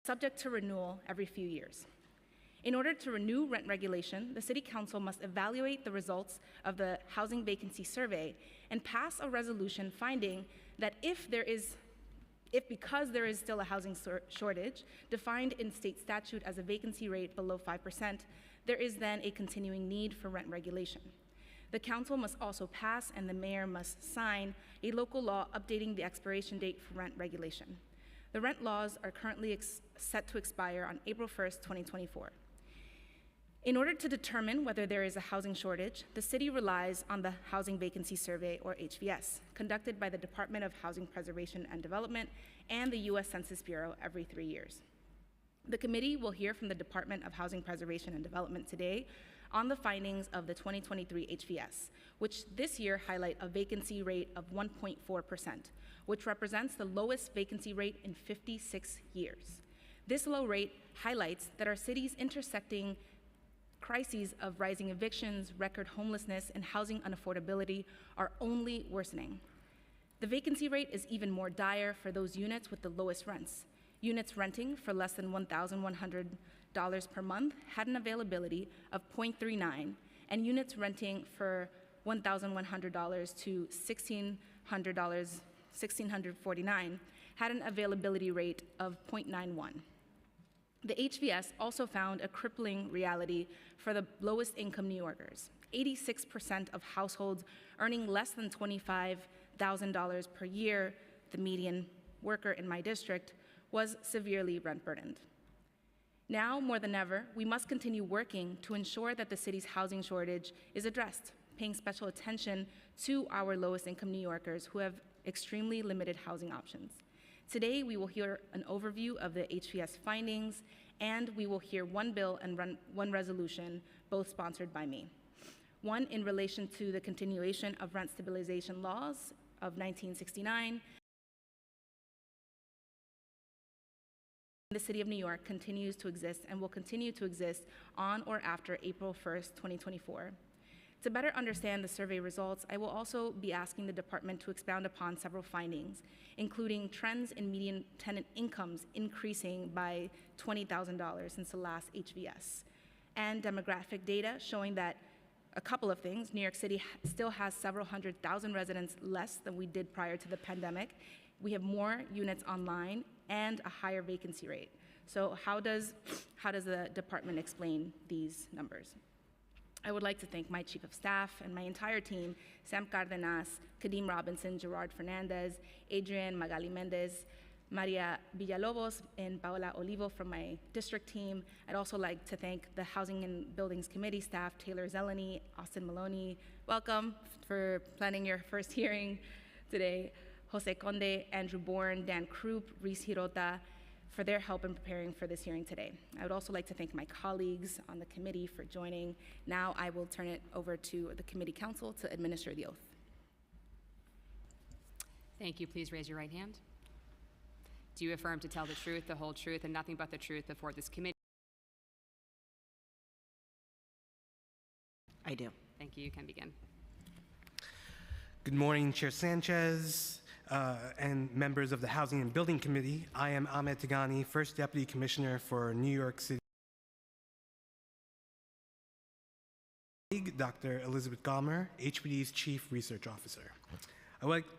subject to renewal every few years. In order to renew rent regulation, the City Council must evaluate the results of the housing vacancy survey and pass a resolution finding that if because there is still a housing shortage, defined in state statute as a vacancy rate below 5%, there is then a continuing need for rent regulation. The council must also pass and the mayor must sign a local law updating the expiration date for rent regulation. The rent laws are currently set to expire on April 1st, 2024. In order to determine whether there is a housing shortage, the city relies on the Housing Vacancy Survey, or HVS, conducted by the Department of Housing Preservation and Development and the U.S. Census Bureau every 3 years. The committee will hear from the Department of Housing Preservation and Development today on the findings of the 2023 HVS, which this year highlight a vacancy rate of 1.4%, which represents the lowest vacancy rate in 56 years. This low rate highlights that our city's intersecting crises of rising evictions, record homelessness, and housing unaffordability are only worsening. The vacancy rate is even more dire for those units with the lowest rents. Units renting for less than $1,100 per month had an availability of 0.39, and units renting for $1,100 to $1,649 had an availability rate of 0.91. The HVS also found a crippling reality for the lowest income New Yorkers. 86% of households earning less than $25,000 per year, the median worker in my district, was severely rent burdened. Now, more than ever, we must continue working to ensure that the city's housing shortage is addressed, paying special attention to our lowest income New Yorkers who have extremely limited housing options. Today, we will hear an overview of the HVS findings, and we will hear one bill and one resolution, both sponsored by me. One in relation to the continuation of rent stabilization laws of 1969. The City of New York continues to exist and will continue to exist on or after April 1st, 2024. To better understand the survey results, I will also be asking the department to expound upon several findings, including trends in median tenant incomes increasing by $20,000 since the last HVS, and demographic data showing that a couple of things. New York City still has several 100,000 residents less than we did prior to the pandemic. We have more units online and a higher vacancy rate. So how does the department explain these numbers? I would like to thank my chief of staff and my entire team, Sam Cardenas, Kadeem Robinson, Gerard Fernandez, Adrian Magali Mendez, Maria Villalobos, and Paola Olivo from my district team. I'd also like to thank the Housing and Buildings Committee staff, Taylor Zeleny, Austin Maloney, welcome for planning your first hearing today, Jose Conde, Andrew Bourne, Dan Krupp, Reese Hirota, for their help in preparing for this hearing today. I would also like to thank my colleagues on the committee for joining. Now I will turn it over to the committee counsel to administer the oath. Thank you. Please raise your right hand. Do you affirm to tell the truth, the whole truth, and nothing but the truth before this committee? I do. Thank you. You can begin. Good morning, Chair Sanchez, and members of the Housing and Building Committee. I am Ahmed Tigani, First Deputy Commissioner for New York City. Dr. Elizabeth Gallmer, HPD's Chief Research Officer.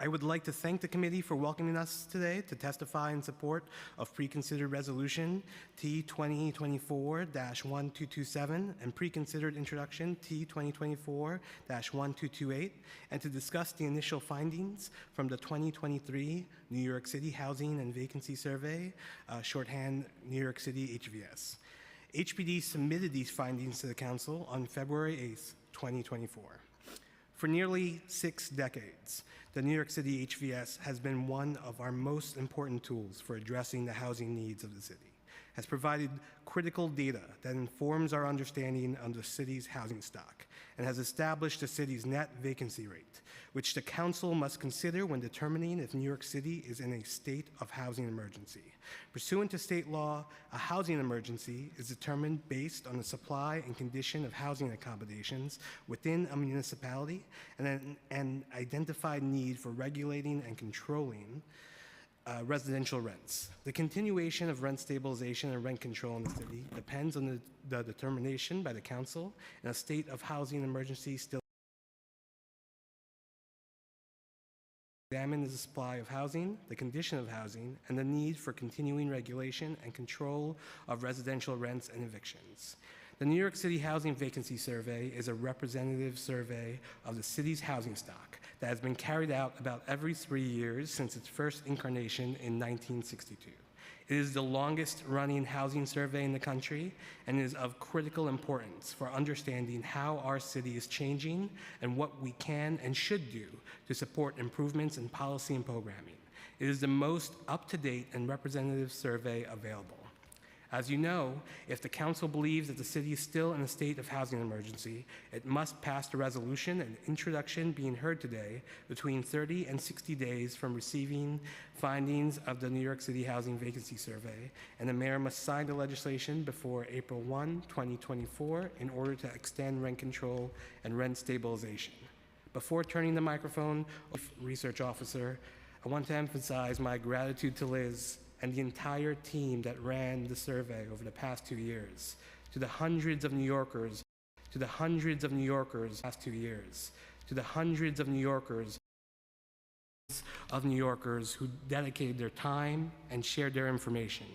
I would like to thank the committee for welcoming us today to testify in support of Preconsidered Resolution T2024-1227 and Preconsidered Introduction T2024-1228, and to discuss the initial findings from the 2023 New York City Housing and Vacancy Survey, shorthand New York City HVS. HPD submitted these findings to the Council on February 8th, 2024. For nearly 6 decades, the New York City HVS has been one of our most important tools for addressing the housing needs of the city, has provided critical data that informs our understanding of the city's housing stock, and has established the city's net vacancy rate, which the Council must consider when determining if New York City is in a state of housing emergency. Pursuant to state law, a housing emergency is determined based on the supply and condition of housing accommodations within a municipality and an identified need for regulating and controlling residential rents. The continuation of rent stabilization and rent control in the city depends on the determination by the council in a state of housing emergency still examine the supply of housing, the condition of housing, and the need for continuing regulation and control of residential rents and evictions. The New York City Housing Vacancy Survey is a representative survey of the city's housing stock that has been carried out about every 3 years since its first incarnation in 1962. It is the longest-running housing survey in the country and is of critical importance for understanding how our city is changing and what we can and should do to support improvements in policy and programming. It is the most up-to-date and representative survey available. As you know, if the council believes that the city is still in a state of housing emergency, it must pass the resolution and introduction being heard today between 30 and 60 days from receiving findings of the New York City Housing Vacancy Survey, and the mayor must sign the legislation before April 1, 2024 in order to extend rent control and rent stabilization. Before turning the microphone to research officer, I want to emphasize my gratitude to Liz and the entire team that ran the survey over the past 2 years, to the hundreds of New Yorkers, to the hundreds of New Yorkers past 2 years, to the hundreds of New Yorkers who dedicated their time and shared their information.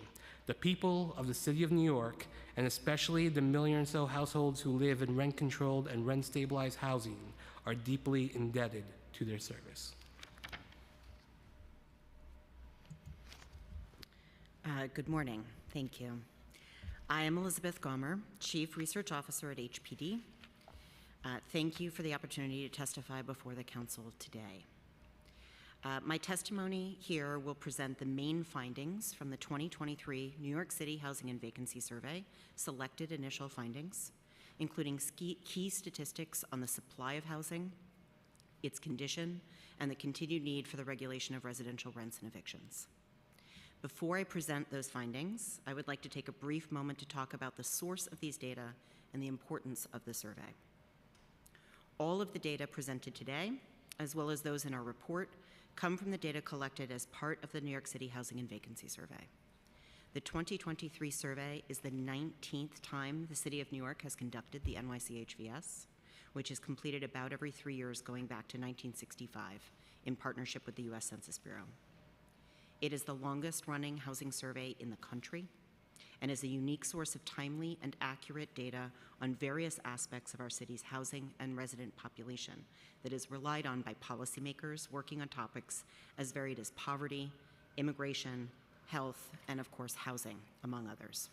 The people of the city of New York, and especially the million or so households who live in rent-controlled and rent-stabilized housing, are deeply indebted to their service. Good morning. Thank you. I am Elizabeth Gomer, Chief Research Officer at HPD. Thank you for the opportunity to testify before the council today. My testimony here will present the main findings from the 2023 New York City Housing and Vacancy Survey, selected initial findings, including key statistics on the supply of housing, its condition, and the continued need for the regulation of residential rents and evictions. Before I present those findings, I would like to take a brief moment to talk about the source of these data and the importance of the survey. All of the data presented today, as well as those in our report, come from the data collected as part of the New York City Housing and Vacancy Survey. The 2023 survey is the 19th time the City of New York has conducted the NYCHVS, which is completed about every 3 years going back to 1965 in partnership with the US Census Bureau. It is the longest-running housing survey in the country and is a unique source of timely and accurate data on various aspects of our city's housing and resident population that is relied on by policymakers working on topics as varied as poverty, immigration, health, and of course, housing, among others.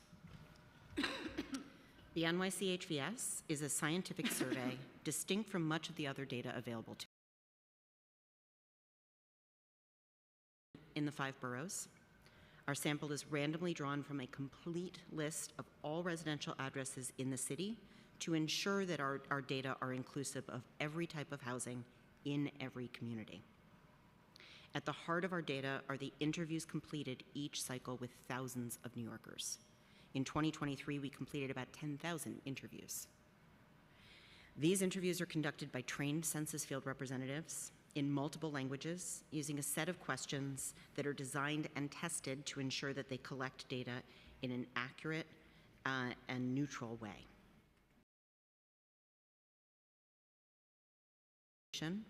The NYCHVS is a scientific survey distinct from much of the other data available to in the 5 boroughs. Our sample is randomly drawn from a complete list of all residential addresses in the city to ensure that our data are inclusive of every type of housing in every community. At the heart of our data are the interviews completed each cycle with thousands of New Yorkers. In 2023, we completed about 10,000 interviews. These interviews are conducted by trained census field representatives in multiple languages using a set of questions that are designed and tested to ensure that they collect data in an accurate and neutral way.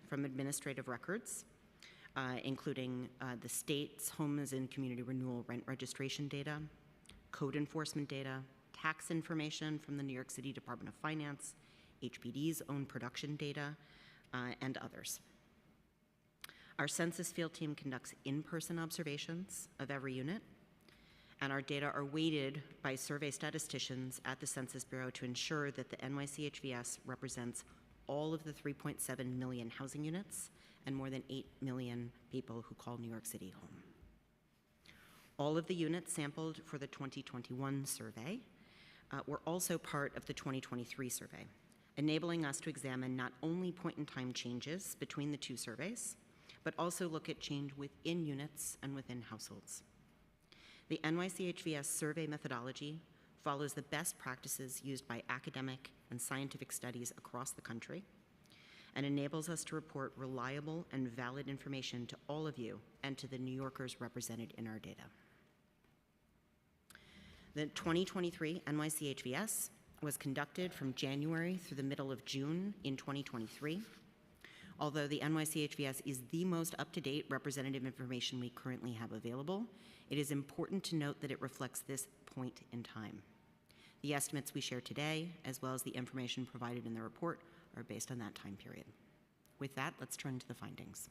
From administrative records, including the state's homes and community renewal rent registration data, code enforcement data, tax information from the New York City Department of Finance, HPD's own production data, and others. Our census field team conducts in-person observations of every unit, and our data are weighted by survey statisticians at the Census Bureau to ensure that the NYCHVS represents all of the 3.7 million housing units and more than 8 million people who call New York City home. All of the units sampled for the 2021 survey were also part of the 2023 survey, enabling us to examine not only point-in-time changes between the two surveys, but also look at change within units and within households. The NYCHVS survey methodology follows the best practices used by academic and scientific studies across the country and enables us to report reliable and valid information to all of you and to the New Yorkers represented in our data. The 2023 NYC HVS was conducted from January through the middle of June in 2023. Although the NYC HVS is the most up-to-date representative information we currently have available, it is important to note that it reflects this point in time. The estimates we share today, as well as the information provided in the report, are based on that time period. With that, let's turn to the findings.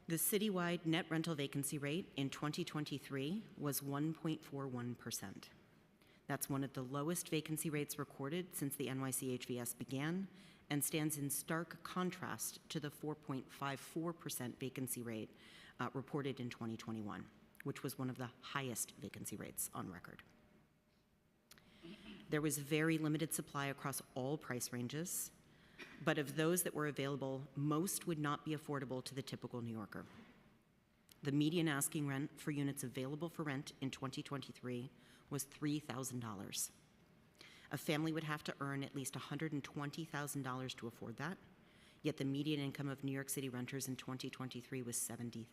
The citywide net rental vacancy rate in 2023 was 1.41%. That's one of the lowest vacancy rates recorded since the NYC HVS began and stands in stark contrast to the 4.54% vacancy rate reported in 2021, which was one of the highest vacancy rates on record. There was very limited supply across all price ranges, but of those that were available, most would not be affordable to the typical New Yorker. The median asking rent for units available for rent in 2023 was $3,000. A family would have to earn at least $120,000 to afford that, yet the median income of New York City renters in 2023 was $70,000.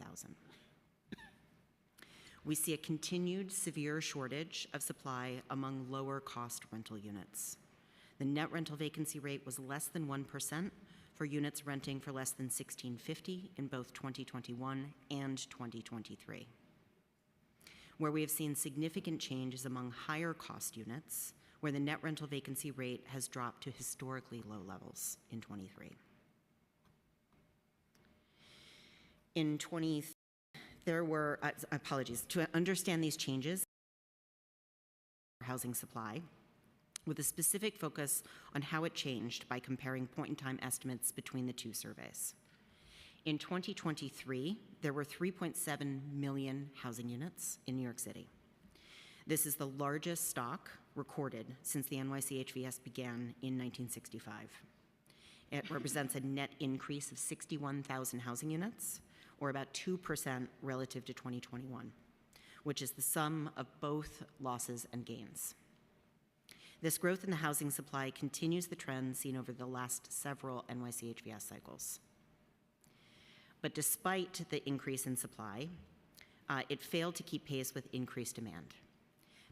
We see a continued severe shortage of supply among lower cost rental units. The net rental vacancy rate was less than 1% for units renting for less than $1,650 in both 2021 and 2023. Where we have seen significant changes among higher cost units, where the net rental vacancy rate has dropped to historically low levels in 23. In 20, there were, to understand these changes, housing supply, with a specific focus on how it changed by comparing point-in-time estimates between the two surveys. In 2023, there were 3.7 million housing units in New York City. This is the largest stock recorded since the NYC HVS began in 1965. It represents a net increase of 61,000 housing units, or about 2% relative to 2021, which is the sum of both losses and gains. This growth in the housing supply continues the trend seen over the last several NYC HVS cycles. But despite the increase in supply, it failed to keep pace with increased demand.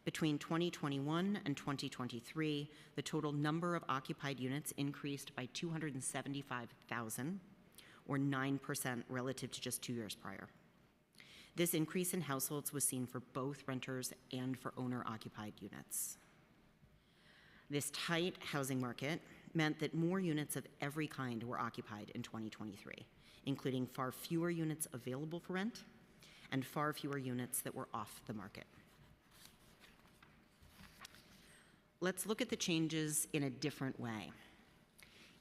Between 2021 and 2023, the total number of occupied units increased by 275,000, or 9% relative to just 2 years prior. This increase in households was seen for both renters and for owner-occupied units. This tight housing market meant that more units of every kind were occupied in 2023, including far fewer units available for rent and far fewer units that were off the market. Let's look at the changes in a different way.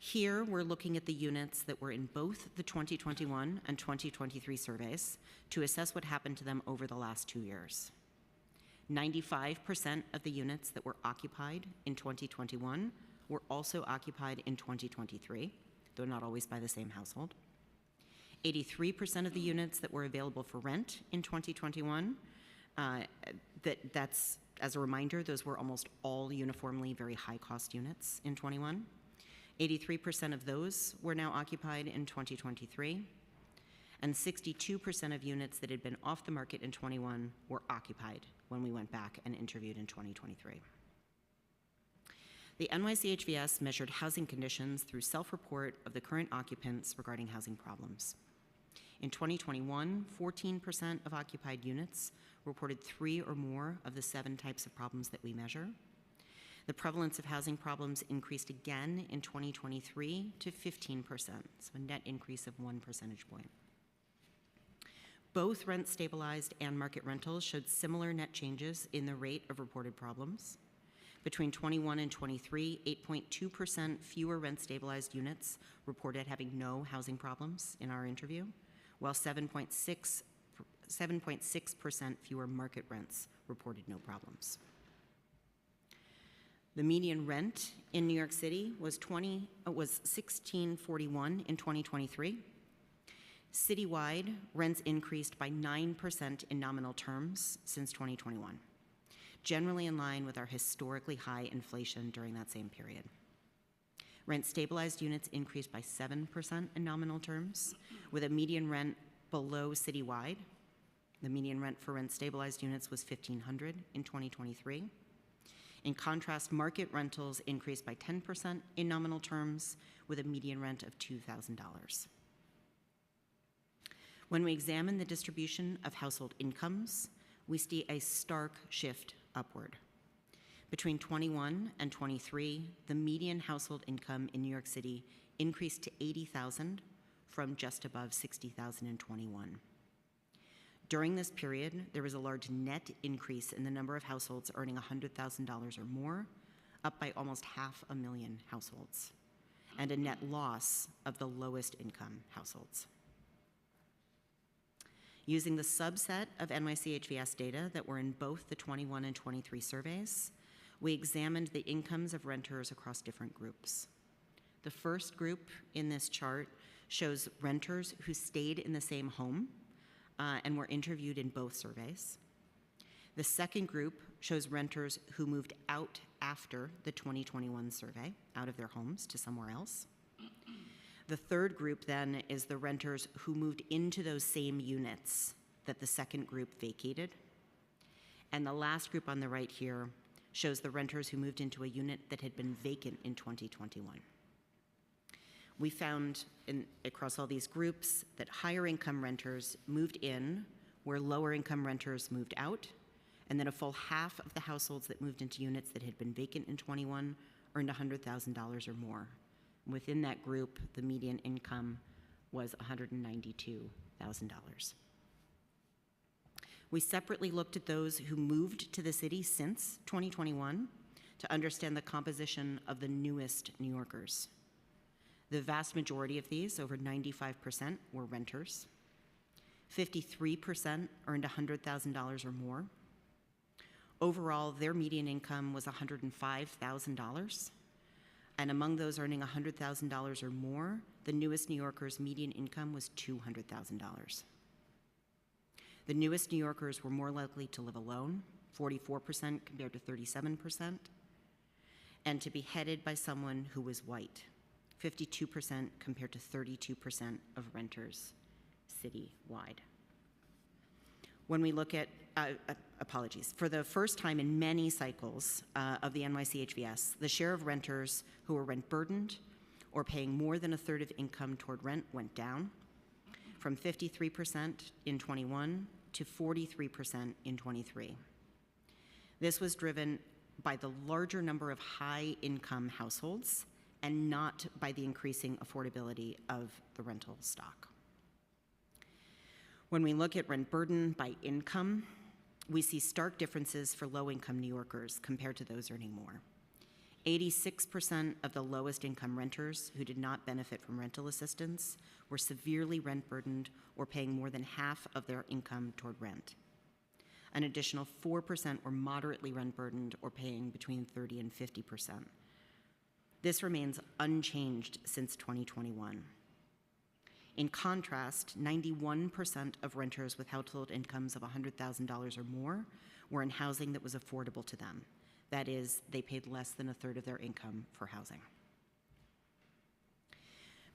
Here, we're looking at the units that were in both the 2021 and 2023 surveys to assess what happened to them over the last 2 years. 95% of the units that were occupied in 2021 were also occupied in 2023, though not always by the same household. 83% of the units that were available for rent in 2021, that's, as a reminder, those were almost all uniformly very high-cost units in 21. 83% of those were now occupied in 2023, and 62% of units that had been off the market in 21 were occupied when we went back and interviewed in 2023. The NYC HVS measured housing conditions through self-report of the current occupants regarding housing problems. In 2021, 14% of occupied units reported 3 or more of the 7 types of problems that we measure. The prevalence of housing problems increased again in 2023 to 15%, so a net increase of 1 percentage point. Both rent-stabilized and market rentals showed similar net changes in the rate of reported problems. Between 21 and 23, 8.2% fewer rent-stabilized units reported having no housing problems in our interview, while 7.6% fewer market rents reported no problems. The median rent in New York City was $16.41 in 2023. Citywide, rents increased by 9% in nominal terms since 2021, generally in line with our historically high inflation during that same period. Rent-stabilized units increased by 7% in nominal terms, with a median rent below citywide. The median rent for rent-stabilized units was $1,500 in 2023. In contrast, market rentals increased by 10% in nominal terms, with a median rent of $2,000. When we examine the distribution of household incomes, we see a stark shift upward. Between 21 and 23, the median household income in New York City increased to $80,000 from just above $60,000 in 21. During this period, there was a large net increase in the number of households earning $100,000 or more, up by almost 500,000 households, and a net loss of the lowest income households. Using the subset of NYC HVS data that were in both the 21 and 23 surveys, we examined the incomes of renters across different groups. The first group in this chart shows renters who stayed in the same home and were interviewed in both surveys. The second group shows renters who moved out after the 2021 survey, out of their homes to somewhere else. The third group then is the renters who moved into those same units that the second group vacated. And the last group on the right here shows the renters who moved into a unit that had been vacant in 2021. We found across all these groups that higher income renters moved in where lower income renters moved out, and then a full half of the households that moved into units that had been vacant in 21 earned $100,000 or more. Within that group, the median income was $192,000. We separately looked at those who moved to the city since 2021 to understand the composition of the newest New Yorkers. The vast majority of these, over 95%, were renters. 53% earned $100,000 or more. Overall, their median income was $105,000. And among those earning $100,000 or more, the newest New Yorkers' median income was $200,000. The newest New Yorkers were more likely to live alone, 44% compared to 37%, and to be headed by someone who was white, 52% compared to 32% of renters citywide. When we look at, for the first time in many cycles of the NYC HVS, the share of renters who were rent burdened or paying more than a third of income toward rent went down from 53% in 21 to 43% in 23. This was driven by the larger number of high income households and not by the increasing affordability of the rental stock. When we look at rent burden by income, we see stark differences for low-income New Yorkers compared to those earning more. 86% of the lowest income renters who did not benefit from rental assistance were severely rent burdened or paying more than half of their income toward rent. An additional 4% were moderately rent burdened or paying between 30 and 50%. This remains unchanged since 2021. In contrast, 91% of renters with household incomes of $100,000 or more were in housing that was affordable to them. That is, they paid less than a third of their income for housing.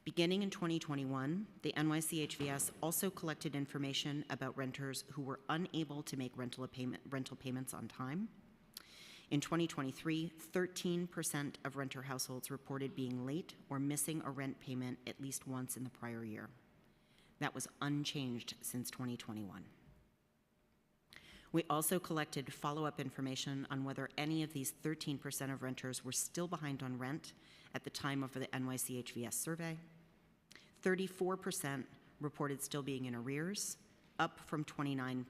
Beginning in 2021, the NYC HVS also collected information about renters who were unable to make rental payments on time. In 2023, 13% of renter households reported being late or missing a rent payment at least once in the prior year. That was unchanged since 2021. We also collected follow-up information on whether any of these 13% of renters were still behind on rent at the time of the NYC HVS survey. 34% reported still being in arrears, up from 29%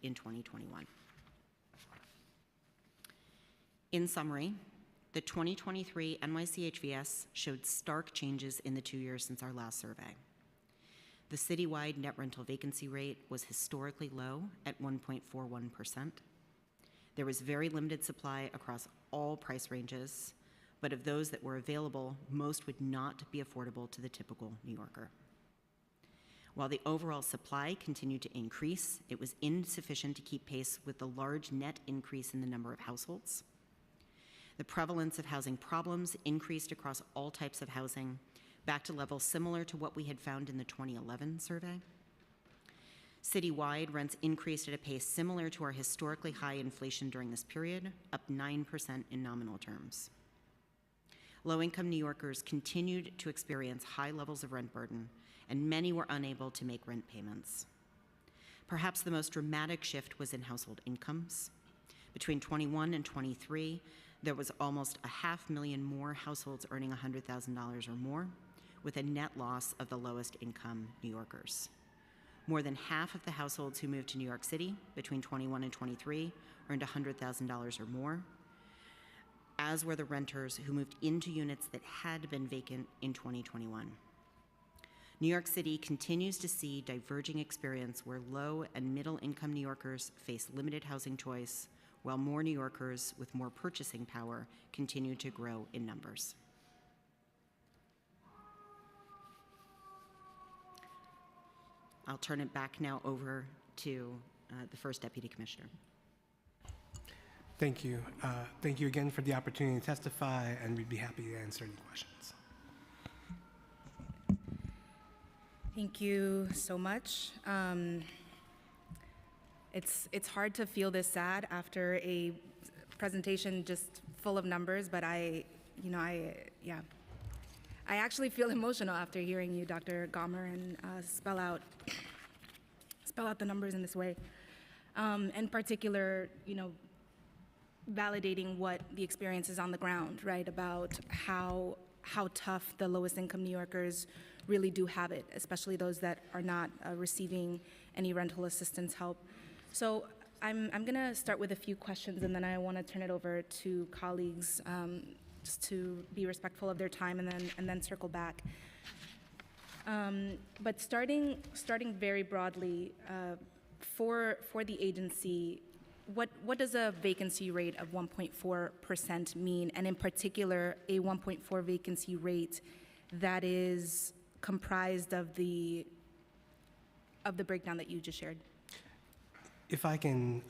in 2021. In summary, the 2023 NYC HVS showed stark changes in the 2 years since our last survey. The citywide net rental vacancy rate was historically low at 1.41%. There was very limited supply across all price ranges, but of those that were available, most would not be affordable to the typical New Yorker. While the overall supply continued to increase, it was insufficient to keep pace with the large net increase in the number of households. The prevalence of housing problems increased across all types of housing, back to levels similar to what we had found in the 2011 survey. Citywide, rents increased at a pace similar to our historically high inflation during this period, up 9% in nominal terms. Low-income New Yorkers continued to experience high levels of rent burden, and many were unable to make rent payments. Perhaps the most dramatic shift was in household incomes. Between 21 and 23, there was almost 500,000 more households earning $100,000 or more, with a net loss of the lowest income New Yorkers. More than half of the households who moved to New York City between 21 and 23 earned $100,000 or more, as were the renters who moved into units that had been vacant in 2021. New York City continues to see diverging experience where low and middle income New Yorkers face limited housing choice, while more New Yorkers with more purchasing power continue to grow in numbers. I'll turn it back now over to the first Deputy Commissioner. Thank you. Thank you again for the opportunity to testify, and we'd be happy to answer any questions. Thank you so much. It's hard to feel this sad after a presentation just full of numbers, but I actually feel emotional after hearing you, Dr. Gomer, and spell out the numbers in this way. In particular, validating what the experience is on the ground, right? About how tough the lowest income New Yorkers really do have it, especially those that are not receiving any rental assistance help. So I'm gonna start with a few questions, and then I want to turn it over to colleagues just to be respectful of their time, and then circle back. But starting very broadly, for the agency, what does a vacancy rate of 1.4% mean, and in particular, a 1.4 vacancy rate that is comprised of the breakdown that you just shared? If I can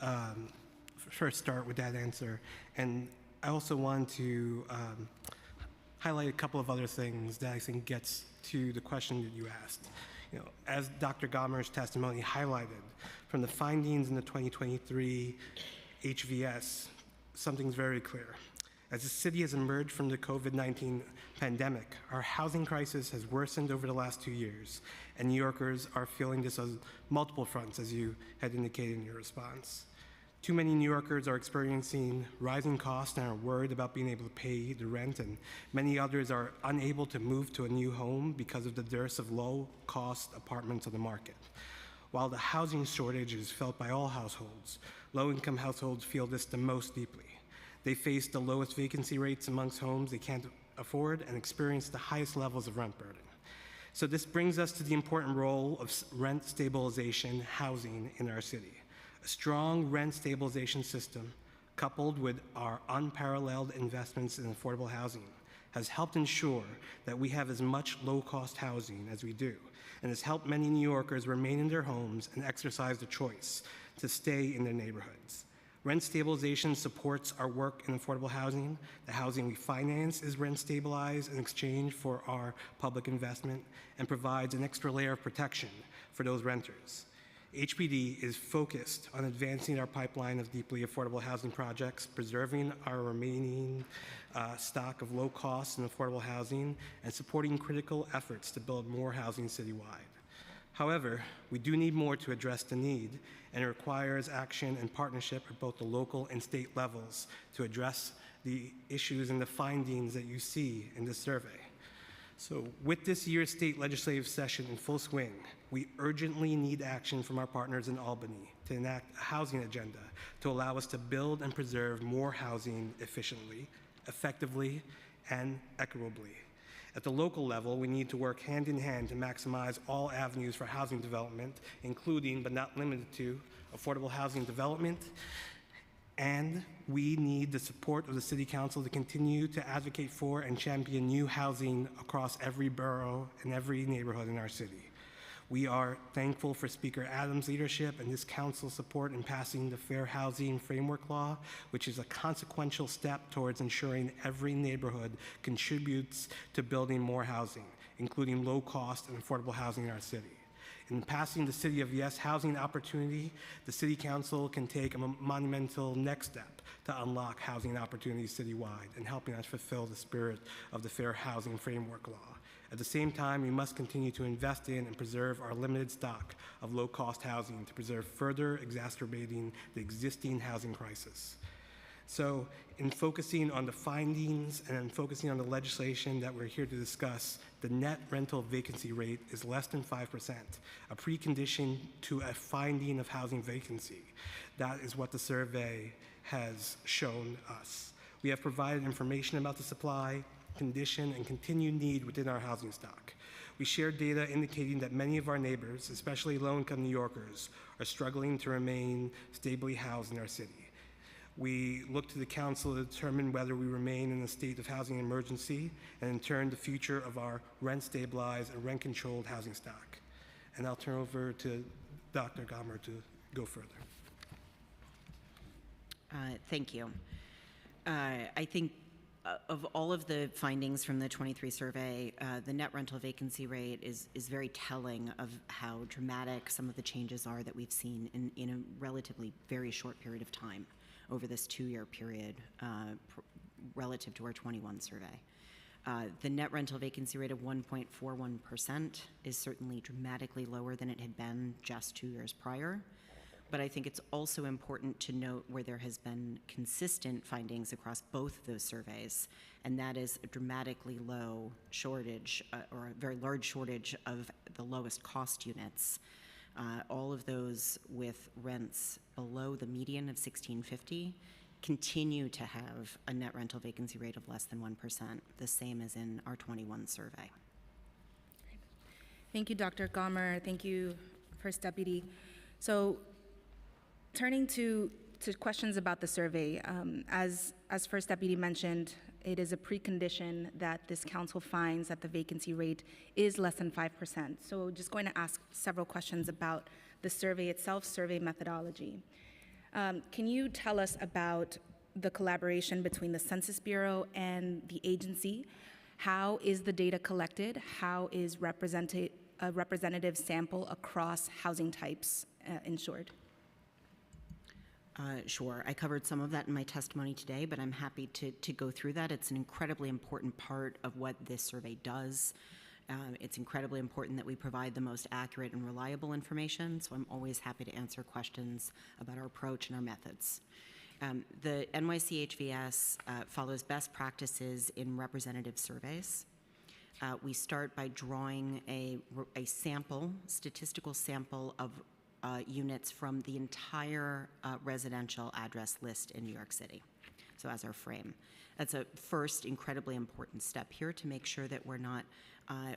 first start with that answer, and I also want to highlight a couple of other things that I think gets to the question that you asked. As Dr. Gomer's testimony highlighted, from the findings in the 2023 HVS, something's very clear. As the city has emerged from the COVID-19 pandemic, our housing crisis has worsened over the last 2 years, and New Yorkers are feeling this on multiple fronts, as you had indicated in your response. Too many New Yorkers are experiencing rising costs and are worried about being able to pay the rent, and many others are unable to move to a new home because of the dearth of low-cost apartments on the market. While the housing shortage is felt by all households, low-income households feel this the most deeply. They face the lowest vacancy rates amongst homes they can't afford and experience the highest levels of rent burden. So this brings us to the important role of rent stabilization housing in our city. A strong rent stabilization system, coupled with our unparalleled investments in affordable housing, has helped ensure that we have as much low-cost housing as we do, and has helped many New Yorkers remain in their homes and exercise the choice to stay in their neighborhoods. Rent stabilization supports our work in affordable housing. The housing we finance is rent stabilized in exchange for our public investment and provides an extra layer of protection for those renters. HPD is focused on advancing our pipeline of deeply affordable housing projects, preserving our remaining stock of low cost and affordable housing, and supporting critical efforts to build more housing citywide. However, we do need more to address the need, and it requires action and partnership at both the local and state levels to address the issues and the findings that you see in this survey. So with this year's state legislative session in full swing, we urgently need action from our partners in Albany to enact a housing agenda to allow us to build and preserve more housing efficiently, effectively, and equitably. At the local level, we need to work hand in hand to maximize all avenues for housing development, including but not limited to affordable housing development, and we need the support of the City Council to continue to advocate for and champion new housing across every borough and every neighborhood in our city. We are thankful for Speaker Adams' leadership and this council's support in passing the Fair Housing Framework Law, which is a consequential step towards ensuring every neighborhood contributes to building more housing, including low-cost and affordable housing in our city. In passing the City of Yes housing opportunity, the City Council can take a monumental next step to unlock housing opportunities citywide and helping us fulfill the spirit of the Fair Housing Framework Law. At the same time, we must continue to invest in and preserve our limited stock of low-cost housing to preserve further exacerbating the existing housing crisis. So, in focusing on the findings and focusing on the legislation that we're here to discuss, the net rental vacancy rate is less than 5%, a precondition to a finding of housing vacancy. That is what the survey has shown us. We have provided information about the supply, condition, and continued need within our housing stock. We share data indicating that many of our neighbors, especially low-income New Yorkers, are struggling to remain stably housed in our city. We look to the council to determine whether we remain in a state of housing emergency and in turn the future of our rent-stabilized and rent-controlled housing stock. And I'll turn over to Dr. Gomer to go further. Thank you. I think of all of the findings from the 23 survey, the net rental vacancy rate is very telling of how dramatic some of the changes are that we've seen in a relatively very short period of time over this 2-year period relative to our 21 survey. The net rental vacancy rate of 1.41% is certainly dramatically lower than it had been just 2 years prior. But I think it's also important to note where there has been consistent findings across both of those surveys, and that is a dramatically low shortage, or a very large shortage of the lowest cost units. All of those with rents below the median of $1,650 continue to have a net rental vacancy rate of less than 1%, the same as in our 21 survey. Thank you, Dr. Gomer. Thank you, First Deputy. So, turning to questions about the survey, as First Deputy mentioned, it is a precondition that this council finds that the vacancy rate is less than 5%. So just going to ask several questions about the survey itself, survey methodology. Can you tell us about the collaboration between the Census Bureau and the agency? How is the data collected? How is a representative sample across housing types ensured? Sure. I covered some of that in my testimony today, but I'm happy to go through that. It's an incredibly important part of what this survey does. It's incredibly important that we provide the most accurate and reliable information, so I'm always happy to answer questions about our approach and our methods. The NYC HVS follows best practices in representative surveys. We start by drawing a statistical sample of units from the entire residential address list in New York City, so as our frame. That's a first incredibly important step here to make sure that we're not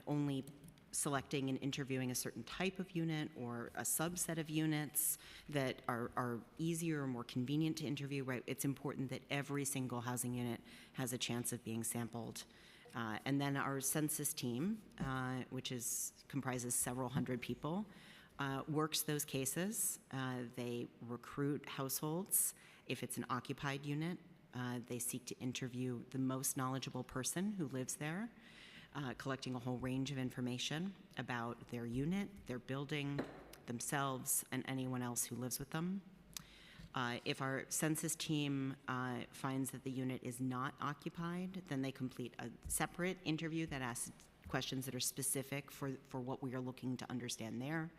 only selecting and interviewing a certain type of unit or a subset of units that are easier or more convenient to interview, right? It's important that every single housing unit has a chance of being sampled. And then our census team, which comprises several hundred people, works those cases. They recruit households. If it's an occupied unit, they seek to interview the most knowledgeable person who lives there, collecting a whole range of information about their unit, their building, themselves, and anyone else who lives with them. If our census team finds that the unit is not occupied, then they complete a separate interview that asks questions that are specific for what we are looking to understand there.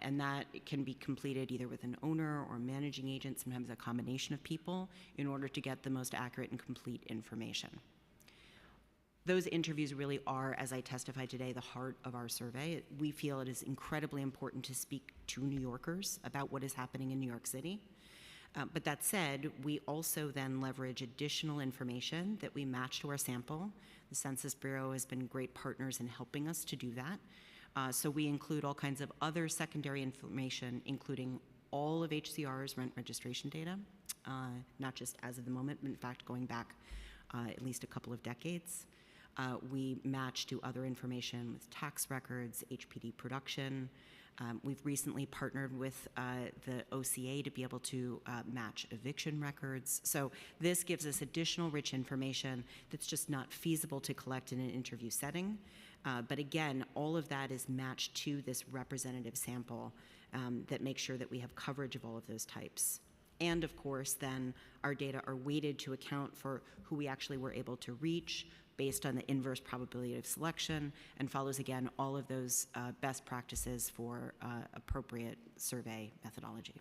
And that can be completed either with an owner or a managing agent, sometimes a combination of people, in order to get the most accurate and complete information. Those interviews really are, as I testified today, the heart of our survey. We feel it is incredibly important to speak to New Yorkers about what is happening in New York City. But that said, we also then leverage additional information that we match to our sample. The Census Bureau has been great partners in helping us to do that. So we include all kinds of other secondary information, including all of HCR's rent registration data, not just as of the moment, but in fact going back at least a couple of decades. We match to other information with tax records, HPD production. We've recently partnered with the OCA to be able to match eviction records. So this gives us additional rich information that's just not feasible to collect in an interview setting. But again, all of that is matched to this representative sample that makes sure that we have coverage of all of those types. And of course, then our data are weighted to account for who we actually were able to reach based on the inverse probability of selection, and follows, again, all of those best practices for appropriate survey methodology.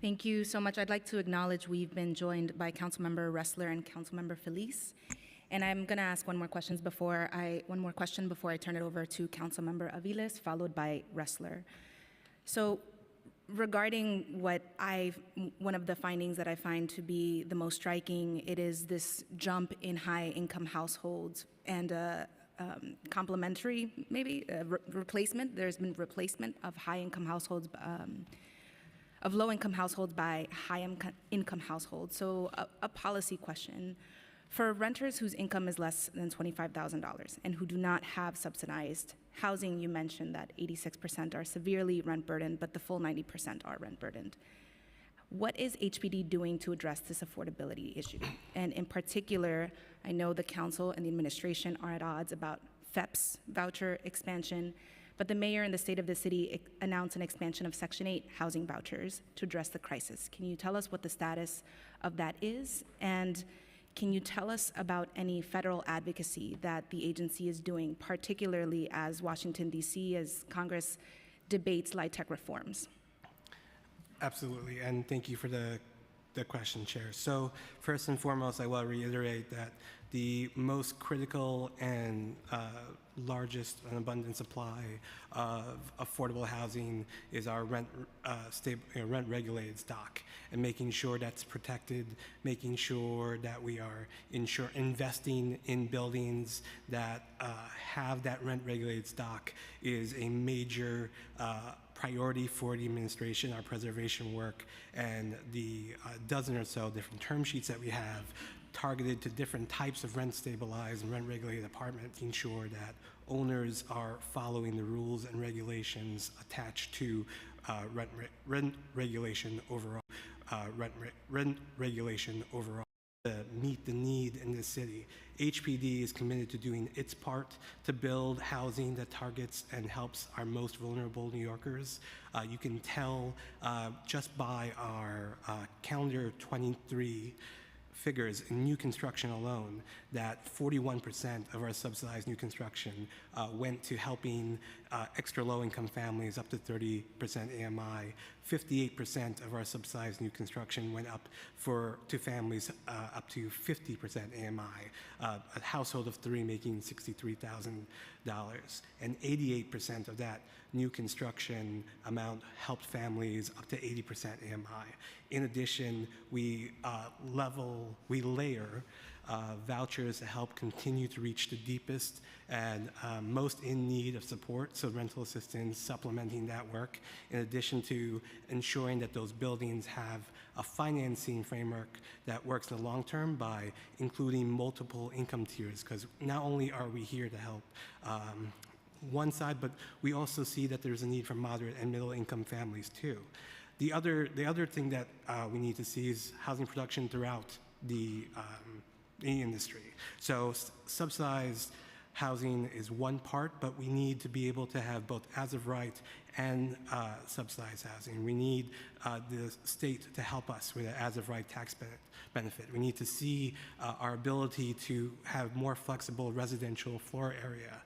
Thank you so much. I'd like to acknowledge we've been joined by Councilmember Ressler and Councilmember Feliz. And I'm going to ask one more question before I turn it over to Councilmember Aviles, followed by Ressler. So, regarding one of the findings that I find to be the most striking, it is this jump in high-income households and complementary, maybe, replacement. There's been replacement of high-income households, of low-income households by high-income households. So a policy question. For renters whose income is less than $25,000 and who do not have subsidized housing, you mentioned that 86% are severely rent burdened, but the full 90% are rent burdened. What is HPD doing to address this affordability issue? And in particular, I know the council and the administration are at odds about FEPS voucher expansion, but the mayor and the state of the city announced an expansion of Section 8 housing vouchers to address the crisis. Can you tell us what the status of that is? And can you tell us about any federal advocacy that the agency is doing, particularly as Washington, D.C., as Congress debates LIHTC reforms? Absolutely, and thank you for the question, Chair. So first and foremost, I will reiterate that the most critical and largest and abundant supply of affordable housing is our rent-regulated stock, and making sure that's protected, making sure that we are investing in buildings that have that rent-regulated stock is a major priority for the administration. Our preservation work and the dozen or so different term sheets that we have targeted to different types of rent-stabilized and rent-regulated apartments, making sure that owners are following the rules and regulations attached to rent regulation overall, rent regulation overall to meet the need in this city. HPD is committed to doing its part to build housing that targets and helps our most vulnerable New Yorkers. You can tell just by our calendar 23 figures in new construction alone that 41% of our subsidized new construction went to helping extra low-income families up to 30% AMI. 58% of our subsidized new construction went up to families up to 50% AMI, a household of three making $63,000. And 88% of that new construction amount helped families up to 80% AMI. In addition, we layer vouchers to help continue to reach the deepest and most in need of support, so rental assistance supplementing that work, in addition to ensuring that those buildings have a financing framework that works in the long term by including multiple income tiers, because not only are we here to help one side, but we also see that there's a need for moderate and middle income families too. The other thing that we need to see is housing production throughout the industry. So subsidized housing is one part, but we need to be able to have both as-of-right and subsidized housing. We need the state to help us with an as-of-right tax benefit. We need to see our ability to have more flexible residential floor area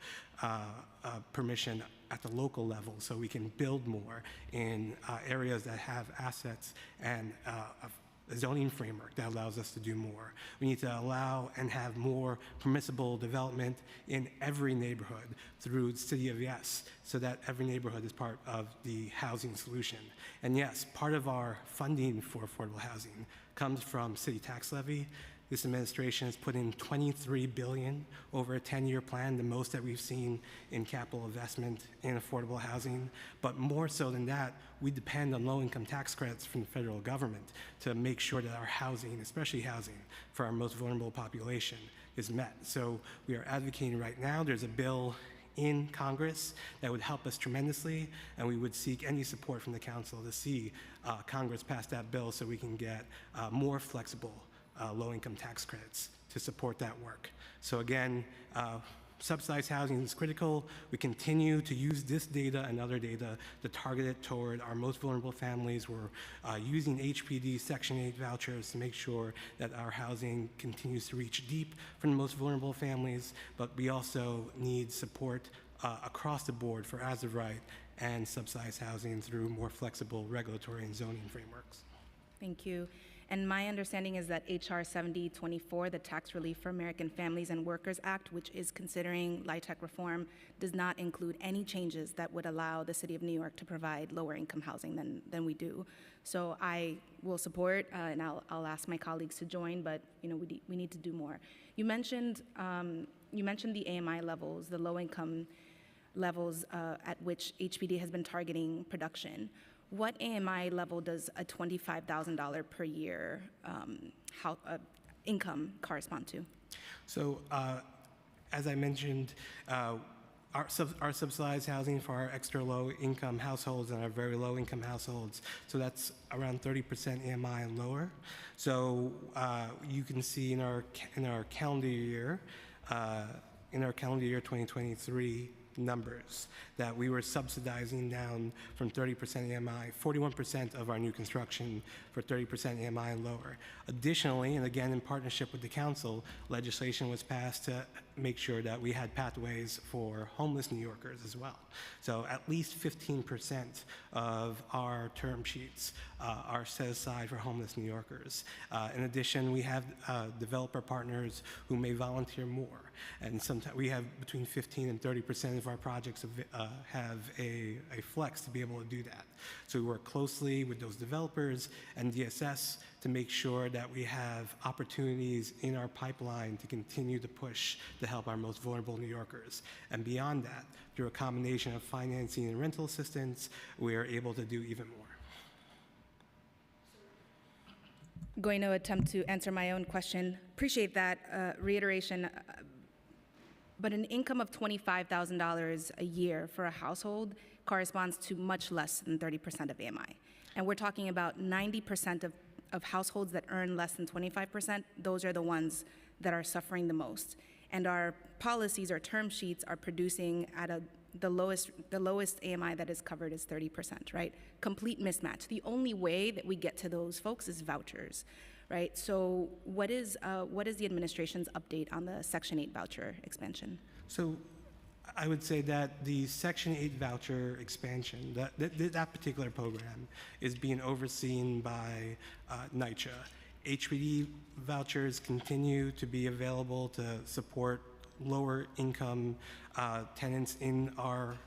permission at the local level, so we can build more in areas that have assets and a zoning framework that allows us to do more. We need to allow and have more permissible development in every neighborhood through City of Yes, so that every neighborhood is part of the housing solution. And yes, part of our funding for affordable housing comes from city tax levy. This administration has put in $23 billion over a 10-year plan, the most that we've seen in capital investment in affordable housing. But more so than that, we depend on low-income tax credits from the federal government to make sure that our housing, especially housing for our most vulnerable population, is met. So we are advocating right now. There's a bill in Congress that would help us tremendously, and we would seek any support from the council to see Congress pass that bill so we can get more flexible low-income tax credits to support that work. So again, subsidized housing is critical. We continue to use this data and other data to target it toward our most vulnerable families. We're using HPD Section 8 vouchers to make sure that our housing continues to reach deep for the most vulnerable families, but we also need support across the board for as of right and subsidized housing through more flexible regulatory and zoning frameworks. Thank you. And my understanding is that HR 7024, the Tax Relief for American Families and Workers Act, which is considering LIHTC reform, does not include any changes that would allow the City of New York to provide lower income housing than we do. So I will support, and I'll ask my colleagues to join, but we need to do more. You mentioned the AMI levels, the low income levels at which HPD has been targeting production. What AMI level does a $25,000 per year income correspond to? So, as I mentioned, our subsidized housing for our extra low-income households and our very low-income households, so that's around 30% AMI and lower. So you can see in our calendar year, 2023. Numbers that we were subsidizing down from 30% AMI, 41% of our new construction for 30% AMI and lower. Additionally, and again in partnership with the council, legislation was passed to make sure that we had pathways for homeless New Yorkers as well. So at least 15% of our term sheets are set aside for homeless New Yorkers. In addition, we have developer partners who may volunteer more. And sometimes we have between 15 and 30% of our projects have a flex to be able to do that. So we work closely with those developers and DSS to make sure that we have opportunities in our pipeline to continue to push to help our most vulnerable New Yorkers. And beyond that, through a combination of financing and rental assistance, we are able to do even more. Going to attempt to answer my own question. Appreciate that reiteration. But an income of $25,000 a year for a household corresponds to much less than 30% of AMI. And we're talking about 90% of households that earn less than 25%. Those are the ones that are suffering the most. And our policies, our term sheets are producing at the lowest AMI that is covered is 30%, right? Complete mismatch. The only way that we get to those folks is vouchers. Right. So what is the administration's update on the Section 8 voucher expansion? So I would say that the Section 8 voucher expansion, that particular program is being overseen by NYCHA. HPD vouchers continue to be available to support lower income tenants in our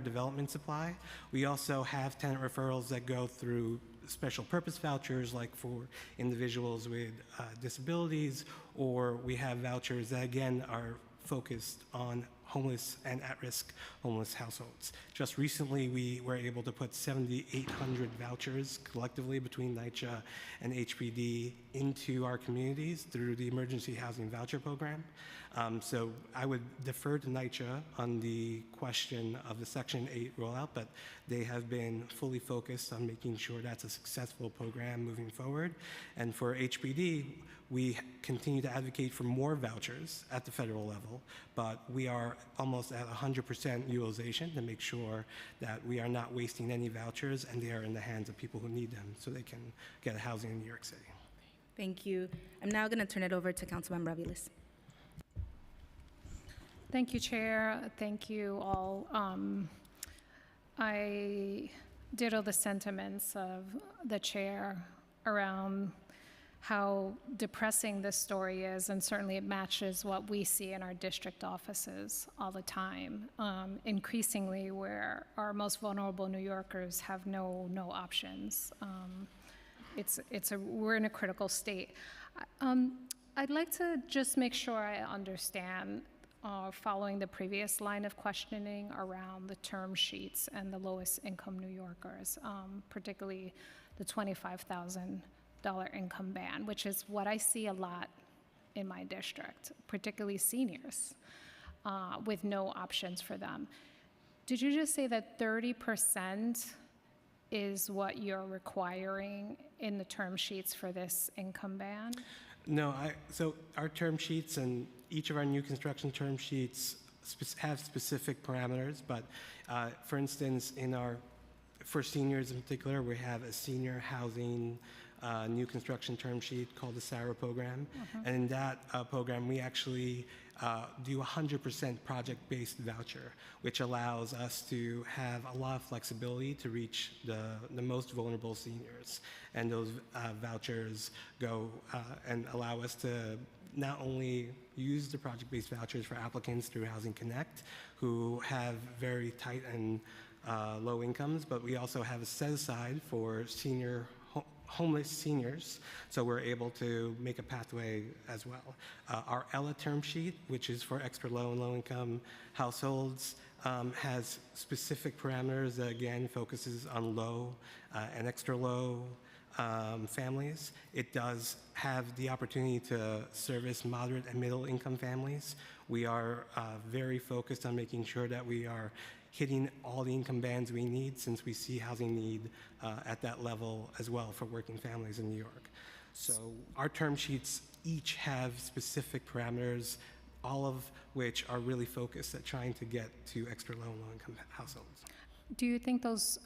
development supply. We also have tenant referrals that go through special purpose vouchers, like for individuals with disabilities, or we have vouchers that again are focused on homeless and at-risk homeless households. Just recently, we were able to put 7,800 vouchers collectively between NYCHA and HPD into our communities through the Emergency Housing Voucher Program. So I would defer to NYCHA on the question of the Section 8 rollout, but they have been fully focused on making sure that's a successful program moving forward. And for HPD, we continue to advocate for more vouchers at the federal level, but we are almost at 100% utilization to make sure that we are not wasting any vouchers and they are in the hands of people who need them so they can get housing in New York City. Thank you. I'm now going to turn it over to Councilmember Aviles. Thank you, Chair. Thank you all. I ditto the sentiments of the Chair around how depressing this story is, and certainly it matches what we see in our district offices all the time, increasingly where our most vulnerable New Yorkers have no options. we're in a critical state. I'd like to just make sure I understand, following the previous line of questioning around the term sheets and the lowest income New Yorkers, particularly the $25,000 income band, which is what I see a lot in my district, particularly seniors, with no options for them. Did you just say that 30% is what you're requiring in the term sheets for this income band? No, so our term sheets and each of our new construction term sheets have specific parameters, but for instance, for seniors in particular, we have a senior housing new construction term sheet called the SARA program. And in that program, we actually do 100% project-based voucher, which allows us to have a lot of flexibility to reach the most vulnerable seniors. And those vouchers go and allow us to not only use the project-based vouchers for applicants through Housing Connect, who have very tight and low incomes, but we also have a set aside for homeless seniors, so we're able to make a pathway as well. Our ELA term sheet, which is for extra low and low income households, has specific parameters that again focuses on low and extra low families. It does have the opportunity to service moderate and middle income families. We are very focused on making sure that we are hitting all the income bands we need, since we see housing need at that level as well for working families in New York. So our term sheets each have specific parameters, all of which are really focused at trying to get to extra low and low income households. Do you think those,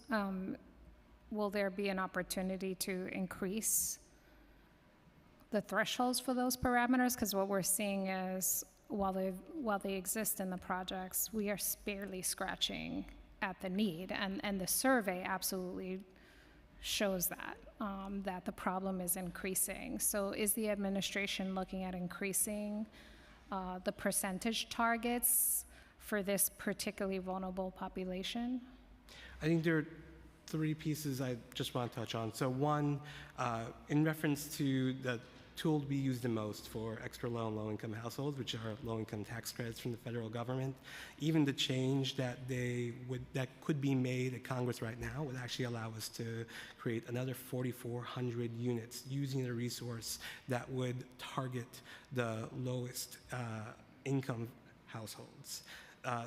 will there be an opportunity to increase the thresholds for those parameters? Because what we're seeing is, while they exist in the projects, we are barely scratching at the need, and the survey absolutely shows that, that the problem is increasing. So is the administration looking at increasing the percentage targets for this particularly vulnerable population? I think there are three pieces I just want to touch on. So one, in reference to the tool we use the most for extra low and low income households, which are low income tax credits from the federal government, even the change that could be made at Congress right now would actually allow us to create another 4,400 units using a resource that would target the lowest income households.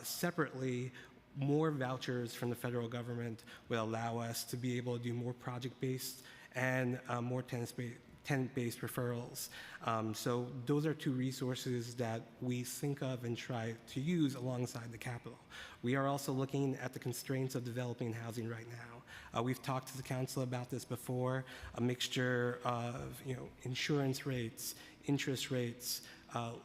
Separately, more vouchers from the federal government will allow us to be able to do more project-based and more tenant-based referrals. So those are two resources that we think of and try to use alongside the capital. We are also looking at the constraints of developing housing right now. We've talked to the council about this before, a mixture of insurance rates, interest rates,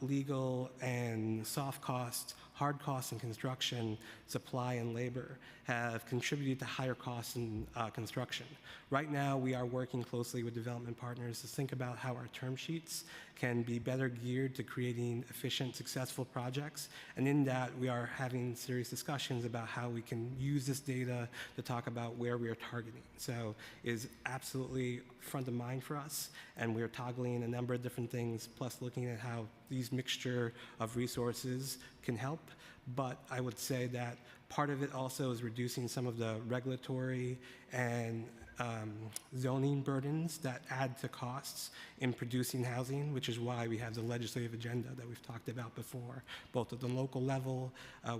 legal and soft costs, hard costs in construction, supply and labor have contributed to higher costs in construction. Right now, we are working closely with development partners to think about how our term sheets can be better geared to creating efficient, successful projects. And in that, we are having serious discussions about how we can use this data to talk about where we are targeting. So it is absolutely front of mind for us, and we are toggling a number of different things, plus looking at how these mixture of resources can help. But I would say that part of it also is reducing some of the regulatory and zoning burdens that add to costs in producing housing, which is why we have the legislative agenda that we've talked about before, both at the local level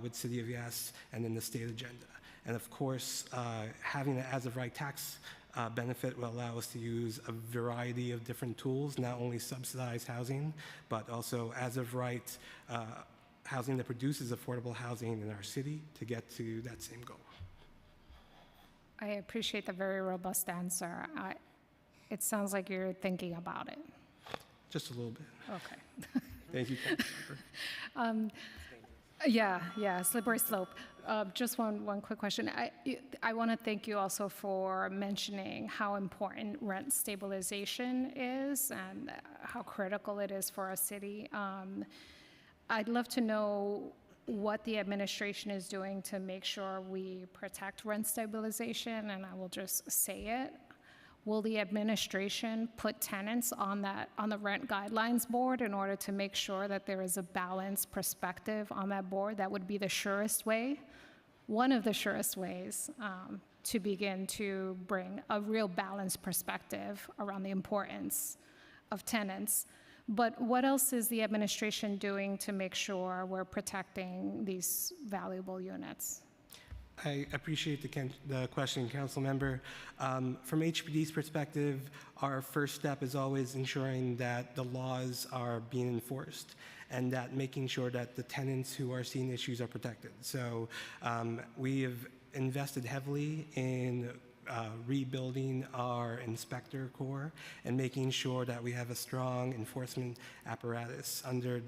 with City of Yes and in the state agenda. And of course, having an as-of-right tax benefit will allow us to use a variety of different tools, not only subsidized housing, but also as-of-right housing that produces affordable housing in our city to get to that same goal. I appreciate the very robust answer. It sounds like you're thinking about it. Just a little bit. Okay. Thank you, Councilmember. Yeah, slippery slope. Just one quick question. I want to thank you also for mentioning how important rent stabilization is and how critical it is for our city. I'd love to know what the administration is doing to make sure we protect rent stabilization, and I will just say it. will the administration put tenants on the rent guidelines board in order to make sure that there is a balanced perspective on that board? That would be the surest way, one of the surest ways to begin to bring a real balanced perspective around the importance of tenants. But what else is the administration doing to make sure we're protecting these valuable units? I appreciate the question, Council Member. From HPD's perspective, our first step is always ensuring that the laws are being enforced and that making sure that the tenants who are seeing issues are protected. So we have invested heavily in rebuilding our inspector corps and making sure that we have a strong enforcement apparatus under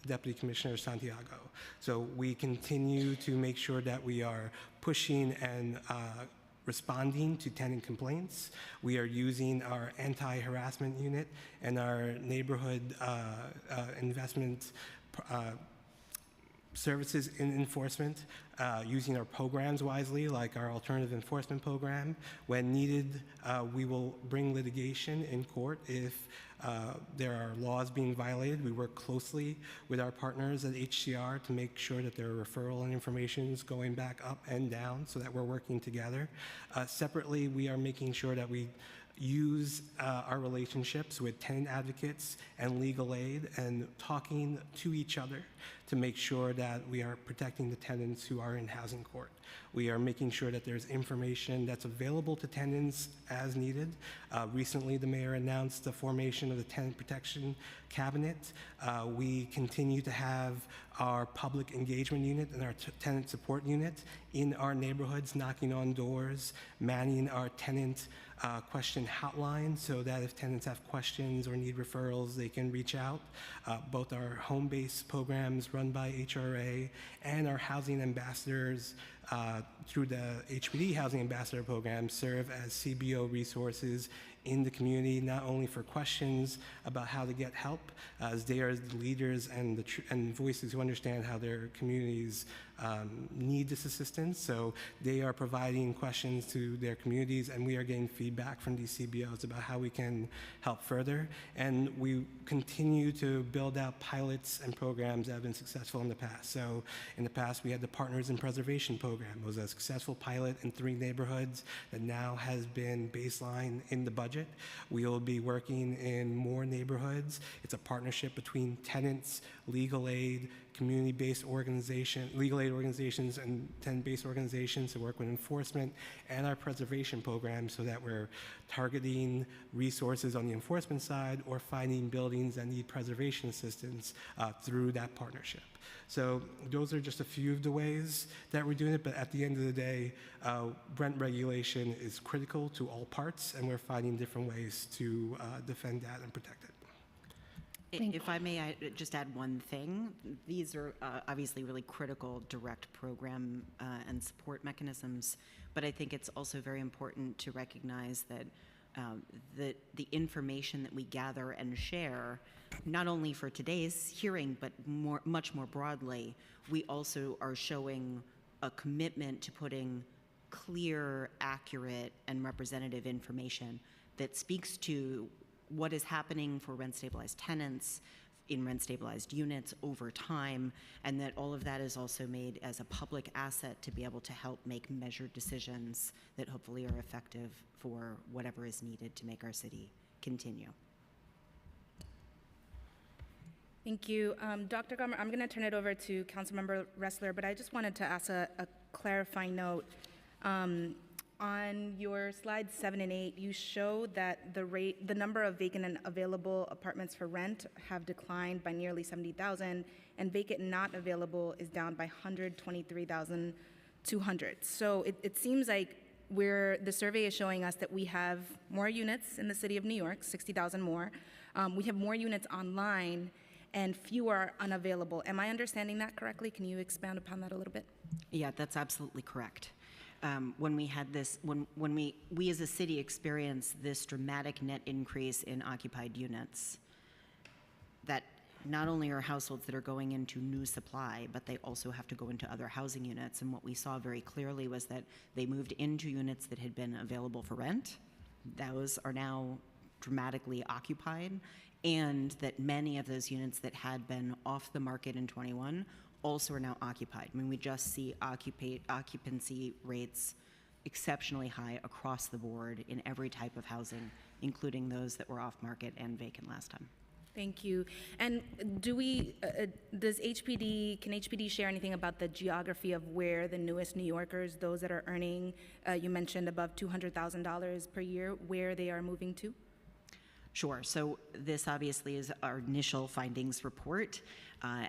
Deputy Commissioner Santiago. So we continue to make sure that we are pushing and responding to tenant complaints. We are using our anti-harassment unit and our neighborhood investment services in enforcement, using our programs wisely, like our alternative enforcement program. When needed, we will bring litigation in court if there are laws being violated. We work closely with our partners at HCR to make sure that there are referral and information is going back up and down so that we're working together. Separately, we are making sure that we use our relationships with tenant advocates and legal aid and talking to each other to make sure that we are protecting the tenants who are in housing court. We are making sure that there's information that's available to tenants as needed. Recently, the mayor announced the formation of the Tenant Protection Cabinet. We continue to have our public engagement unit and our tenant support unit in our neighborhoods, knocking on doors, manning our tenant question hotline so that if tenants have questions or need referrals, they can reach out. Both our home-based programs run by HRA and our housing ambassadors through the HPD Housing Ambassador Program serve as CBO resources in the community, not only for questions about how to get help, as they are the leaders and voices who understand how their communities need this assistance. So they are providing questions to their communities, and we are getting feedback from these CBOs about how we can help further. And we continue to build out pilots and programs that have been successful in the past. So in the past, we had the Partners in Preservation program. It was a successful pilot in 3 neighborhoods that now has been baseline in the budget. We will be working in more neighborhoods. It's a partnership between tenants, legal aid, community-based legal aid organizations and tenant-based organizations to work with enforcement and our preservation program so that we're targeting resources on the enforcement side or finding buildings that need preservation assistance through that partnership. So those are just a few of the ways that we're doing it, but at the end of the day, rent regulation is critical to all parts, and we're finding different ways to defend that and protect it. If I may, I just add one thing. These are obviously really critical direct program and support mechanisms, but I think it's also very important to recognize that the information that we gather and share, not only for today's hearing, but much more broadly, we also are showing a commitment to putting clear, accurate, and representative information that speaks to what is happening for rent-stabilized tenants in rent-stabilized units over time, and that all of that is also made as a public asset to be able to help make measured decisions that hopefully are effective for whatever is needed to make our city continue. Thank you. Dr. Gomer, I'm going to turn it over to Councilmember Ressler, but I just wanted to ask a clarifying note. On your slides 7 and 8, you show that the number of vacant and available apartments for rent have declined by nearly 70,000, and vacant not available is down by 123,200. So it seems like the survey is showing us that we have more units in the city of New York, 60,000 more. We have more units online and fewer unavailable. Am I understanding that correctly? Can you expand upon that a little bit? Yeah, that's absolutely correct. When we had this, when we as a city experienced this dramatic net increase in occupied units, that not only are households that are going into new supply, but they also have to go into other housing units. And what we saw very clearly was that they moved into units that had been available for rent, those are now dramatically occupied, and that many of those units that had been off the market in 21 also are now occupied. I mean, we just see occupancy rates exceptionally high across the board in every type of housing, including those that were off market and vacant last time. Thank you. And does can HPD share anything about the geography of where the newest New Yorkers, those that are earning, you mentioned above $200,000 per year, where they are moving to? Sure. So this obviously is our initial findings report.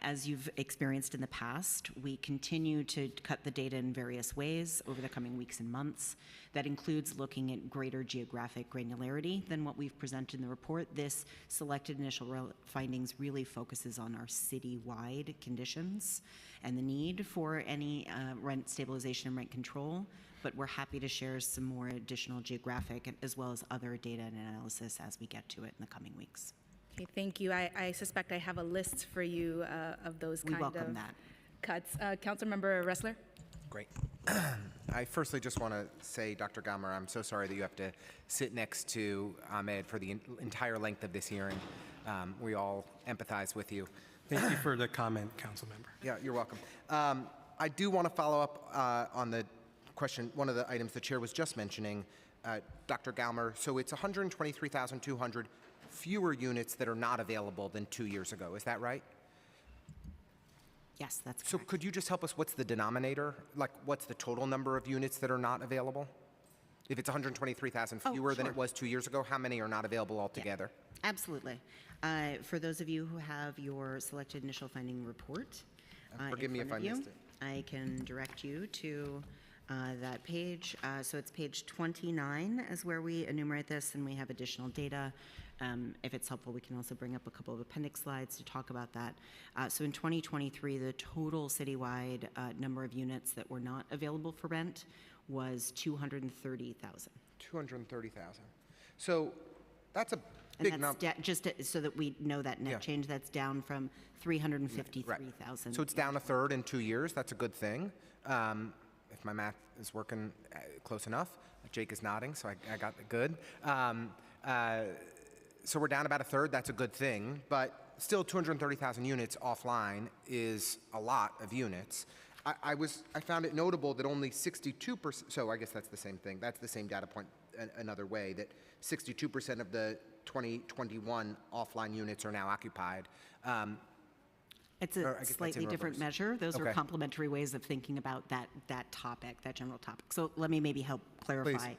As you've experienced in the past, we continue to cut the data in various ways over the coming weeks and months. That includes looking at greater geographic granularity than what we've presented in the report. This selected initial findings really focuses on our citywide conditions and the need for any rent stabilization and rent control, but we're happy to share some more additional geographic as well as other data and analysis as we get to it in the coming weeks. Okay, thank you. I suspect I have a list for you of those We kind welcome of that. cuts. Councilmember Ressler? Great. I firstly just want to say, Dr. Gallmer, I'm so sorry that you have to sit next to Ahmed for the entire length of this hearing. We all empathize with you. Thank you for the comment, council member. Yeah, you're welcome. I do want to follow up on the question, one of the items the chair was just mentioning, Dr. Gallmer. So it's 123,200 fewer units that are not available than 2 years ago. Is that right? Yes, that's So correct. could you just help us? What's the denominator? Like, what's the total number of units that are not available? If it's 123,000 fewer than sure. it was 2 years ago, how many are not available altogether? Absolutely. For those of you who have your selected initial finding report, Forgive me if I missed it. I can direct you to that page. So it's page 29 is where we enumerate this, and we have additional data. If it's helpful, we can also bring up a couple of appendix slides to talk about that. So in 2023, the total citywide number of units that were not available for rent was 230,000. 230,000. So that's a And big that's number. so that we know that net Yeah. change, that's down from 353,000. So it's down a third in 2 years. That's a good thing. If my math is working close enough. Jake is nodding, so I got it good. So we're down about a third. That's a good thing. But still, 230,000 units offline is a lot of units. I found it notable that only 62%, so I guess that's the same thing. That's the same data point another way, that 62% of the 2021 offline units are now occupied. It's Or I a guess that's in slightly different reverse. measure. Those are Okay. complementary ways of thinking about that topic, that general topic. So let me maybe help clarify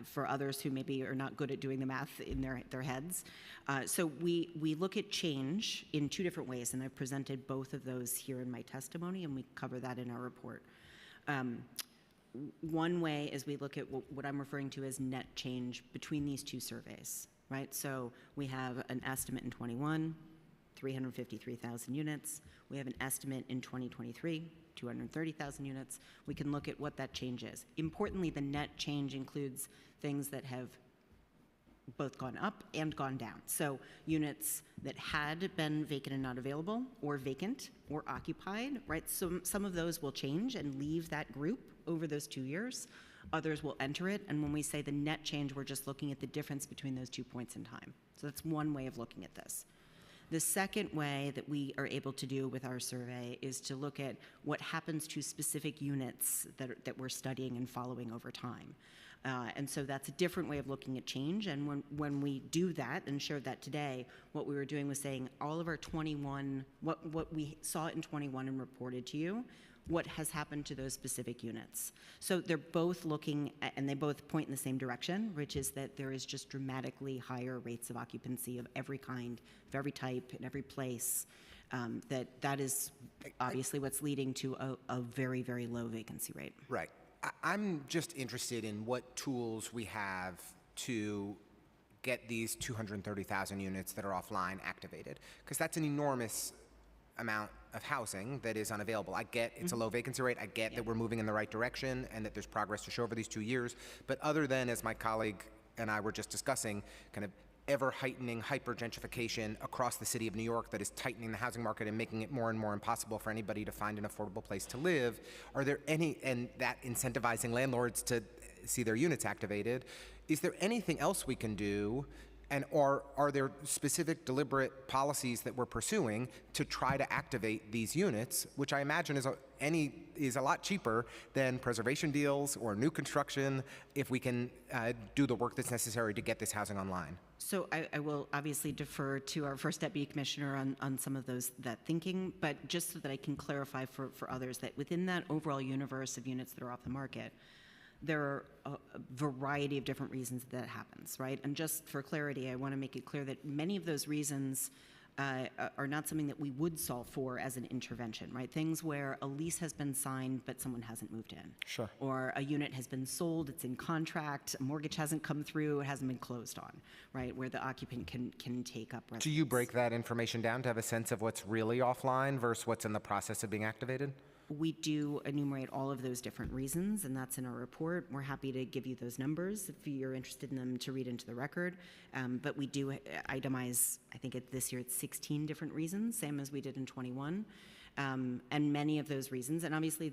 for others who maybe are not good at doing the math in their heads. So we look at change in two different ways, and I've presented both of those here in my testimony, and we cover that in our report. One way is we look at what I'm referring to as net change between these two surveys, right? So we have an estimate in 21, 353,000 units. We have an estimate in 2023, 230,000 units. We can look at what that change is. Importantly, the net change includes things that have both gone up and gone down. So units that had been vacant and not available, or vacant or occupied, right? So some of those will change and leave that group over those 2 years. Others will enter it, and when we say the net change, we're just looking at the difference between those 2 points in time. So that's one way of looking at this. The second way that we are able to do with our survey is to look at what happens to specific units that we're studying and following over time. And so that's a different way of looking at change. And when we do that and shared that today, what we were doing was saying all of our 21, what we saw in 21 and reported to you, what has happened to those specific units. So they're both looking at, and they both point in the same direction, which is that there is just dramatically higher rates of occupancy of every kind, of every type, in every place. That is obviously what's leading to a very, very low vacancy rate. Right. I'm just interested in what tools we have to get these 230,000 units that are offline activated, because that's an enormous amount of housing that is unavailable. I get it's a low vacancy rate. I get that we're moving in the right direction and that there's progress to show over these 2 years. But other than, as my colleague and I were just discussing, kind of ever-heightening hyper-gentrification across the city of New York that is tightening the housing market and making it more and more impossible for anybody to find an affordable place to live, are there any, and that incentivizing landlords to see their units activated. Is there anything else we can do? And are there specific deliberate policies that we're pursuing to try to activate these units, which I imagine is a lot cheaper than preservation deals or new construction if we can do the work that's necessary to get this housing online? So I will obviously defer to our first deputy commissioner on some of that thinking, but just so that I can clarify for others that within that overall universe of units that are off the market, there are a variety of different reasons that happens, right? And just for clarity, I want to make it clear that many of those reasons are not something that we would solve for as an intervention, right? Things where a lease has been signed but someone hasn't moved in. Sure. Or a unit has been sold, it's in contract, a mortgage hasn't come through, it hasn't been closed on, right? Where the occupant can take up residence. Do you break that information down to have a sense of what's really offline versus what's in the process of being activated? We do enumerate all of those different reasons, and that's in our report. We're happy to give you those numbers if you're interested in them to read into the record. But we do itemize, I think this year it's 16 different reasons, same as we did in 21. And many of those reasons, and obviously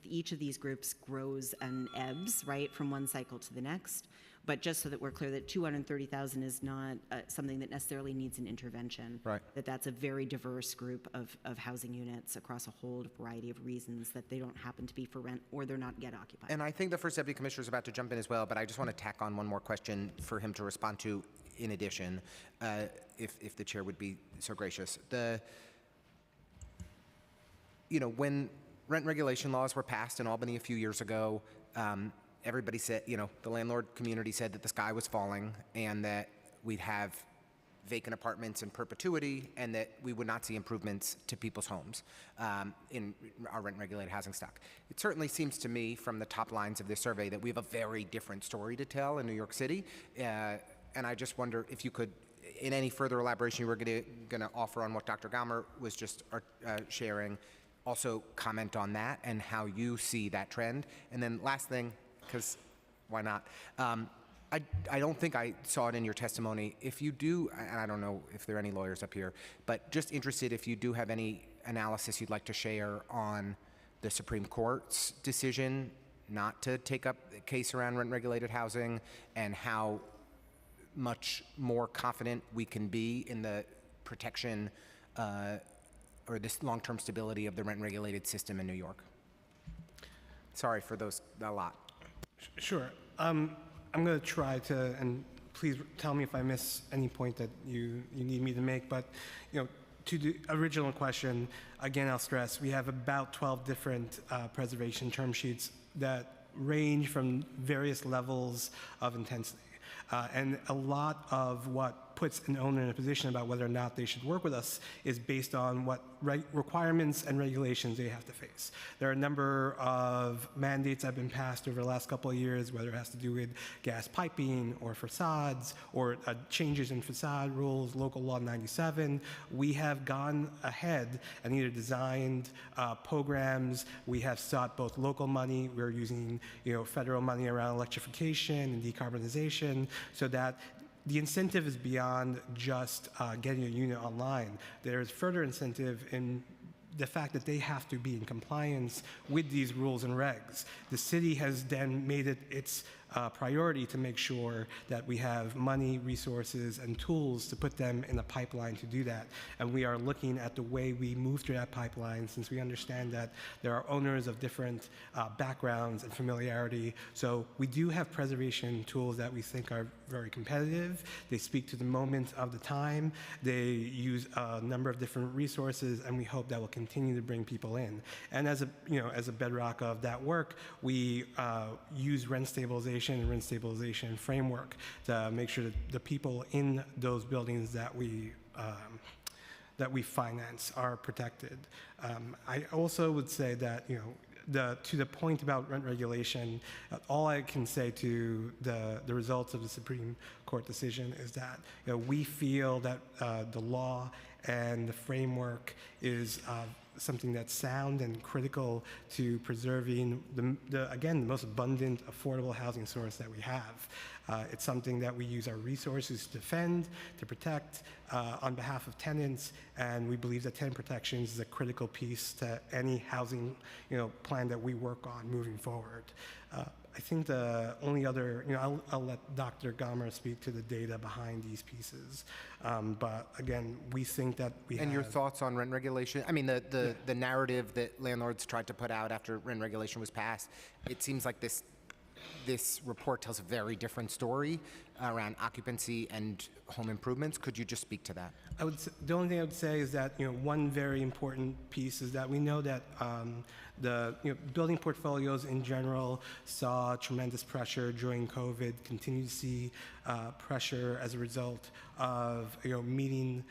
each of these groups grows and ebbs, right, from one cycle to the next. But just so that we're clear that 230,000 is not something that necessarily needs an intervention. Right. That's a very diverse group of housing units across a whole variety of reasons that they don't happen to be for rent or they're not yet occupied. And I think the first deputy commissioner is about to jump in as well, but I just want to tack on one more question for him to respond to in addition, if the chair would be so gracious. When rent regulation laws were passed in Albany a few years ago, everybody said, the landlord community said that the sky was falling and that we'd have vacant apartments in perpetuity and that we would not see improvements to people's homes in our rent-regulated housing stock. It certainly seems to me from the top lines of this survey that we have a very different story to tell in New York City. And I just wonder if you could, in any further elaboration you were going to offer on what Dr. Gaumer was just sharing, also comment on that and how you see that trend. And then last thing, because why not? I don't think I saw it in your testimony. If you do, and I don't know if there are any lawyers up here, but just interested if you do have any analysis you'd like to share on the Supreme Court's decision not to take up the case around rent-regulated housing and how much more confident we can be in the protection or this long-term stability of the rent-regulated system in New York. Sorry for those, a lot. Sure. I'm going to try to, and please tell me if I miss any point that you need me to make, but to the original question, again, I'll stress, we have about 12 different preservation term sheets that range from various levels of intensity. And a lot of what puts an owner in a position about whether or not they should work with us is based on what requirements and regulations they have to face. There are a number of mandates that have been passed over the last couple of years, whether it has to do with gas piping or facades or changes in facade rules, Local Law 97. We have gone ahead and either designed programs. We have sought both local money. We're using federal money around electrification and decarbonization so that the incentive is beyond just getting a unit online. There is further incentive in the fact that they have to be in compliance with these rules and regs. The city has then made it its priority to make sure that we have money, resources, and tools to put them in a pipeline to do that. And we are looking at the way we move through that pipeline since we understand that there are owners of different backgrounds and familiarity. So we do have preservation tools that we think are very competitive. They speak to the moment of the time. They use a number of different resources, and we hope that will continue to bring people in. And as a bedrock of that work, we use rent stabilization and rent stabilization framework to make sure that the people in those buildings that we finance are protected. I also would say that to the point about rent regulation, all I can say to the results of the Supreme Court decision is that we feel that the law and the framework is something that's sound and critical to preserving the most abundant, affordable housing source that we have. It's something that we use our resources to defend, to protect on behalf of tenants, and we believe that tenant protections is a critical piece to any housing plan that we work on moving forward. I think the only other, I'll let Dr. Gomer speak to the data behind these pieces. But again, we think that we And have... your thoughts on rent regulation? I mean, the narrative that landlords tried to put out after rent regulation was passed, it seems like this report tells a very different story around occupancy and home improvements. Could you just speak to that? The only thing I would say is that one very important piece is that we know that the building portfolios in general saw tremendous pressure during COVID, continue to see pressure as a result of meeting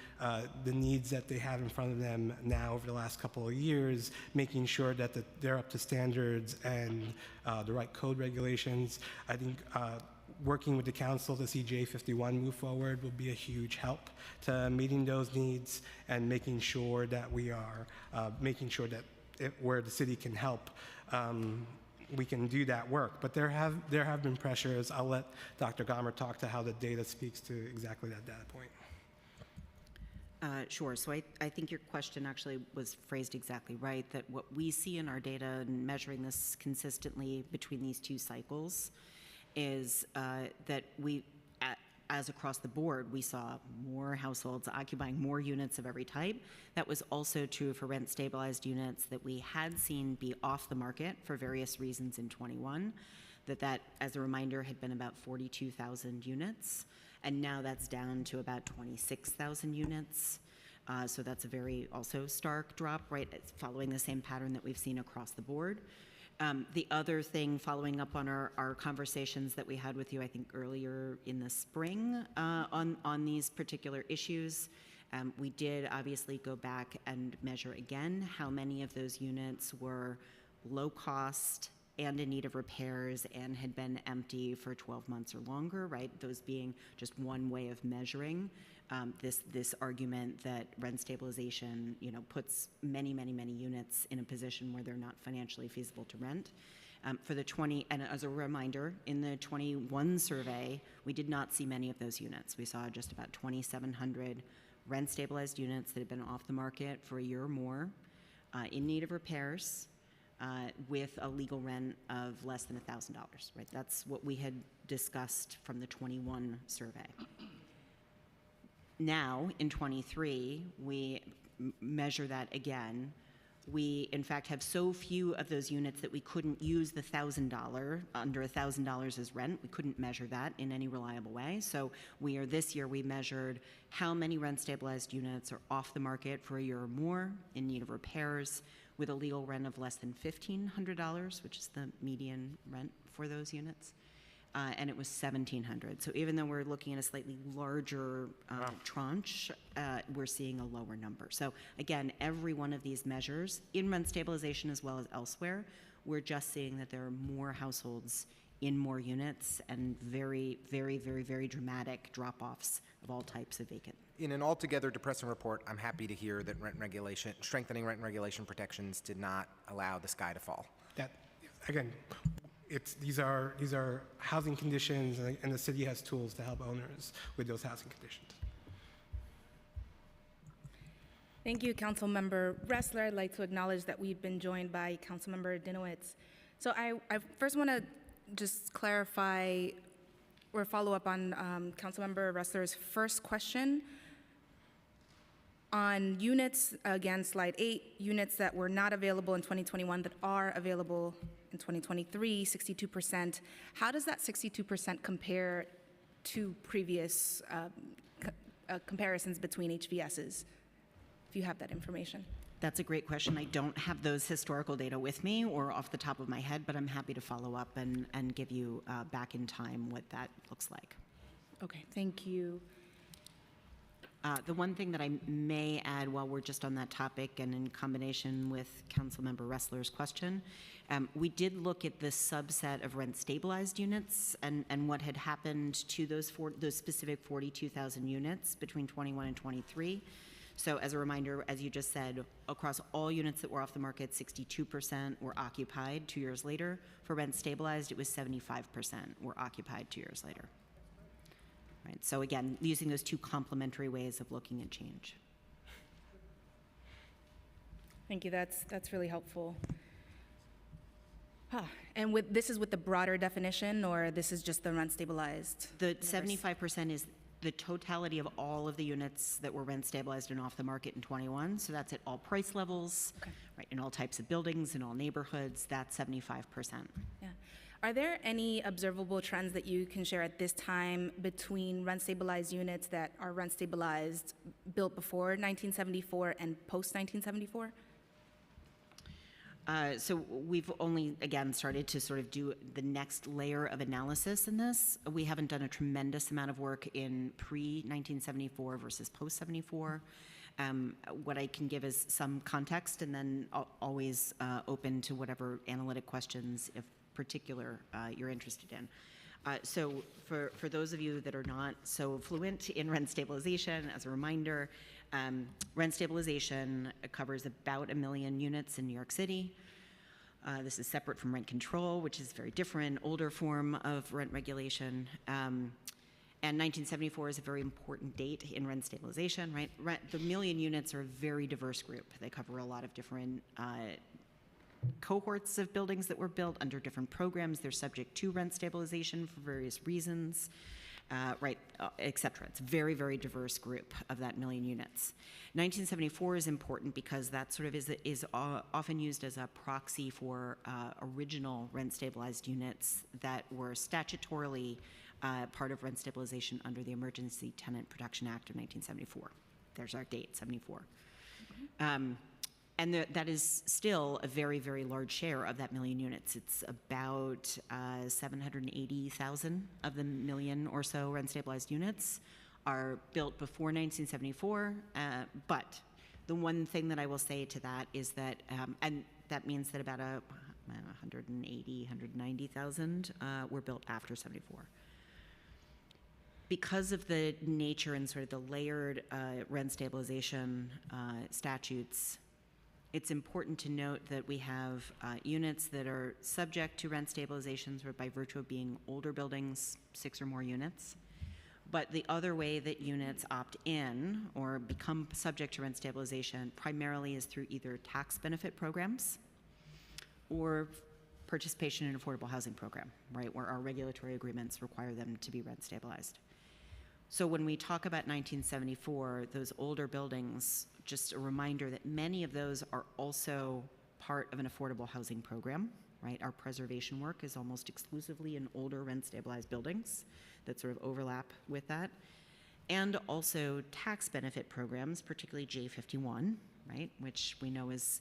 the needs that they have in front of them now over the last couple of years, making sure that they're up to standards and the right code regulations. I think working with the council to see J51 move forward will be a huge help to meeting those needs and making sure that we are where the city can help, we can do that work. But there have been pressures. I'll let Dr. Gomer talk to how the data speaks to exactly that data point. Sure. So I think your question actually was phrased exactly right, that what we see in our data and measuring this consistently between these two cycles is that as across the board, we saw more households occupying more units of every type. That was also true for rent-stabilized units that we had seen be off the market for various reasons in 21. That, as a reminder, had been about 42,000 units, and now that's down to about 26,000 units. So that's a very also stark drop, right? It's following the same pattern that we've seen across the board. The other thing, following up on our conversations that we had with you, I think earlier in the spring on these particular issues, we did obviously go back and measure again how many of those units were low cost and in need of repairs and had been empty for 12 months or longer, right? Those being just one way of measuring this argument that rent stabilization, puts many units in a position where they're not financially feasible to rent. For the 20, and as a reminder, in the 21 survey, we did not see many of those units. We saw just about 2,700 rent stabilized units that had been off the market for a year or more, in need of repairs, with a legal rent of less than $1,000, right? That's what we had discussed from the 21 survey. Now, in 23, we measure that again. We, in fact, have so few of those units that we couldn't use the $1,000, under $1,000 as rent. We couldn't measure that in any reliable way. So this year we measured how many rent-stabilized units are off the market for a year or more, in need of repairs, with a legal rent of less than $1,500, which is the median rent for those units. And it was 1,700. So even though we're looking at a slightly larger tranche, we're seeing a lower number. So again, every one of these measures, in rent stabilization as well as elsewhere, we're just seeing that there are more households in more units and very dramatic drop-offs of all types of vacant. In an altogether depressing report, I'm happy to hear that strengthening rent regulation protections did not allow the sky to fall. That, again, these are housing conditions, and the city has tools to help owners with those housing conditions. Thank you, Councilmember Ressler. I'd like to acknowledge that we've been joined by Councilmember Dinowitz. So I first want to just clarify or follow up on Councilmember Ressler's first question on units, again, slide 8, units that were not available in 2021 that are available in 2023, 62%. How does that 62% compare to previous comparisons between HVSs, if you have that information? That's a great question. I don't have those historical data with me or off the top of my head, but I'm happy to follow up and give you back in time what that looks like. Okay, thank you. The one thing that I may add while we're just on that topic and in combination with Councilmember Ressler's question, we did look at the subset of rent-stabilized units and what had happened to those specific 42,000 units between 21 and 23. So as a reminder, as you just said, across all units that were off the market, 62% were occupied 2 years later. For rent-stabilized, it was 75% were occupied 2 years later. Right. So again, using those two complementary ways of looking at change. Thank you. That's really helpful. And this is with the broader definition, or this is just the rent stabilized? The 75% is the totality of all of the units that were rent stabilized and off the market in 21. So that's at all price levels, right, in all types of buildings, in all neighborhoods. That's 75%. Yeah. Are there any observable trends that you can share at this time between rent stabilized units that are rent stabilized built before 1974 and post 1974? So we've only, again, started to sort of do the next layer of analysis in this. We haven't done a tremendous amount of work in pre-1974 versus post-74. What I can give is some context, and then always open to whatever analytic questions, if particular, you're interested in. So for those of you that are not so fluent in rent stabilization, as a reminder, rent stabilization covers about 1 million units in New York City. This is separate from rent control, which is very different, older form of rent regulation. And 1974 is a very important date in rent stabilization, right? The million units are a very diverse group. They cover a lot of different cohorts of buildings that were built under different programs. They're subject to rent stabilization for various reasons, right, et cetera. It's a very, very diverse group of that million units. 1974 is important because that sort of is often used as a proxy for original rent stabilized units that were statutorily part of rent stabilization under the Emergency Tenant Protection Act of 1974. There's our date, 74. And that is still a very, very large share of that million units. It's about 780,000 of the million or so rent-stabilized units are built before 1974. But the one thing that I will say to that is that, and that means that about 180, 190,000 were built after 74. Because of the nature and sort of the layered rent stabilization statutes, it's important to note that we have units that are subject to rent stabilizations by virtue of being older buildings, 6 or more units. But the other way that units opt in or become subject to rent stabilization primarily is through either tax benefit programs or participation in an affordable housing program, right, where our regulatory agreements require them to be rent stabilized. So when we talk about 1974, those older buildings, just a reminder that many of those are also part of an affordable housing program, right? Our preservation work is almost exclusively in older rent-stabilized buildings that sort of overlap with that. And also tax benefit programs, particularly J51, right, which we know is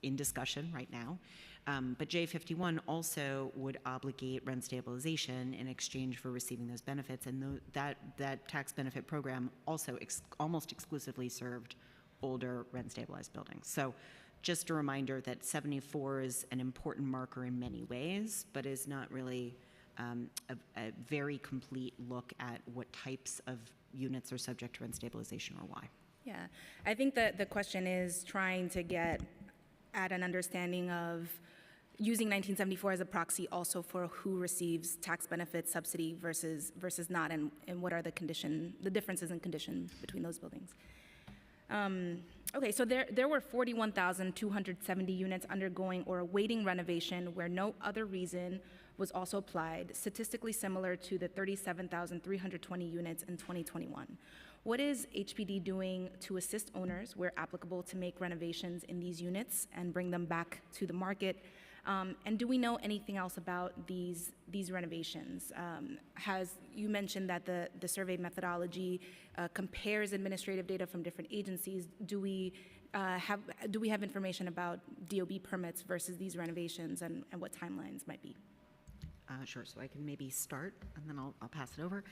in discussion right now. But J51 also would obligate rent stabilization in exchange for receiving those benefits, and that tax benefit program also almost exclusively served older rent stabilized buildings. So just a reminder that 74 is an important marker in many ways, but is not really a very complete look at what types of units are subject to rent stabilization or why. Yeah, I think that the question is trying to get at an understanding of using 1974 as a proxy also for who receives tax benefits, subsidy versus not, and what are the differences in condition between those buildings. Okay, so there were 41,270 units undergoing or awaiting renovation where no other reason was also applied, statistically similar to the 37,320 units in 2021. What is HPD doing to assist owners, where applicable, to make renovations in these units and bring them back to the market? And do we know anything else about these renovations? You mentioned that the survey methodology compares administrative data from different agencies. Do we have information about DOB permits versus these renovations and what timelines might be? Sure, so I can maybe start and then I'll pass it over.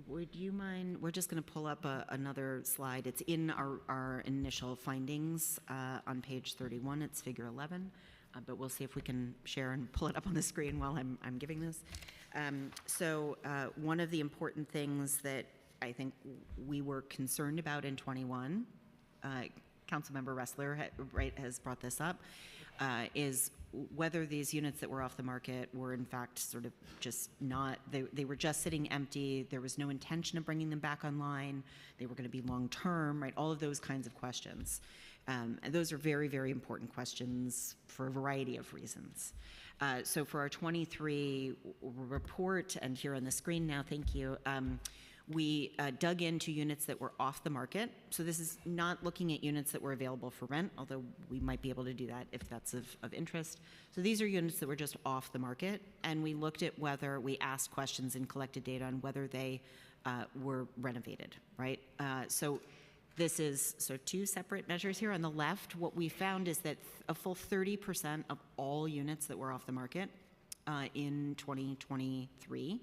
Would you mind, we're just going to pull up another slide. It's in our initial findings on page 31. It's figure 11, but we'll see if we can share and pull it up on the screen while I'm giving this. So one of the important things that I think we were concerned about in 21, Councilmember Ressler has brought this up, is whether these units that were off the market were in fact sort of just not, they were just sitting empty, there was no intention of bringing them back online, they were going to be long-term, right, all of those kinds of questions. And those are very, very important questions for a variety of reasons. So for our 23 report, and here on the screen now, thank you, we dug into units that were off the market. So this is not looking at units that were available for rent, although we might be able to do that if that's of interest. So these are units that were just off the market, and we looked at whether, we asked questions and collected data on whether they were renovated, right? So this is two separate measures here. On the left, what we found is that a full 30% of all units that were off the market in 2023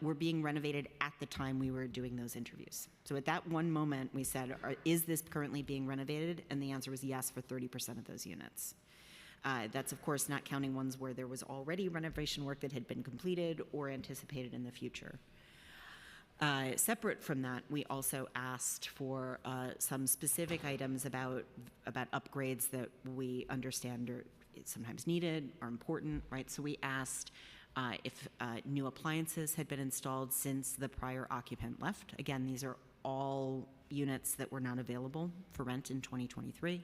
were being renovated at the time we were doing those interviews. So at that one moment, we said, is this currently being renovated? And the answer was yes for 30% of those units. That's, of course, not counting ones where there was already renovation work that had been completed or anticipated in the future. Separate from that, we also asked for some specific items about upgrades that we understand are sometimes needed, are important, right? So we asked if new appliances had been installed since the prior occupant left. Again, these are all units that were not available for rent in 2023.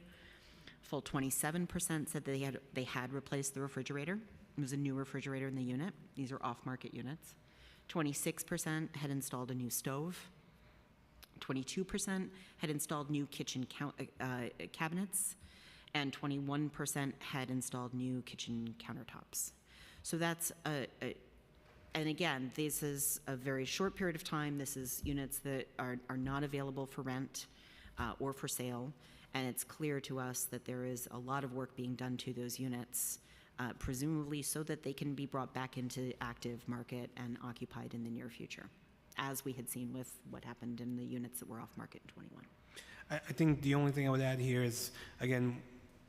Full 27% said they had replaced the refrigerator. It was a new refrigerator in the unit. These are off-market units. 26% had installed a new stove. 22% had installed new kitchen cabinets, and 21% had installed new kitchen countertops. So that's and again, this is a very short period of time. This is units that are not available for rent or for sale, and it's clear to us that there is a lot of work being done to those units, presumably so that they can be brought back into active market and occupied in the near future, as we had seen with what happened in the units that were off market in 21. I think the only thing I would add here is, again,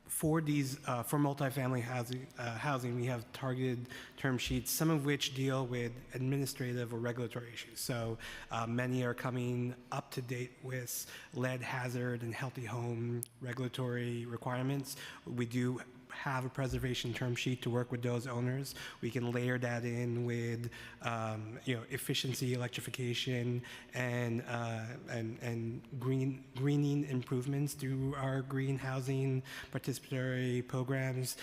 for these, for multifamily housing, we have targeted term sheets, some of which deal with administrative or regulatory issues. So many are coming up to date with lead hazard and healthy home regulatory requirements. We do have a preservation term sheet to work with those owners. We can layer that in with efficiency, electrification, and greening improvements through our green housing participatory programs.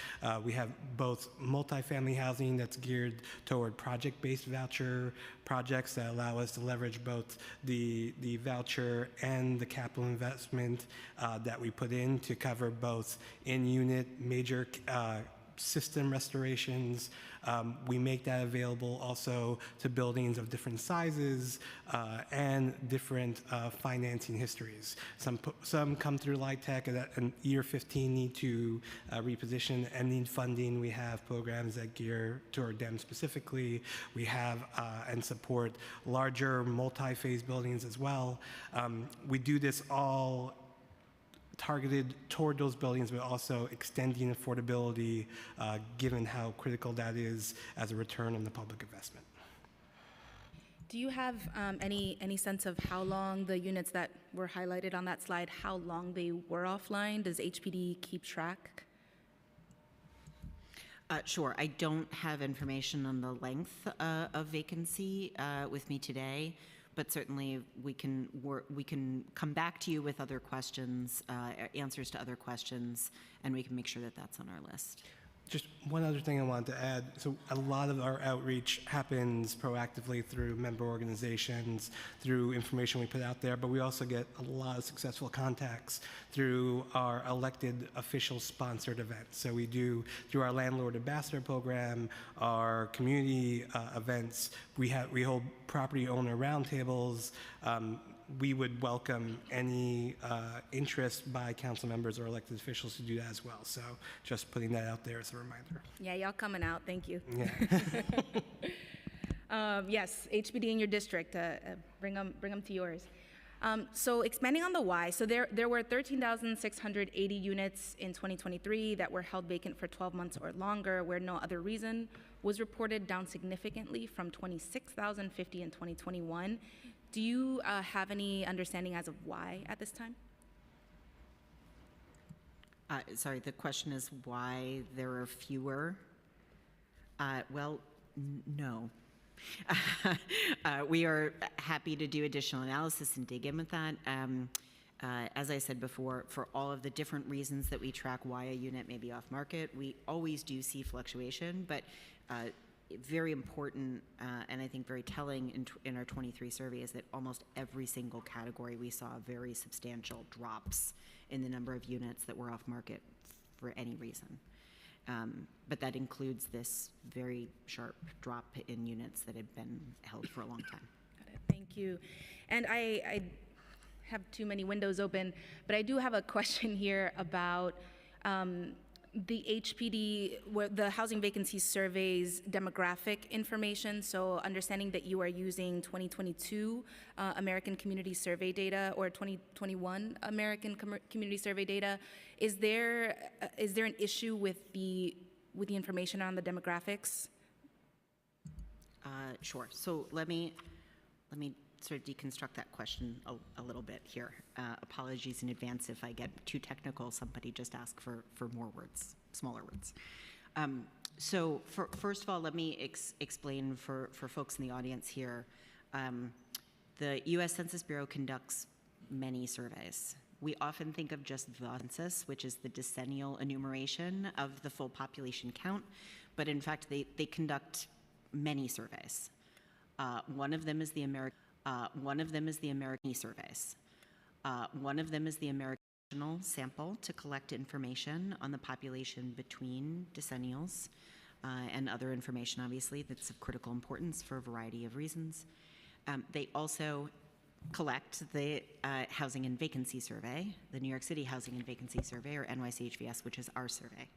We have both multifamily housing that's geared toward project-based voucher projects that allow us to leverage both the voucher and the capital investment that we put in to cover both in-unit major system restorations. We make that available also to buildings of different sizes and different financing histories. Some come through LIHTC and in year 15 need to reposition and need funding. We have programs that gear toward them specifically. We have and support larger multi-phase buildings as well. We do this all targeted toward those buildings, but also extending affordability, given how critical that is as a return on the public investment. Do you have any sense of how long the units that were highlighted on that slide, how long they were offline? Does HPD keep track? Sure. I don't have information on the length of vacancy with me today, but certainly we can come back to you with other questions, answers to other questions, and we can make sure that that's on our list. Just one other thing I wanted to add. So a lot of our outreach happens proactively through member organizations, through information we put out there, but we also get a lot of successful contacts through our elected official sponsored events. So we do, through our landlord ambassador program, our community events, we hold property owner roundtables. We would welcome any interest by council members or elected officials to do that as well. So just putting that out there as a reminder. Yeah, y'all coming out. Thank you. Yeah. Yes, HPD in your district. Bring them to yours. So expanding on the why, so there were 13,680 units in 2023 that were held vacant for 12 months or longer, where no other reason was reported, down significantly from 26,050 in 2021. Do you have any understanding as of why at this time? Sorry, the question is why there are fewer? Well, no. We are happy to do additional analysis and dig in with that. As I said before, for all of the different reasons that we track why a unit may be off market, we always do see fluctuation, but very important and I think very telling in our 23 survey is that almost every single category we saw very substantial drops in the number of units that were off market for any reason. But that includes this very sharp drop in units that had been held for a long time. Got it. Thank you. And I have too many windows open, but I do have a question here about the HPD, the Housing Vacancy Survey's demographic information. So understanding that you are using 2022 American Community Survey data or 2021 American Community Survey data, is there an issue with the information on the demographics? Sure. So let me sort of deconstruct that question a little bit here. Apologies in advance if I get too technical. Somebody just ask for more words, smaller words. So first of all, let me explain for folks in the audience here. The U.S. Census Bureau conducts many surveys. We often think of just the census, which is the decennial enumeration of the full population count, but in fact, they conduct many surveys. One of them is the American surveys. One of them is the American sample to collect information on the population between decennials and other information, obviously, that's of critical importance for a variety of reasons. They also collect the Housing and Vacancy Survey, the New York City Housing and Vacancy Survey, or NYCHVS, which is our survey.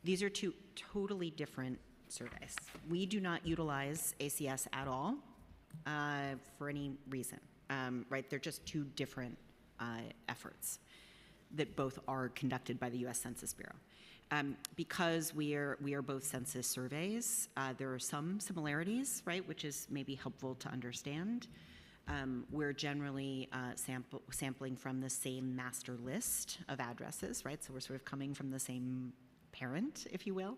These are two totally different surveys. We do not utilize ACS at all for any reason, right? They're just two different efforts that both are conducted by the U.S. Census Bureau. Because we are both census surveys, there are some similarities, right, which is maybe helpful to understand. We're generally sampling from the same master list of addresses, right? So we're sort of coming from the same parent, if you will.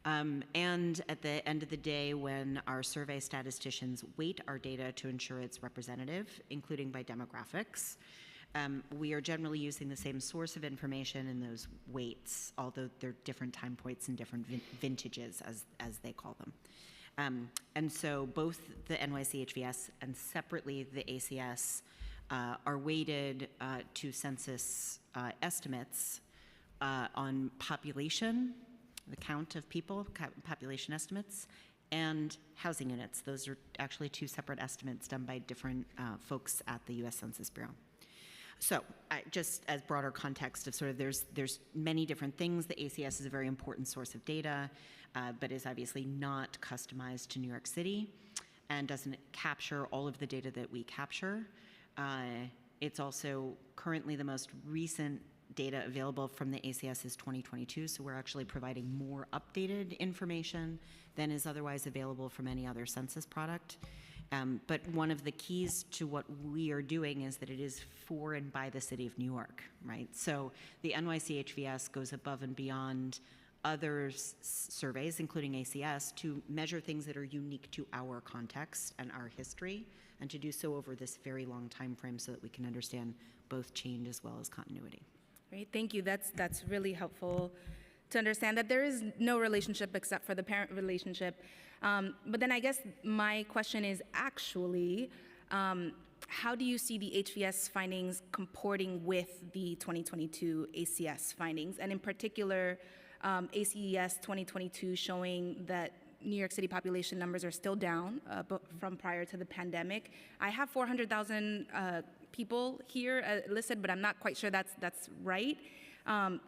And at the end of the day, when our survey statisticians weight our data to ensure it's representative, including by demographics, we are generally using the same source of information in those weights, although they're different time points and different vintages, as they call them. And so both the NYCHVS and separately the ACS are weighted to census estimates on population, the count of people, population estimates, and housing units. Those are actually two separate estimates done by different folks at the U.S. Census Bureau. So just as broader context of sort of there's many different things. The ACS is a very important source of data, but is obviously not customized to New York City and doesn't capture all of the data that we capture. It's also currently the most recent data available from the ACS is 2022, so we're actually providing more updated information than is otherwise available from any other census product. But one of the keys to what we are doing is that it is for and by the city of New York, right? So the NYCHVS goes above and beyond other surveys, including ACS, to measure things that are unique to our context and our history, and to do so over this very long time frame so that we can understand both change as well as continuity. Great, thank you. That's really helpful to understand that there is no relationship except for the parent relationship. But then I guess my question is actually, how do you see the HVS findings comporting with the 2022 ACS findings? And in particular, ACS 2022 showing that New York City population numbers are still down from prior to the pandemic. I have 400,000 people here listed, but I'm not quite sure that's right,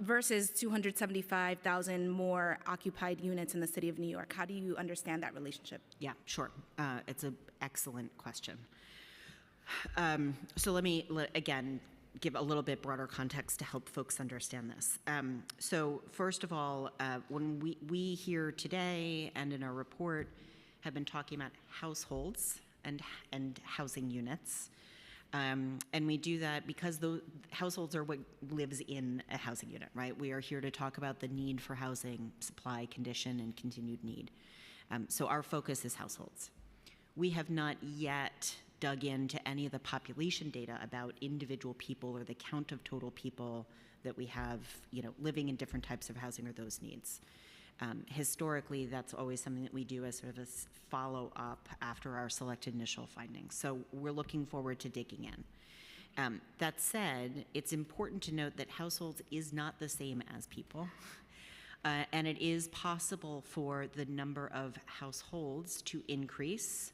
versus 275,000 more occupied units in the city of New York. How do you understand that relationship? Yeah, sure. It's an excellent question. So let me, again, give a little bit broader context to help folks understand this. So first of all, when we here today and in our report have been talking about households and housing units, and we do that because the households are what lives in a housing unit, right? We are here to talk about the need for housing, supply, condition, and continued need. So our focus is households. We have not yet dug into any of the population data about individual people or the count of total people that we have, living in different types of housing or those needs. Historically, that's always something that we do as sort of a follow-up after our selected initial findings. So we're looking forward to digging in. That said, it's important to note that households is not the same as people. And it is possible for the number of households to increase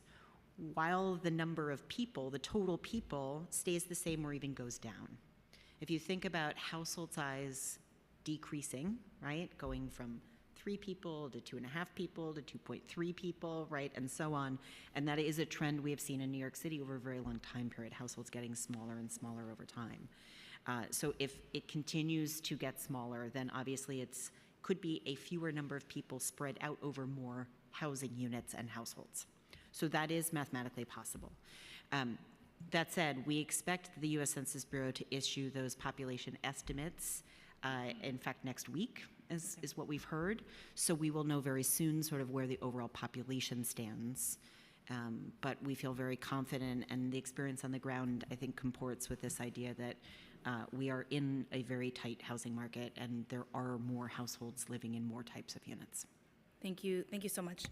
while the number of people, the total people, stays the same or even goes down. If you think about household size decreasing, right, going from 3 people to 2.5 people to 2.3 people, right, and so on, and that is a trend we have seen in New York City over a very long time period, households getting smaller and smaller over time. So if it continues to get smaller, then obviously it's could be a fewer number of people spread out over more housing units and households. So that is mathematically possible. That said, we expect the U.S. Census Bureau to issue those population estimates, in fact, next week, is what we've heard. So we will know very soon sort of where the overall population stands. But we feel very confident, and the experience on the ground, I think, comports with this idea that we are in a very tight housing market, and there are more households living in more types of units. Thank you so much.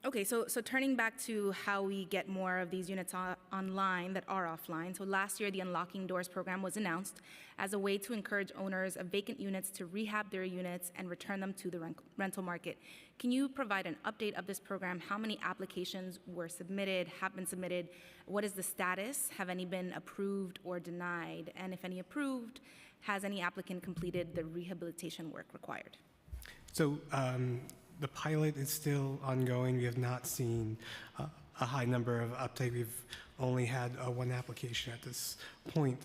Okay, so turning back to how we get more of these units online that are offline. So last year, the Unlocking Doors program was announced as a way to encourage owners of vacant units to rehab their units and return them to the rental market. Can you provide an update of this program? How many applications were submitted, have been submitted? What is the status? Have any been approved or denied? And if any approved, has any applicant completed the rehabilitation work required? So the pilot is still ongoing. We have not seen a high number of uptake. We've only had one application at this point.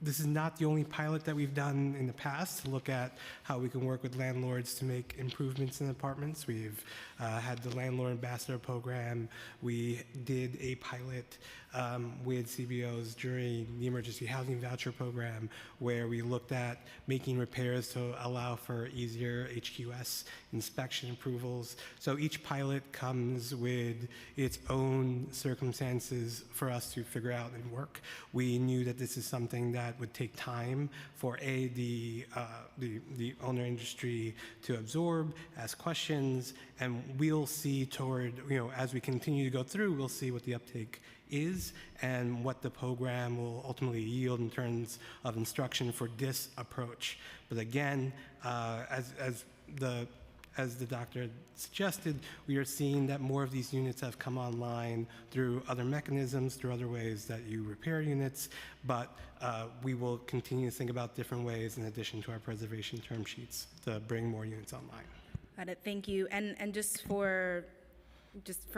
This is not the only pilot that we've done in the past to look at how we can work with landlords to make improvements in apartments. We've had the Landlord Ambassador Program. We did a pilot with CBOs during the Emergency Housing Voucher Program, where we looked at making repairs to allow for easier HQS inspection approvals. So each pilot comes with its own circumstances for us to figure out and work. We knew that this is something that would take time for the owner industry to absorb, ask questions, and we'll see toward, as we continue to go through, we'll see what the uptake is and what the program will ultimately yield in terms of instruction for this approach. But again, as the doctor suggested, we are seeing that more of these units have come online through other mechanisms, through other ways that you repair units, but we will continue to think about different ways in addition to our preservation term sheets to bring more units online. Got it, thank you. And just for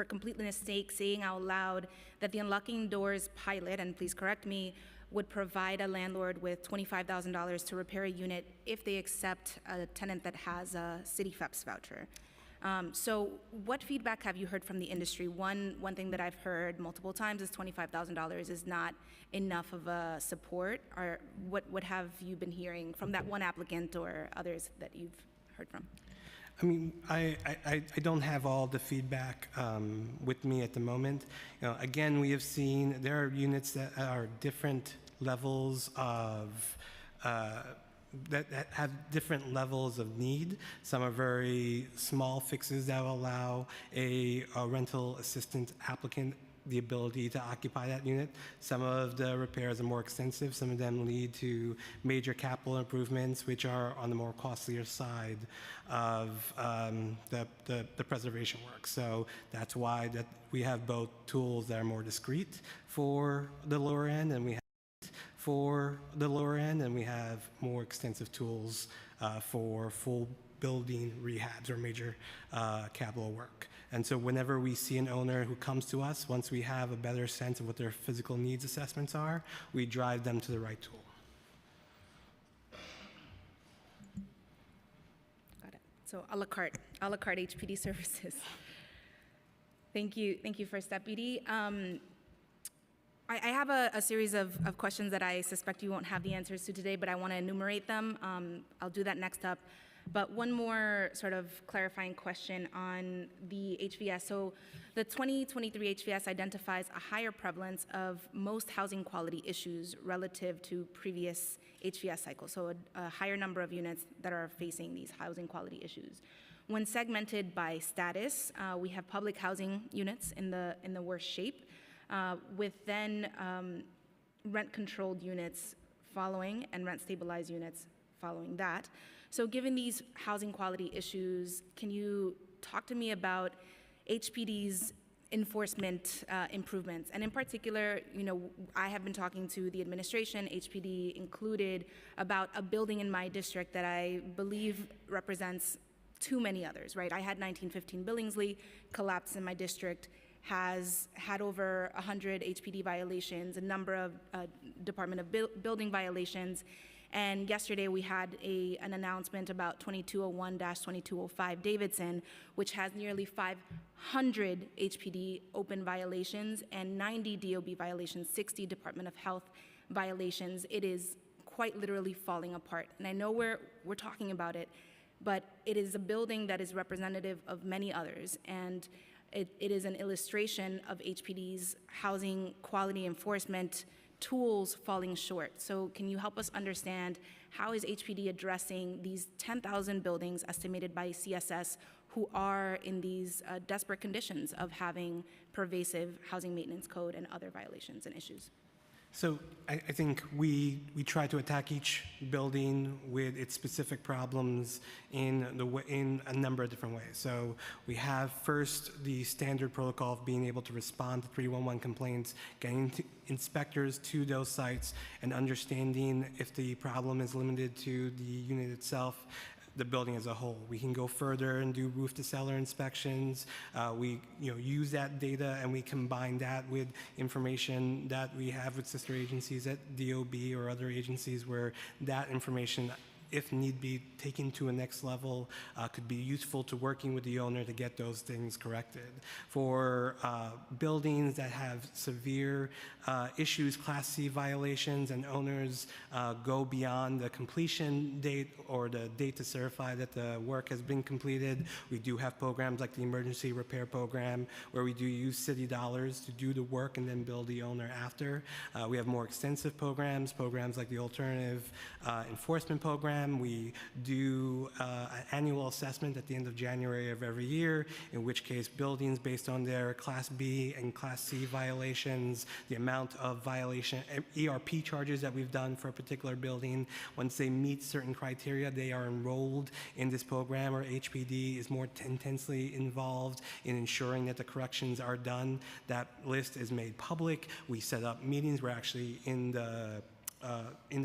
completeness sake, saying out loud that the Unlocking Doors pilot, and please correct me, would provide a landlord with $25,000 to repair a unit if they accept a tenant that has a city FEPS voucher. So what feedback have you heard from the industry? One thing that I've heard multiple times is $25,000 is not enough of a support. Or what have you been hearing from that one applicant or others that you've heard from? I mean, I don't have all the feedback with me at the moment. Again, we have seen there are units that are different levels of that have different levels of need. Some are very small fixes that will allow a rental assistance applicant the ability to occupy that unit. Some of the repairs are more extensive. Some of them lead to major capital improvements, which are on the more costlier side of the preservation work. So that's why that we have both tools that are more discrete for the lower end, and we have more extensive tools for full building rehabs or major capital work. And so whenever we see an owner who comes to us, once we have a better sense of what their physical needs assessments are, we drive them to the right tool. Got it. So a la carte HPD services. Thank you First Deputy. I have a series of questions that I suspect you won't have the answers to today, but I want to enumerate them. I'll do that next up. But one more sort of clarifying question on the HVS. So the 2023 HVS identifies a higher prevalence of most housing quality issues relative to previous HVS cycles, so a higher number of units that are facing these housing quality issues. When segmented by status, we have public housing units in the worst shape, with then rent-controlled units following and rent-stabilized units following that. So given these housing quality issues, can you talk to me about HPD's enforcement improvements? And in particular, I have been talking to the administration, HPD included, about a building in my district that I believe represents too many others, right? I had 1915 Billingsley collapse in my district, has had over 100 HPD violations, a number of Department of Building violations, and yesterday we had an announcement about 2201-2205 Davidson, which has nearly 500 HPD open violations and 90 DOB violations, 60 Department of Health violations. It is quite literally falling apart. And I know we're talking about it, but it is a building that is representative of many others. And it is an illustration of HPD's housing quality enforcement tools falling short. So can you help us understand how is HPD addressing these 10,000 buildings estimated by CSS who are in these desperate conditions of having pervasive housing maintenance code and other violations and issues? So I think we try to attack each building with its specific problems in a number of different ways. So we have first the standard protocol of being able to respond to 311 complaints, getting inspectors to those sites, and understanding if the problem is limited to the unit itself, the building as a whole. We can go further and do roof-to-cellar inspections. We use that data and we combine that with information that we have with sister agencies at DOB or other agencies where that information, if need be, taken to a next level, could be useful to working with the owner to get those things corrected. For buildings that have severe issues, Class C violations, and owners go beyond the completion date or the date to certify that the work has been completed, we do have programs like the emergency repair program where we do use city dollars to do the work and then bill the owner after. We have more extensive programs like the alternative enforcement program. We do an annual assessment at the end of January of every year, in which case buildings based on their Class B and Class C violations, the amount of violation, ERP charges that we've done for a particular building, once they meet certain criteria, they are enrolled in this program, or HPD is more intensely involved in ensuring that the corrections are done. That list is made public. We set up meetings. We're actually in the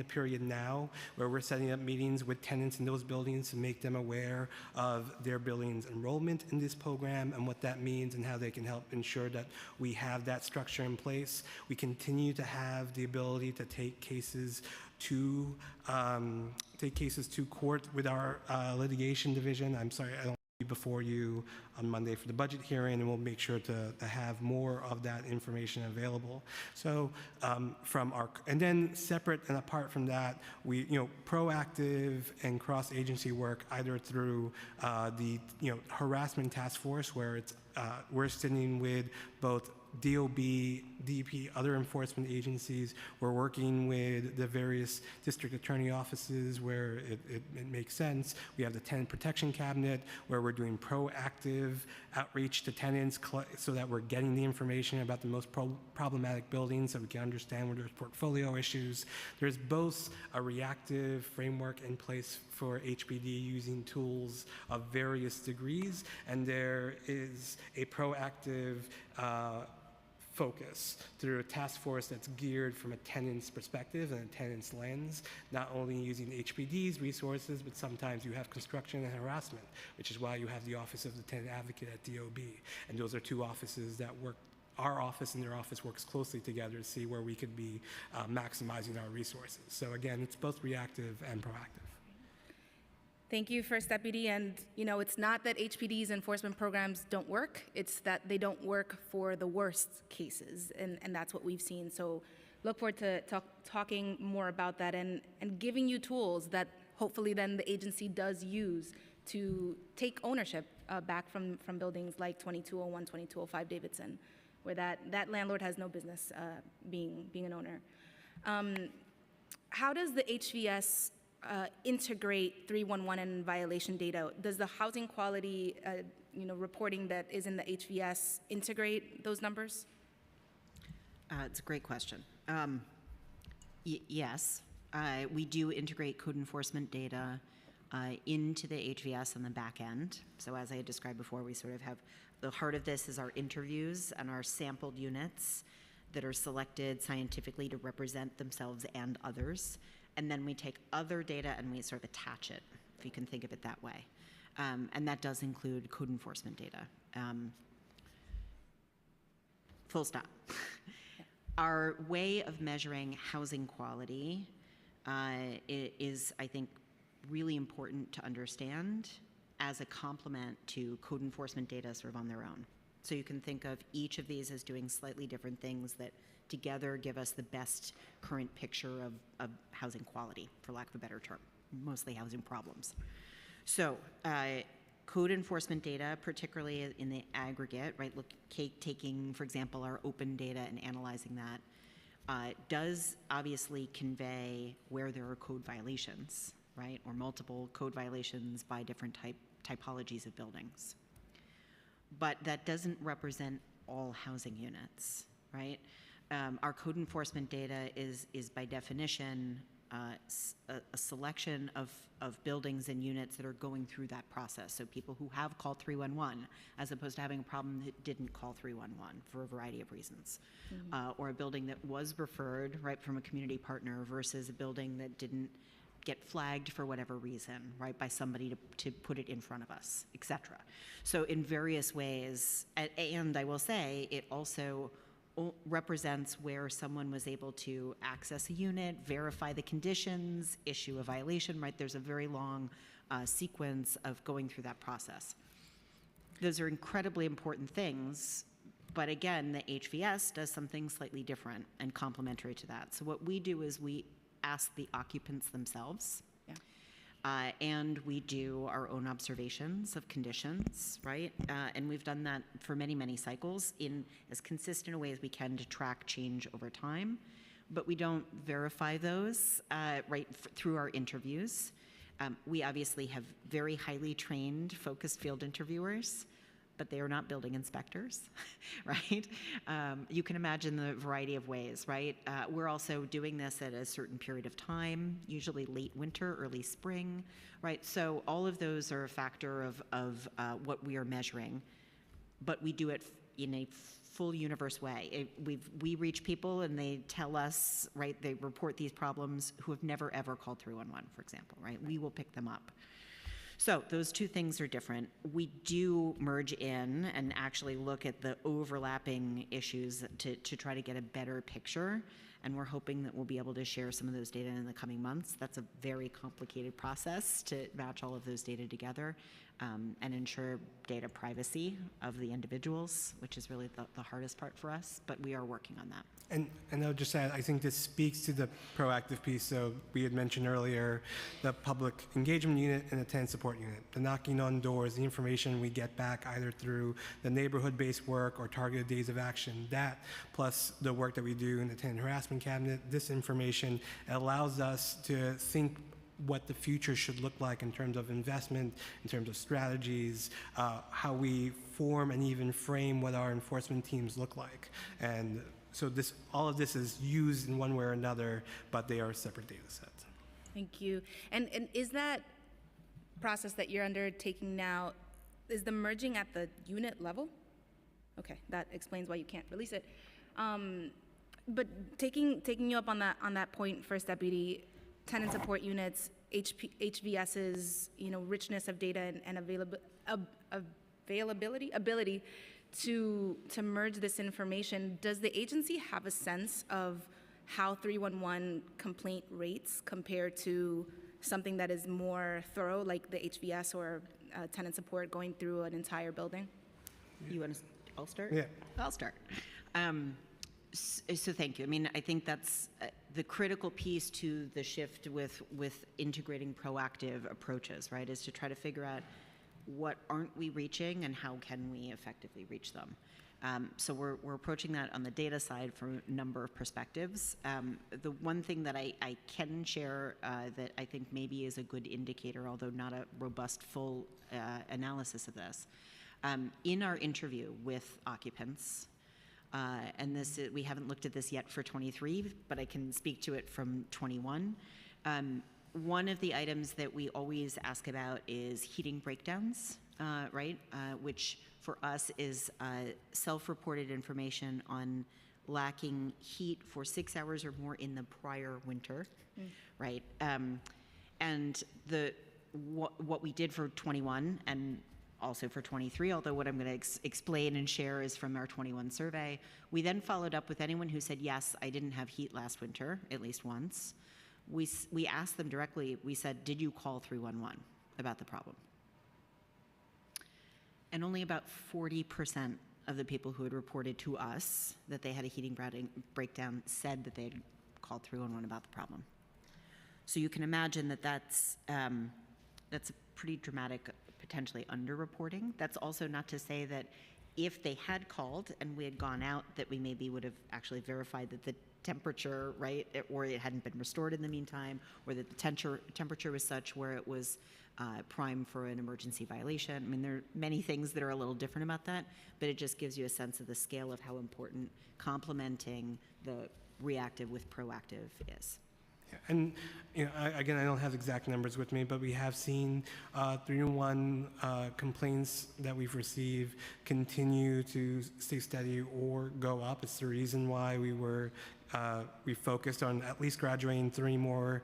period now where we're setting up meetings with tenants in those buildings to make them aware of their building's enrollment in this program and what that means and how they can help ensure that we have that structure in place. We continue to have the ability to take cases to court with our litigation division. I'm sorry, I don't be before you on Monday for the budget hearing, and we'll make sure to have more of that information available. So and then separate and apart from that, we proactive and cross-agency work either through the harassment task force, where it's we're sitting with both DOB, DP, other enforcement agencies. We're working with the various district attorney offices where it makes sense. We have the tenant protection cabinet where we're doing proactive outreach to tenants so that we're getting the information about the most problematic buildings so we can understand where there's portfolio issues. There's both a reactive framework in place for HPD using tools of various degrees, and there is a proactive focus through a task force that's geared from a tenant's perspective and a tenant's lens, not only using HPD's resources, but sometimes you have construction and harassment, which is why you have the Office of the Tenant Advocate at DOB. And those are two offices that work, our office and their office works closely together to see where we could be maximizing our resources. So again, it's both reactive and proactive. Thank you, First Deputy. And it's not that HPD's enforcement programs don't work, it's that they don't work for the worst cases, and that's what we've seen. So look forward to talking more about that and giving you tools that hopefully then the agency does use to take ownership back from buildings like 2201, 2205 Davidson, where that landlord has no business being an owner. How does the HVS integrate 311 and violation data? Does the housing quality reporting that is in the HVS integrate those numbers? It's a great question. Yes, we do integrate code enforcement data into the HVS on the back end. So as I had described before, we sort of have the heart of this is our interviews and our sampled units that are selected scientifically to represent themselves and others. And then we take other data and we sort of attach it, if you can think of it that way. And that does include code enforcement data. Full stop. Our way of measuring housing quality is, I think, really important to understand as a complement to code enforcement data sort of on their own. So you can think of each of these as doing slightly different things that together give us the best current picture of housing quality, for lack of a better term, mostly housing problems. So code enforcement data, particularly in the aggregate, right, taking, for example, our open data and analyzing that, does obviously convey where there are code violations, right, or multiple code violations by different typologies of buildings. But that doesn't represent all housing units, right? Our code enforcement data is by definition a selection of buildings and units that are going through that process. So people who have called 311, as opposed to having a problem that didn't call 311 for a variety of reasons. Or a building that was referred, right, from a community partner versus a building that didn't get flagged for whatever reason, right, by somebody to put it in front of us, et cetera. So in various ways, and I will say, it also represents where someone was able to access a unit, verify the conditions, issue a violation, right? There's a very long sequence of going through that process. Those are incredibly important things, but again, the HVS does something slightly different and complementary to that. So what we do is we ask the occupants themselves, and we do our own observations of conditions, right? And we've done that for many, many cycles in as consistent a way as we can to track change over time, but we don't verify those through our interviews. We obviously have very highly trained, focused field interviewers, but they are not building inspectors, right? You can imagine the variety of ways, right? We're also doing this at a certain period of time, usually late winter, early spring, right? So all of those are a factor of what we are measuring, but we do it in a full universe way. We reach people and they tell us, right, they report these problems who have never ever called 311, for example, right? We will pick them up. So those two things are different. We do merge in and actually look at the overlapping issues to try to get a better picture, and we're hoping that we'll be able to share some of those data in the coming months. That's a very complicated process to match all of those data together and ensure data privacy of the individuals, which is really the hardest part for us, but we are working on that. And I'll just add, I think this speaks to the proactive piece. So we had mentioned earlier the public engagement unit and the tenant support unit, the knocking on doors, the information we get back either through the neighborhood-based work or targeted days of action, that plus the work that we do in the tenant harassment cabinet, this information allows us to think what the future should look like in terms of investment, in terms of strategies, how we form and even frame what our enforcement teams look like. And so all of this is used in one way or another, but they are separate data sets. Thank you. And is that process that you're undertaking now, is the merging at the unit level? Okay, that explains why you can't release it. But taking you up on that point, First Deputy, tenant support units, HVS's richness of data and ability to merge this information. Does the agency have a sense of how 311 complaint rates compare to something that is more thorough, like the HVS or tenant support going through an entire building? You want to? I'll start. Yeah, I'll start. So thank you. I mean, I think that's the critical piece to the shift with integrating proactive approaches, right, is to try to figure out what aren't we reaching and how can we effectively reach them. So we're approaching that on the data side from a number of perspectives. The one thing that I can share that I think maybe is a good indicator, although not a robust full analysis of this, in our interview with occupants, and this we haven't looked at this yet for 23, but I can speak to it from 21. One of the items that we always ask about is heating breakdowns, right? Which for us is self-reported information on lacking heat for 6 hours or more in the prior winter, right? And what we did for 21 and also for 23, although what I'm going to explain and share is from our 21 survey. We then followed up with anyone who said, yes, I didn't have heat last winter, at least once. We asked them directly, we said, did you call 311 about the problem? And only about 40% of the people who had reported to us that they had a heating breakdown said that they had called 311 about the problem. So you can imagine that that's a pretty dramatic, potentially underreporting. That's also not to say that if they had called and we had gone out, that we maybe would have actually verified that the temperature, right, or it hadn't been restored in the meantime, or that the temperature was such where it was prime for an emergency violation. I mean, there are many things that are a little different about that, but it just gives you a sense of the scale of how important complementing the reactive with proactive is. And again, I don't have exact numbers with me, but we have seen 311 complaints that we've received continue to stay steady or go up. It's the reason why we focused on at least graduating 3 more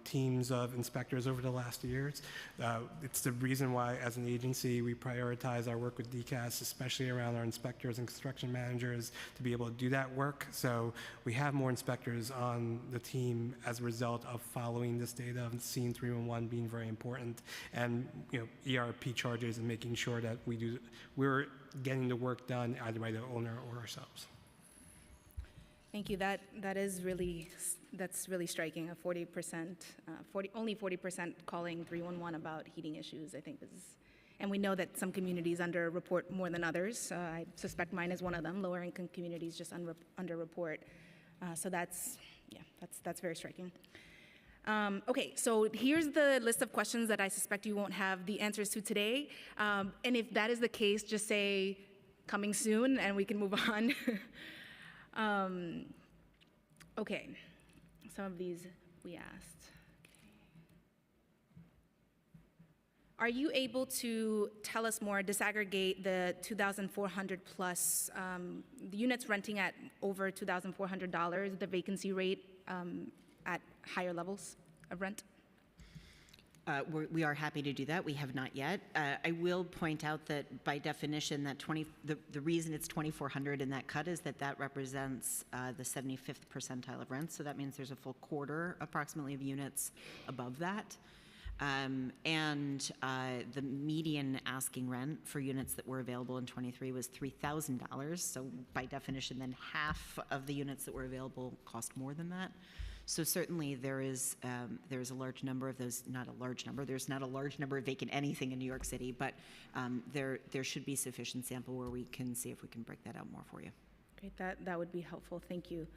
teams of inspectors over the last years. It's the reason why, as an agency, we prioritize our work with DCAS, especially around our inspectors and construction managers, to be able to do that work. So we have more inspectors on the team as a result of following this data and seeing 311 being very important, and ERP charges and making sure that we're getting the work done either by the owner or ourselves. Thank you. That's really striking. 40% 40% calling 311 about heating issues, I think is, and we know that some communities underreport more than others. I suspect mine is one of them. Lower income communities just underreport. So that's very striking. Okay, so here's the list of questions that I suspect you won't have the answers to today. And if that is the case, just say coming soon and we can move on. Okay, some of these we asked. Okay. Are you able to tell us more, disaggregate the 2,400 plus, the units renting at over $2,400, the vacancy rate at higher levels of rent? We are happy to do that. We have not yet. I will point out that by definition, that the reason it's 2,400 in that cut is that represents the 75th percentile of rents. So that means there's a full quarter, approximately, of units above that. And the median asking rent for units that were available in 23 was $3,000. So by definition, then half of the units that were available cost more than that. So certainly there is a large number of those, not a large number, there's not a large number of vacant anything in New York City, but there should be sufficient sample where we can see if we can break that out more for you. Great, that would be helpful, thank you.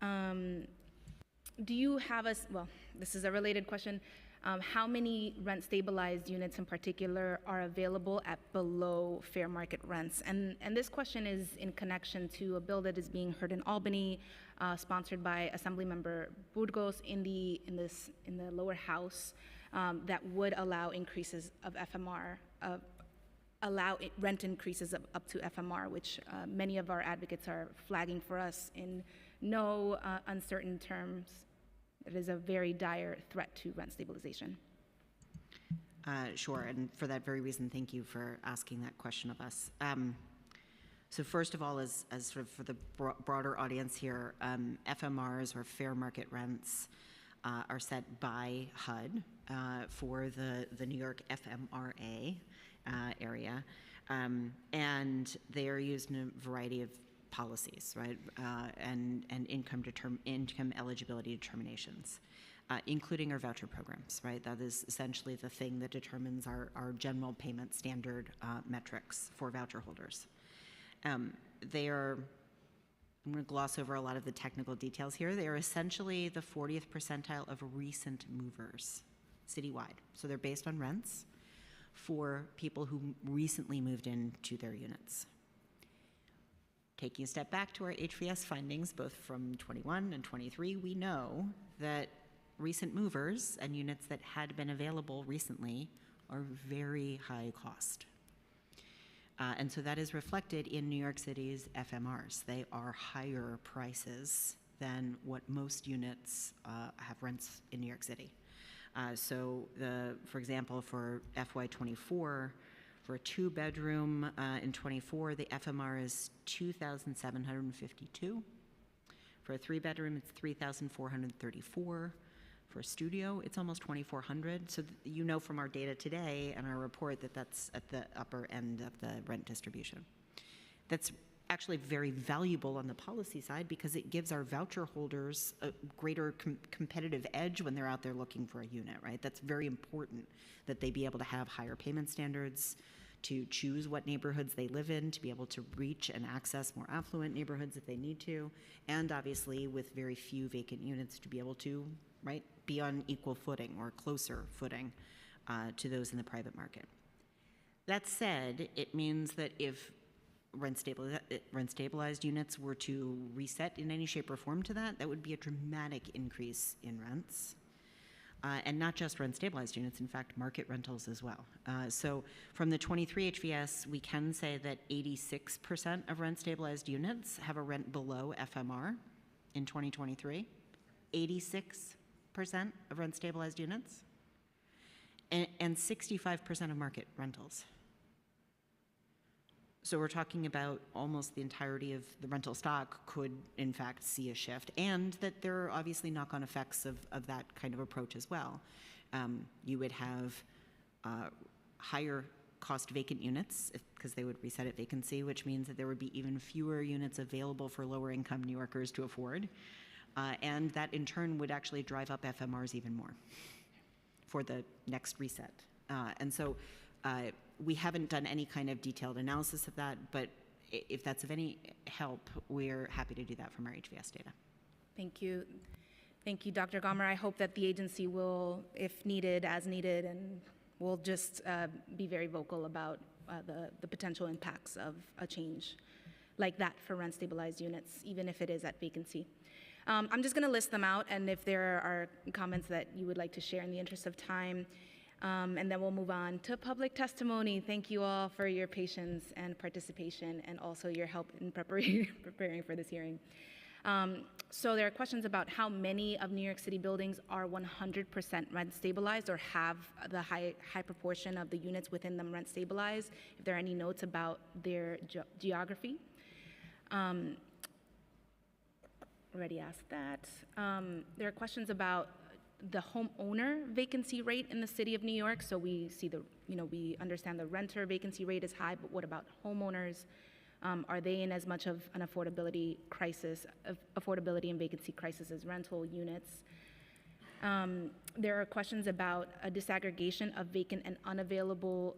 Do you have well, this is a related question. How many rent stabilized units in particular are available at below fair market rents? And this question is in connection to a bill that is being heard in Albany, sponsored by Assemblymember Burgos in the lower house, that would allow increases of FMR, rent increases of up to FMR, which many of our advocates are flagging for us in no uncertain terms. It is a very dire threat to rent stabilization. Sure, and for that very reason, thank you for asking that question of us. So first of all, as sort of for the broader audience here, FMRs, or fair market rents, are set by HUD for the New York FMRA area, and they are used in a variety of policies, right? And income eligibility determinations, including our voucher programs, right? That is essentially the thing that determines our general payment standard metrics for voucher holders. They are, I'm going to gloss over a lot of the technical details here. They are essentially the 40th percentile of recent movers citywide. So they're based on rents for people who recently moved into their units. Taking a step back to our HVS findings, both from 21 and 23, we know that recent movers and units that had been available recently are very high cost. And so that is reflected in New York City's FMRs. They are higher prices than what most units have rents in New York City. So, for example, for FY24, for a 2-bedroom in 24, the FMR is $2,752. For a 3-bedroom, it's $3,434. For a studio, it's almost $2,400. So you know from our data today and our report that that's at the upper end of the rent distribution. That's actually very valuable on the policy side because it gives our voucher holders a greater competitive edge when they're out there looking for a unit, right? That's very important that they be able to have higher payment standards, to choose what neighborhoods they live in, to be able to reach and access more affluent neighborhoods if they need to, and obviously with very few vacant units to be able to, right, be on equal footing or closer footing to those in the private market. That said, it means that if rent stabilized units were to reset in any shape or form to that, that would be a dramatic increase in rents. And not just rent stabilized units, in fact, market rentals as well. So from the 23 HVS, we can say that 86% of rent stabilized units have a rent below FMR in 2023. 86% of rent stabilized units, and 65% of market rentals. So we're talking about almost the entirety of the rental stock could, in fact, see a shift, and that there are obviously knock-on effects of that kind of approach as well. You would have higher cost vacant units because they would reset at vacancy, which means that there would be even fewer units available for lower income New Yorkers to afford. And that in turn would actually drive up FMRs even more for the next reset. And so we haven't done any kind of detailed analysis of that, but if that's of any help, we're happy to do that from our HVS data. Thank you. Thank you, Dr. Gomer. I hope that the agency will, if needed, as needed, and will just be very vocal about the potential impacts of a change like that for rent stabilized units, even if it is at vacancy. I'm just going to list them out, and if there are comments that you would like to share in the interest of time, and then we'll move on to public testimony. Thank you all for your patience and participation, and also your help in preparing for this hearing. So there are questions about how many of New York City buildings are 100% rent stabilized or have the high proportion of the units within them rent stabilized, if there are any notes about their geography. Already asked that. There are questions about the homeowner vacancy rate in the city of New York. So we see we understand the renter vacancy rate is high, but what about homeowners? Are they in as much of an affordability and vacancy crisis as rental units? There are questions about a disaggregation of vacant and unavailable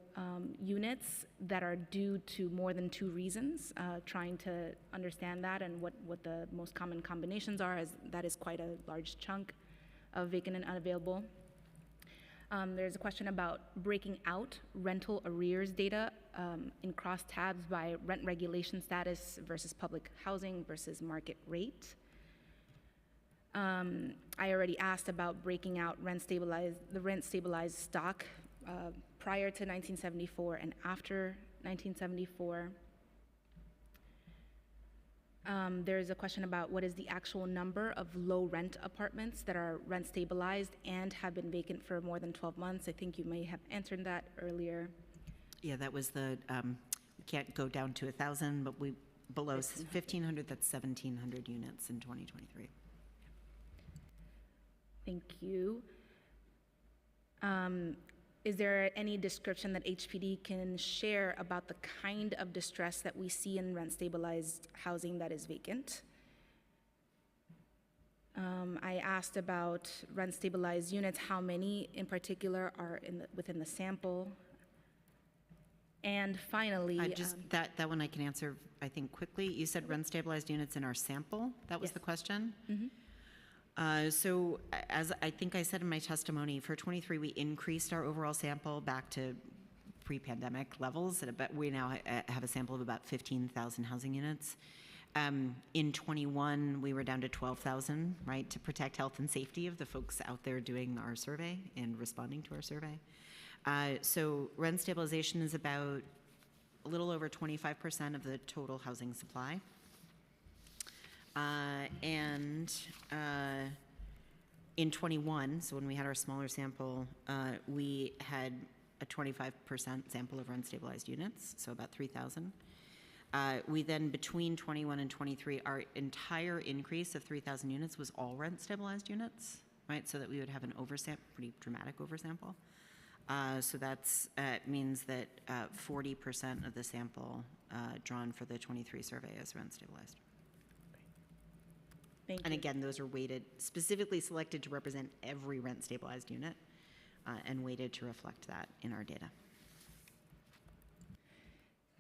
units that are due to more than 2 reasons, trying to understand that and what the most common combinations are, as that is quite a large chunk of vacant and unavailable. There's a question about breaking out rental arrears data in crosstabs by rent regulation status versus public housing versus market rate. I already asked about breaking out the rent stabilized stock prior to 1974 and after 1974. There's a question about what is the actual number of low rent apartments that are rent stabilized and have been vacant for more than 12 months. I think you may have answered that earlier. Yeah, that was we can't go down to 1,000, but below 1,500, that's 1,700 units in 2023. Thank you. is there any description that HPD can share about the kind of distress that we see in rent-stabilized housing that is vacant? I asked about rent-stabilized units, how many in particular are within the sample? And finally, That one I can answer, I think, quickly. You said rent-stabilized units in our sample? That was Yes. the question? So as I think I said in my testimony, for 23, we increased our overall sample back to pre-pandemic levels, but we now have a sample of about 15,000 housing units. In 21, we were down to 12,000, right, to protect health and safety of the folks out there doing our survey and responding to our survey. So rent stabilization is about a little over 25% of the total housing supply. And in 21, so when we had our smaller sample, we had a 25% sample of rent stabilized units, so about 3,000. We then, between 21 and 23, our entire increase of 3,000 units was all rent stabilized units, right? So that we would have an pretty dramatic oversample. So that's means that 40% of the sample drawn for the 23 survey is rent stabilized. thank you. And again, those are weighted, specifically selected to represent every rent stabilized unit and weighted to reflect that in our data.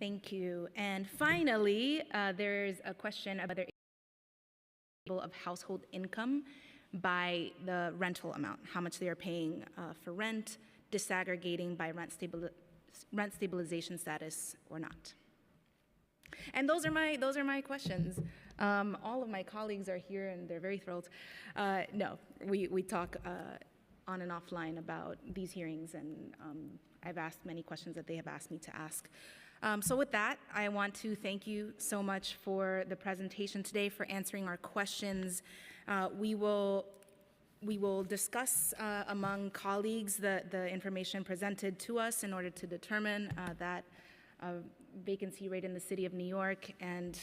Thank you. And finally, there's a question about whether of household income by the rental amount, how much they are paying for rent, disaggregating by rent stabilization status or not. And those are my questions. All of my colleagues are here and they're very thrilled. No, we talk on and offline about these hearings, and I've asked many questions that they have asked me to ask. So with that, I want to thank you so much for the presentation today, for answering our questions. We will discuss among colleagues the information presented to us in order to determine that vacancy rate in the city of New York, and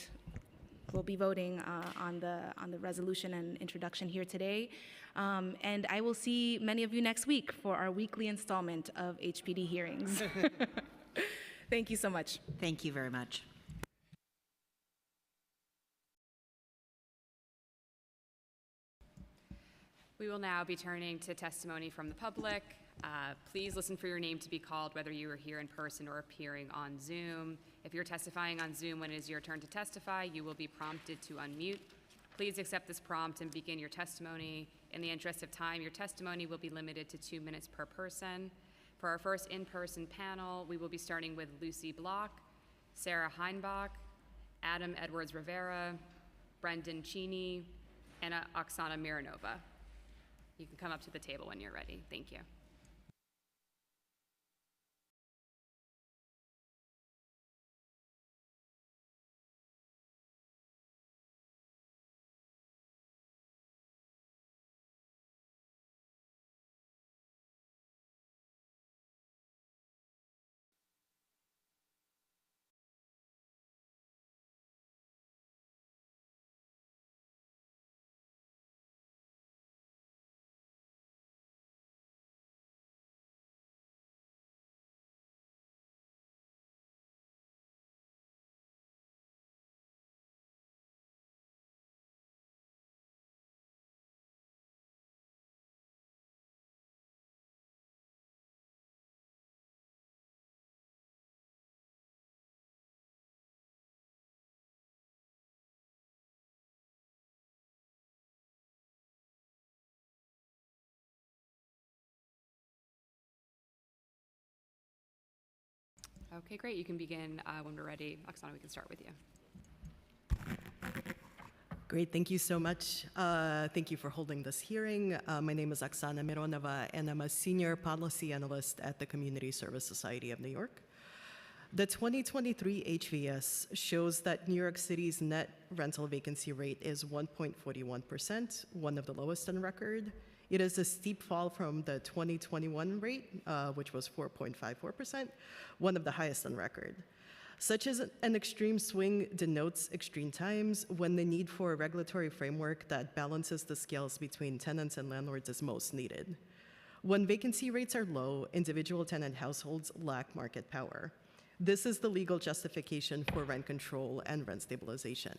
we'll be voting on the resolution and introduction here today. And I will see many of you next week for our weekly installment of HPD hearings. Thank you so much. Thank you very much. We will now be turning to testimony from the public. Please listen for your name to be called, whether you are here in person or appearing on Zoom. If you're testifying on Zoom when it is your turn to testify, you will be prompted to unmute. Please accept this prompt and begin your testimony. In the interest of time, your testimony will be limited to 2 minutes per person. For our first in-person panel, we will be starting with Lucy Block, Sarah Heinbach, Adam Edwards Rivera, Brendan Cheney, and Oksana Mironova. You can come up to the table when you're ready. Thank you. Okay, great. You can begin when we're ready. Oksana, we can start with you. Great, thank you so much. Thank you for holding this hearing. My name is Oksana Mironova, and I'm a senior policy analyst at the Community Service Society of New York. The 2023 HVS shows that New York City's net rental vacancy rate is 1.41%, one of the lowest on record. It is a steep fall from the 2021 rate, which was 4.54%, one of the highest on record. Such as an extreme swing denotes extreme times when the need for a regulatory framework that balances the scales between tenants and landlords is most needed. When vacancy rates are low, individual tenant households lack market power. This is the legal justification for rent control and rent stabilization.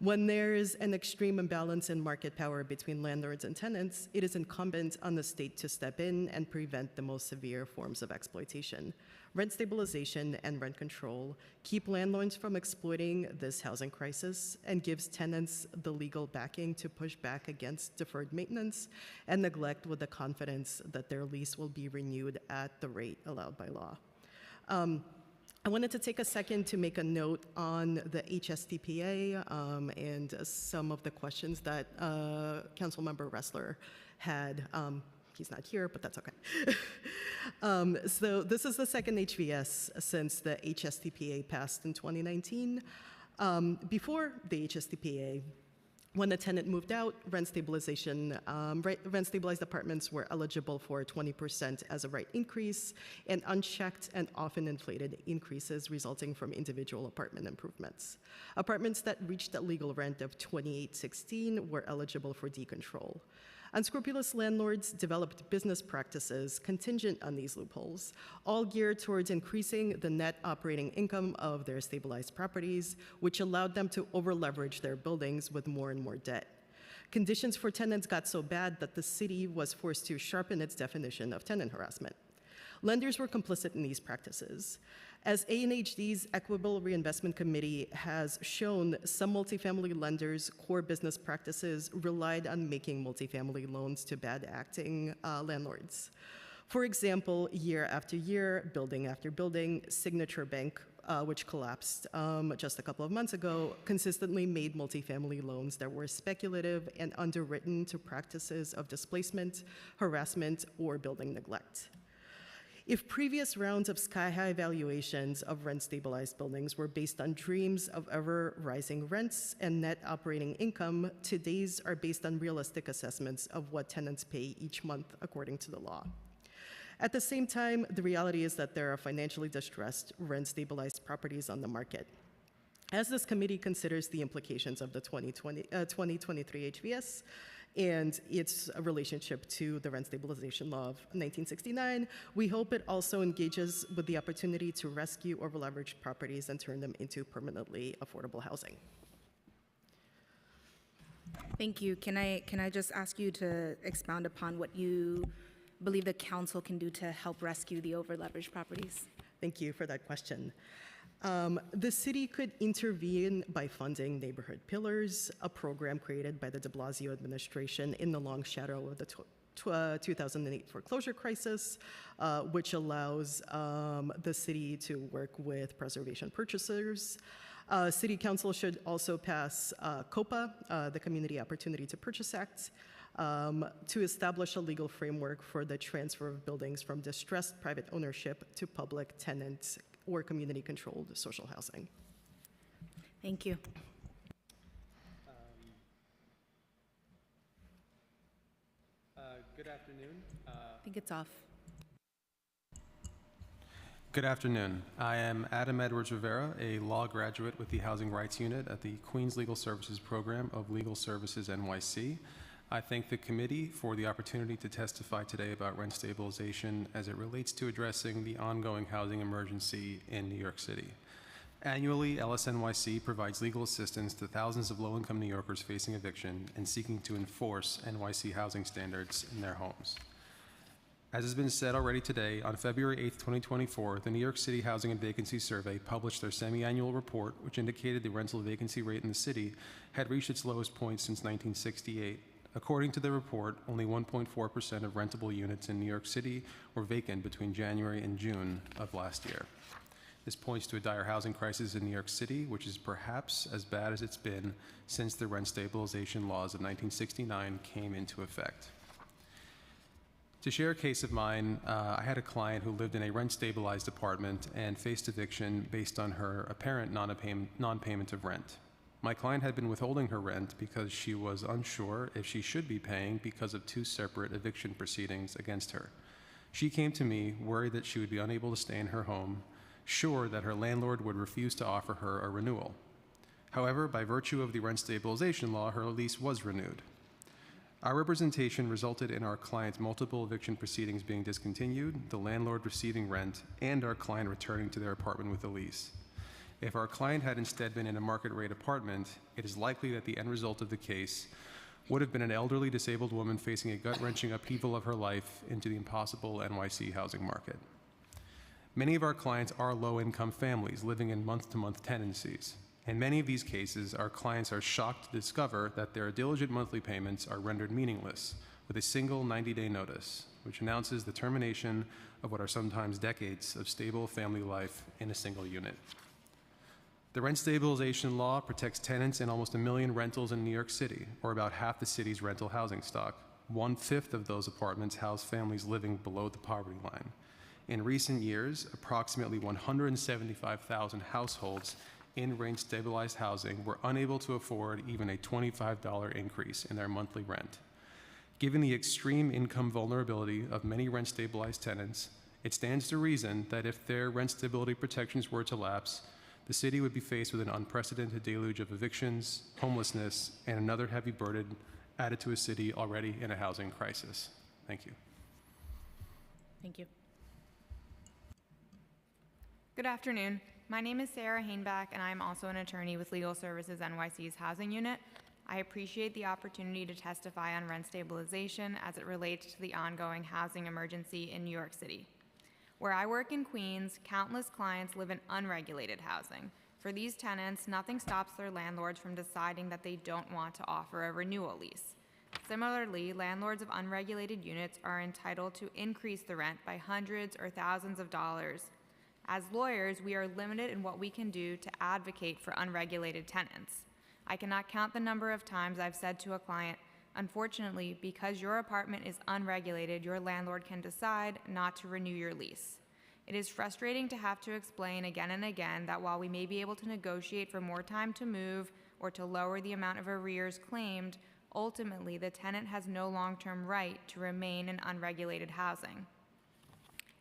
When there is an extreme imbalance in market power between landlords and tenants, it is incumbent on the state to step in and prevent the most severe forms of exploitation. Rent stabilization and rent control keep landlords from exploiting this housing crisis and gives tenants the legal backing to push back against deferred maintenance and neglect with the confidence that their lease will be renewed at the rate allowed by law. I wanted to take a second to make a note on the HSTPA and some of the questions that Councilmember Ressler had. He's not here, but that's okay. So this is the second HVS since the HSTPA passed in 2019. Before the HSTPA, when the tenant moved out, rent stabilized apartments were eligible for 20% as a right increase and unchecked and often inflated increases resulting from individual apartment improvements. Apartments that reached a legal rent of $28.16 were eligible for decontrol. Unscrupulous landlords developed business practices contingent on these loopholes, all geared towards increasing the net operating income of their stabilized properties, which allowed them to over-leverage their buildings with more and more debt. Conditions for tenants got so bad that the city was forced to sharpen its definition of tenant harassment. Lenders were complicit in these practices. As ANHD's Equitable Reinvestment Committee has shown, some multifamily lenders' core business practices relied on making multifamily loans to bad-acting landlords. For example, year after year, building after building, Signature Bank, which collapsed just a couple of months ago, consistently made multifamily loans that were speculative and underwritten to practices of displacement, harassment, or building neglect. If previous rounds of sky-high valuations of rent-stabilized buildings were based on dreams of ever-rising rents and net operating income, today's are based on realistic assessments of what tenants pay each month according to the law. At the same time, the reality is that there are financially distressed rent-stabilized properties on the market. As this committee considers the implications of the 2023 HVS, and its relationship to the Rent Stabilization Law of 1969, we hope it also engages with the opportunity to rescue over-leveraged properties and turn them into permanently affordable housing. Thank you. Can I just ask you to expound upon what you believe the council can do to help rescue the over-leveraged properties? Thank you for that question. The city could intervene by funding Neighborhood Pillars, a program created by the de Blasio administration in the long shadow of the 2008 foreclosure crisis, which allows the city to work with preservation purchasers. City Council should also pass COPA, the Community Opportunity to Purchase Act, to establish a legal framework for the transfer of buildings from distressed private ownership to public tenants or community-controlled social housing. Thank you. Good afternoon. I think it's off. Good afternoon. I am Adam Edwards Rivera, a law graduate with the Housing Rights Unit at the Queens Legal Services Program of Legal Services NYC. I thank the committee for the opportunity to testify today about rent stabilization as it relates to addressing the ongoing housing emergency in New York City. Annually, LSNYC provides legal assistance to thousands of low-income New Yorkers facing eviction and seeking to enforce NYC housing standards in their homes. As has been said already today, on February 8, 2024, the New York City Housing and Vacancy Survey published their semi-annual report, which indicated the rental vacancy rate in the city had reached its lowest point since 1968. According to the report, only 1.4% of rentable units in New York City were vacant between January and June of last year. This points to a dire housing crisis in New York City, which is perhaps as bad as it's been since the rent stabilization laws of 1969 came into effect. To share a case of mine, I had a client who lived in a rent-stabilized apartment and faced eviction based on her apparent non-payment of rent. My client had been withholding her rent because she was unsure if she should be paying because of two separate eviction proceedings against her. She came to me worried that she would be unable to stay in her home, sure that her landlord would refuse to offer her a renewal. However, by virtue of the rent stabilization law, her lease was renewed. Our representation resulted in our client's multiple eviction proceedings being discontinued, the landlord receiving rent, and our client returning to their apartment with a lease. If our client had instead been in a market rate apartment, it is likely that the end result of the case would have been an elderly disabled woman facing a gut-wrenching upheaval of her life into the impossible NYC housing market. Many of our clients are low-income families living in month-to-month tenancies. In many of these cases, our clients are shocked to discover that their diligent monthly payments are rendered meaningless with a single 90-day notice, which announces the termination of what are sometimes decades of stable family life in a single unit. The rent stabilization law protects tenants in almost 1 million rentals in New York City, or about half the city's rental housing stock. 1/5 of those apartments house families living below the poverty line. In recent years, approximately 175,000 households in rent-stabilized housing were unable to afford even a $25 increase in their monthly rent. Given the extreme income vulnerability of many rent-stabilized tenants, it stands to reason that if their rent stability protections were to lapse, the city would be faced with an unprecedented deluge of evictions, homelessness, and another heavy burden added to a city already in a housing crisis. Thank you. Thank you. Good afternoon. My name is Sarah Hainback, and I'm also an attorney with Legal Services NYC's housing unit. I appreciate the opportunity to testify on rent stabilization as it relates to the ongoing housing emergency in New York City. Where I work in Queens, countless clients live in unregulated housing. For these tenants, nothing stops their landlords from deciding that they don't want to offer a renewal lease. Similarly, landlords of unregulated units are entitled to increase the rent by hundreds or thousands of dollars. As lawyers, we are limited in what we can do to advocate for unregulated tenants. I cannot count the number of times I've said to a client, unfortunately, because your apartment is unregulated, your landlord can decide not to renew your lease. It is frustrating to have to explain again and again that while we may be able to negotiate for more time to move or to lower the amount of arrears claimed, ultimately the tenant has no long-term right to remain in unregulated housing.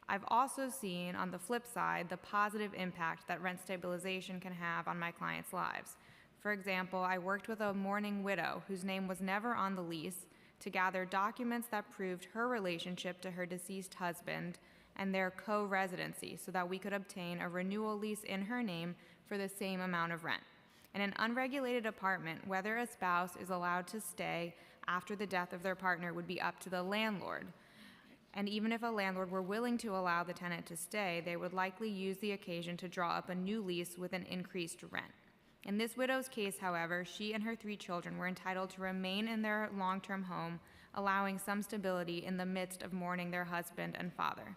I've also seen, on the flip side, the positive impact that rent stabilization can have on my clients' lives. For example, I worked with a mourning widow whose name was never on the lease to gather documents that proved her relationship to her deceased husband and their co-residency so that we could obtain a renewal lease in her name for the same amount of rent. In an unregulated apartment, whether a spouse is allowed to stay after the death of their partner would be up to the landlord. And even if a landlord were willing to allow the tenant to stay, they would likely use the occasion to draw up a new lease with an increased rent. In this widow's case, however, she and her 3 children were entitled to remain in their long-term home, allowing some stability in the midst of mourning their husband and father.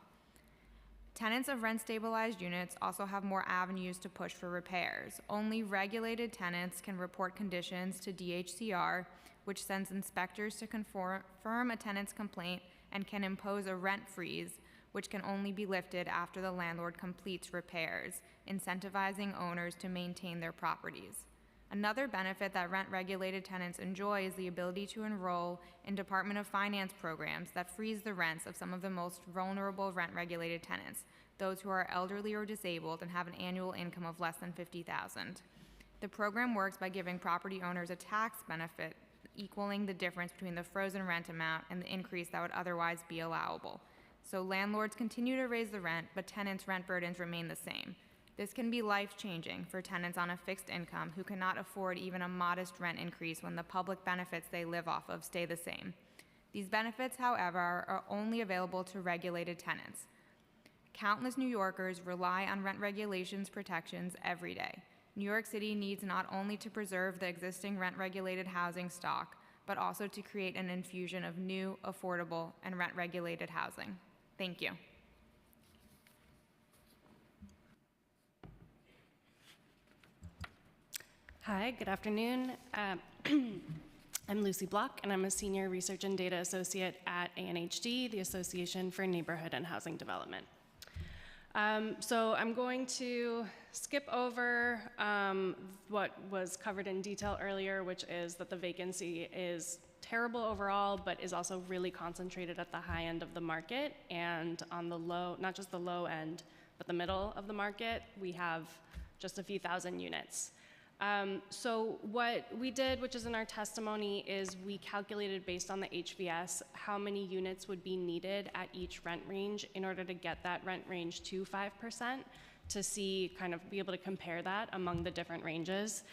Tenants of rent-stabilized units also have more avenues to push for repairs. Only regulated tenants can report conditions to DHCR, which sends inspectors to confirm a tenant's complaint and can impose a rent freeze, which can only be lifted after the landlord completes repairs, incentivizing owners to maintain their properties. Another benefit that rent-regulated tenants enjoy is the ability to enroll in Department of Finance programs that freeze the rents of some of the most vulnerable rent-regulated tenants, those who are elderly or disabled and have an annual income of less than $50,000. The program works by giving property owners a tax benefit equaling the difference between the frozen rent amount and the increase that would otherwise be allowable. So landlords continue to raise the rent, but tenants' rent burdens remain the same. This can be life-changing for tenants on a fixed income who cannot afford even a modest rent increase when the public benefits they live off of stay the same. These benefits, however, are only available to regulated tenants. Countless New Yorkers rely on rent regulations protections every day. New York City needs not only to preserve the existing rent-regulated housing stock, but also to create an infusion of new, affordable, and rent-regulated housing. Thank you. Hi, good afternoon. I'm Lucy Block, and I'm a Senior Research and Data Associate at ANHD, the Association for Neighborhood and Housing Development. So I'm going to skip over what was covered in detail earlier, which is that the vacancy is terrible overall, but is also really concentrated at the high end of the market, and on the low, not just the low end, but the middle of the market, we have just a few thousand units. So what we did, which is in our testimony, is we calculated based on the HVS how many units would be needed at each rent range in order to get that rent range to 5%, to see, kind of be able to compare that among the different ranges.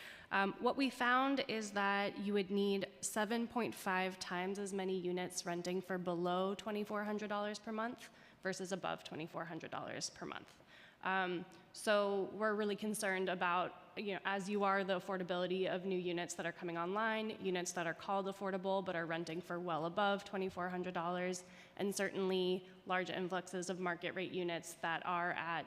What we found is that you would need 7.5 times as many units renting for below $2,400 per month versus above $2,400 per month. So we're really concerned about, as you are, the affordability of new units that are coming online, units that are called affordable but are renting for well above $2,400, and certainly large influxes of market rate units that are at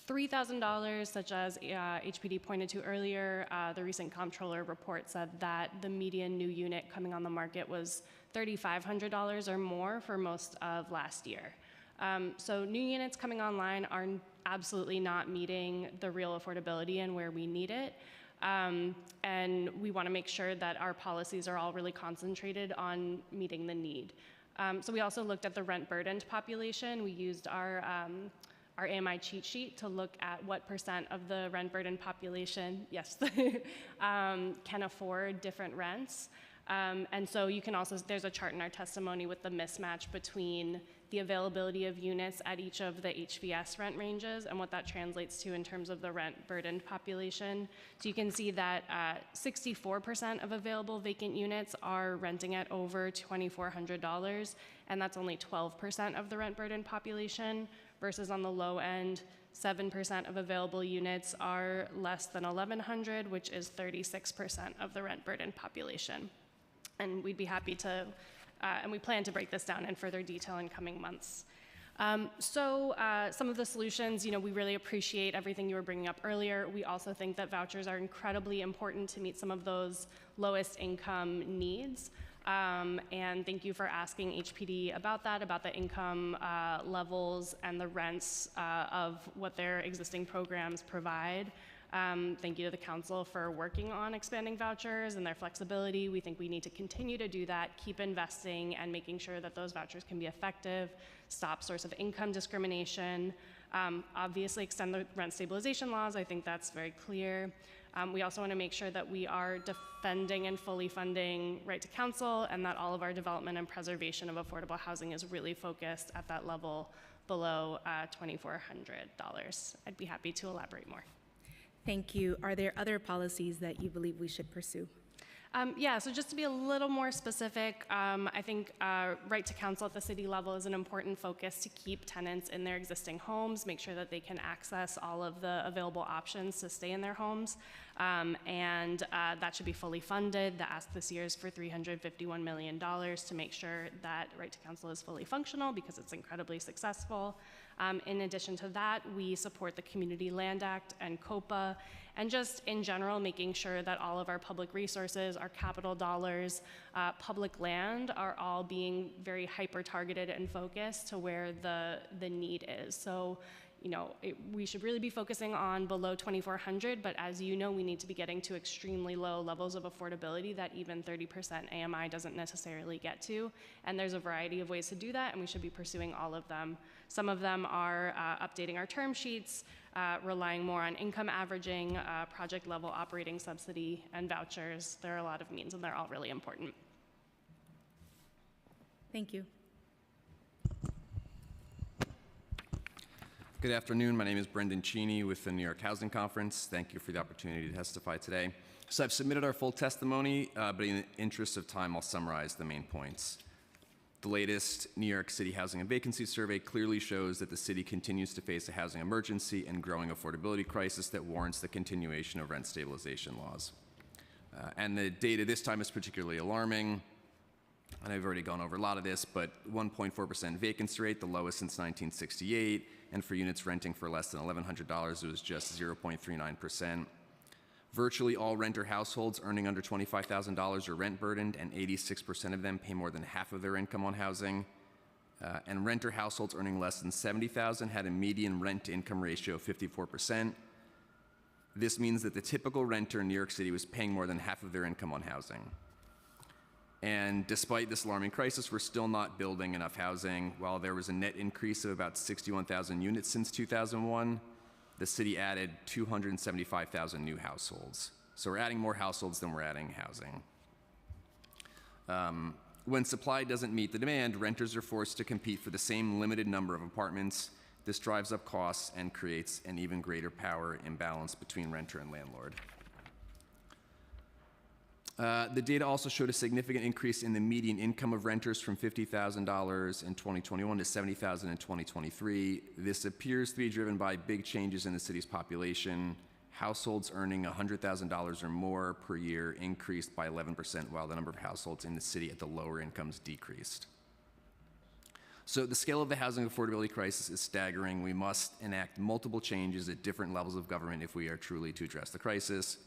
$3,000, such as HPD pointed to earlier. The recent comptroller report said that the median new unit coming on the market was $3,500 or more for most of last year. So new units coming online are absolutely not meeting the real affordability and where we need it. And we want to make sure that our policies are all really concentrated on meeting the need. So we also looked at the rent burdened population. We used our AMI cheat sheet to look at what % of the rent burdened population, yes, can afford different rents. And so you can also, there's a chart in our testimony with the mismatch between the availability of units at each of the HVS rent ranges and what that translates to in terms of the rent burdened population. So you can see that 64% of available vacant units are renting at over $2,400, and that's only 12% of the rent burdened population, versus on the low end, 7% of available units are less than $1,100, which is 36% of the rent burdened population. And we'd be happy to, and we plan to break this down in further detail in coming months. Some of the solutions, we really appreciate everything you were bringing up earlier. We also think that vouchers are incredibly important to meet some of those lowest income needs. And thank you for asking HPD about that, about the income levels and the rents of what their existing programs provide. Thank you to the council for working on expanding vouchers and their flexibility. We think we need to continue to do that, keep investing and making sure that those vouchers can be effective, stop source of income discrimination, obviously extend the rent stabilization laws. I think that's very clear. We also want to make sure that we are defending and fully funding right to counsel, and that all of our development and preservation of affordable housing is really focused at that level below $2,400. I'd be happy to elaborate more. Thank you. Are there other policies that you believe we should pursue? So just to be a little more specific, I think right to counsel at the city level is an important focus to keep tenants in their existing homes, make sure that they can access all of the available options to stay in their homes, and that should be fully funded. The ask this year is for $351 million to make sure that right to counsel is fully functional because it's incredibly successful. In addition to that, we support the Community Land Act and COPA, and just in general, making sure that all of our public resources, our capital dollars, public land are all being very hyper-targeted and focused to where the need is. So, we should really be focusing on below 2,400, but as you know, we need to be getting to extremely low levels of affordability that even 30% AMI doesn't necessarily get to. And there's a variety of ways to do that, and we should be pursuing all of them. Some of them are updating our term sheets, relying more on income averaging, project level operating subsidy, and vouchers. There are a lot of means, and they're all really important. Thank you. Good afternoon. My name is Brendan Cheney with the New York Housing Conference. Thank you for the opportunity to testify today. So I've submitted our full testimony, but in the interest of time, I'll summarize the main points. The latest New York City Housing and Vacancy Survey clearly shows that the city continues to face a housing emergency and growing affordability crisis that warrants the continuation of rent stabilization laws. And the data this time is particularly alarming. And I've already gone over a lot of this, but 1.4% vacancy rate, the lowest since 1968, and for units renting for less than $1,100, it was just 0.39%. Virtually all renter households earning under $25,000 are rent burdened, and 86% of them pay more than half of their income on housing. And renter households earning less than $70,000 had a median rent-to-income ratio of 54%. This means that the typical renter in New York City was paying more than half of their income on housing. And despite this alarming crisis, we're still not building enough housing. While there was a net increase of about 61,000 units since 2001, the city added 275,000 new households. So we're adding more households than we're adding housing. When supply doesn't meet the demand, renters are forced to compete for the same limited number of apartments. This drives up costs and creates an even greater power imbalance between renter and landlord. The data also showed a significant increase in the median income of renters from $50,000 in 2021 to $70,000 in 2023. This appears to be driven by big changes in the city's population. Households earning $100,000 or more per year increased by 11%, while the number of households in the city at the lower incomes decreased. So the scale of the housing affordability crisis is staggering. We must enact multiple changes at different levels of government if we are truly to address the crisis.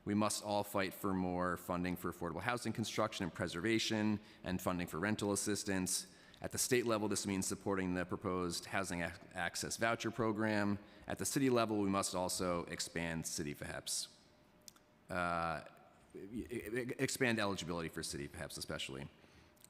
We must all fight for more funding for affordable housing construction and preservation and funding for rental assistance. At the state level, this means supporting the proposed Housing Access Voucher Program. At the city level, we must also expand city FHEPS. Expand eligibility for city FHEPS especially.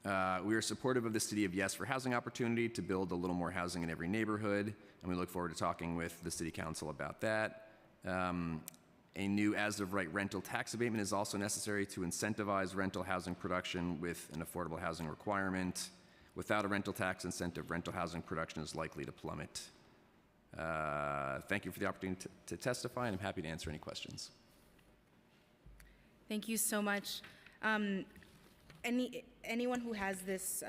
We are supportive of the City of Yes for Housing Opportunity to build a little more housing in every neighborhood, and we look forward to talking with the City Council about that. A new as-of-right rental tax abatement is also necessary to incentivize rental housing production with an affordable housing requirement. Without a rental tax incentive, rental housing production is likely to plummet. Thank you for the opportunity to testify, and I'm happy to answer any questions. Thank you so much. Anyone who has this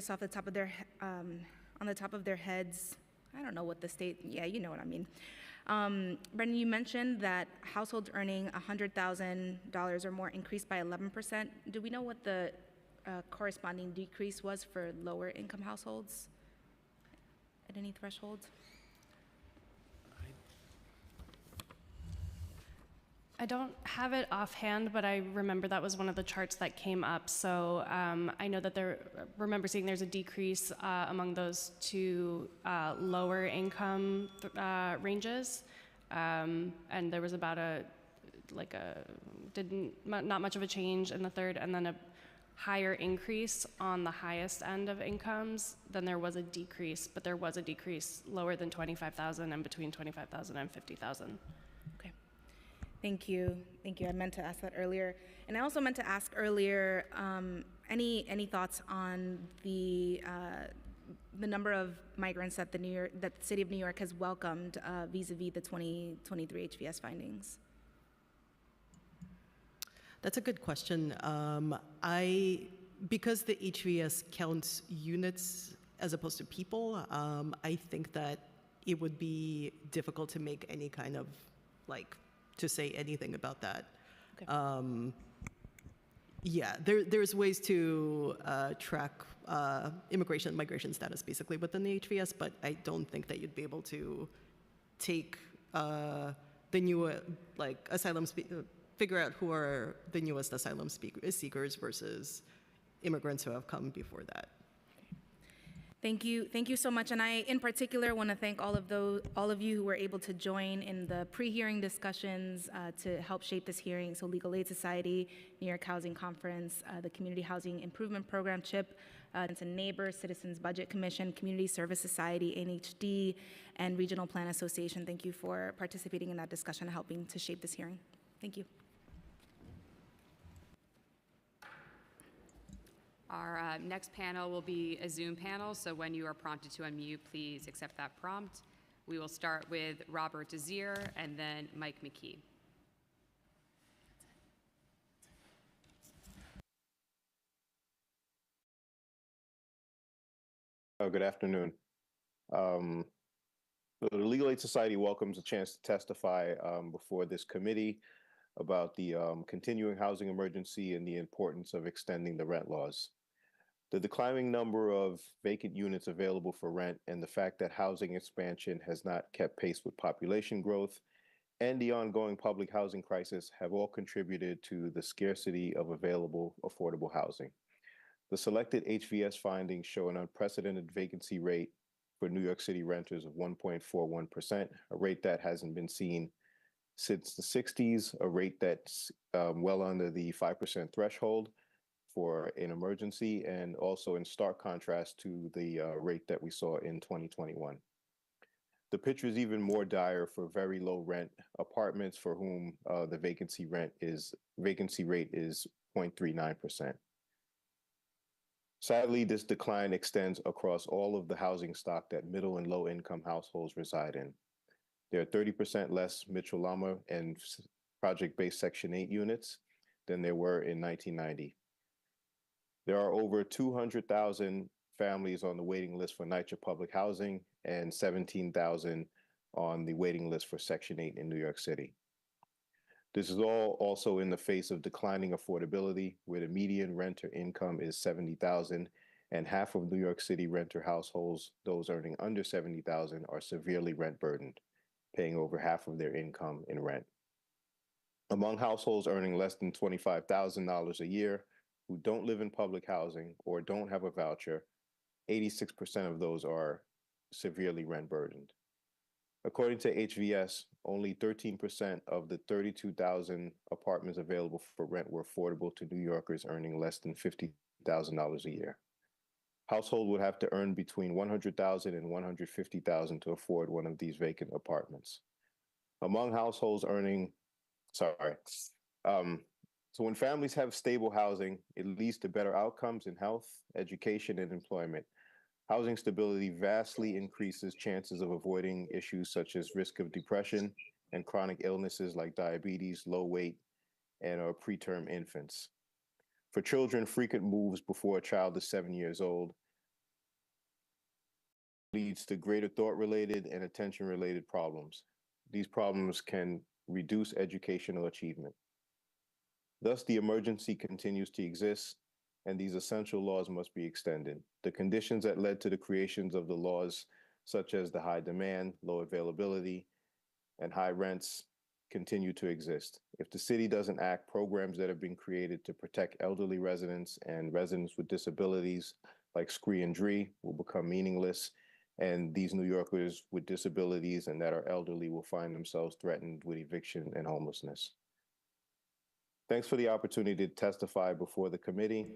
off the top of their on the top of their heads, I don't know what the state. Yeah, you know what I mean. Brendan, you mentioned that households earning $100,000 or more increased by 11%. Do we know what the corresponding decrease was for lower income households at any threshold? I don't have it offhand, but I remember that was one of the charts that came up. So I know that remember seeing there's a decrease among those two lower income ranges. And there was about not much of a change in the third, and then a higher increase on the highest end of incomes. Then there was a decrease, but there was a decrease lower than 25,000 and between 25,000 and 50,000. Thank you. Thank you. I meant to ask that earlier. And I also meant to ask earlier, any thoughts on the number of migrants that the City of New York has welcomed vis-a-vis the 2023 HVS findings? That's a good question. Because the HVS counts units as opposed to people, I think that it would be difficult to make any kind of to say anything about that. Okay. Yeah, there's ways to track immigration, migration status basically within the HVS, but I don't think that you'd be able to take the new asylum figure out who are the newest asylum seekers versus immigrants who have come before that. Thank you so much. And I, in particular, want to thank all of you who were able to join in the pre-hearing discussions to help shape this hearing. So Legal Aid Society, New York Housing Conference, the Community Housing Improvement Program, CHIP, and Neighbors, Citizens Budget Commission, Community Service Society, NHD, and Regional Plan Association. Thank you for participating in that discussion and helping to shape this hearing. Thank you. Our next panel will be a Zoom panel, so when you are prompted to unmute, please accept that prompt. We will start with Robert Desir and then Mike McKee. Good afternoon. The Legal Aid Society welcomes a chance to testify before this committee about the continuing housing emergency and the importance of extending the rent laws. The declining number of vacant units available for rent and the fact that housing expansion has not kept pace with population growth and the ongoing public housing crisis have all contributed to the scarcity of available affordable housing. The selected HVS findings show an unprecedented vacancy rate for New York City renters of 1.41%, a rate that hasn't been seen since the 60s, a rate that's well under the 5% threshold for an emergency, and also in stark contrast to the rate that we saw in 2021. The picture is even more dire for very low rent apartments for whom the vacancy rate is 0.39%. Sadly, this decline extends across all of the housing stock that middle and low income households reside in. There are 30% less Mitchell-Lama and project-based Section 8 units than there were in 1990. There are over 200,000 families on the waiting list for NYCHA public housing and 17,000 on the waiting list for Section 8 in New York City. This is all also in the face of declining affordability, where the median renter income is $70,000, and half of New York City renter households, those earning under $70,000, are severely rent burdened, paying over half of their income in rent. Among households earning less than $25,000 a year who don't live in public housing or don't have a voucher, 86% of those are severely rent burdened. According to HVS, only 13% of the 32,000 apartments available for rent were affordable to New Yorkers earning less than $50,000 a year. Household would have to earn between $100,000 and $150,000 to afford one of these vacant apartments. Among households earning, so when families have stable housing, it leads to better outcomes in health, education, and employment. Housing stability vastly increases chances of avoiding issues such as risk of depression and chronic illnesses like diabetes, low weight, and preterm infants. For children, frequent moves before a child is 7 years old leads to greater thought-related and attention-related problems. These problems can reduce educational achievement. Thus, the emergency continues to exist, and these essential laws must be extended. The conditions that led to the creations of the laws, such as the high demand, low availability, and high rents, continue to exist. If the city doesn't act, programs that have been created to protect elderly residents and residents with disabilities like SCREE and DREE will become meaningless, and these New Yorkers with disabilities and that are elderly will find themselves threatened with eviction and homelessness. Thanks for the opportunity to testify before the committee.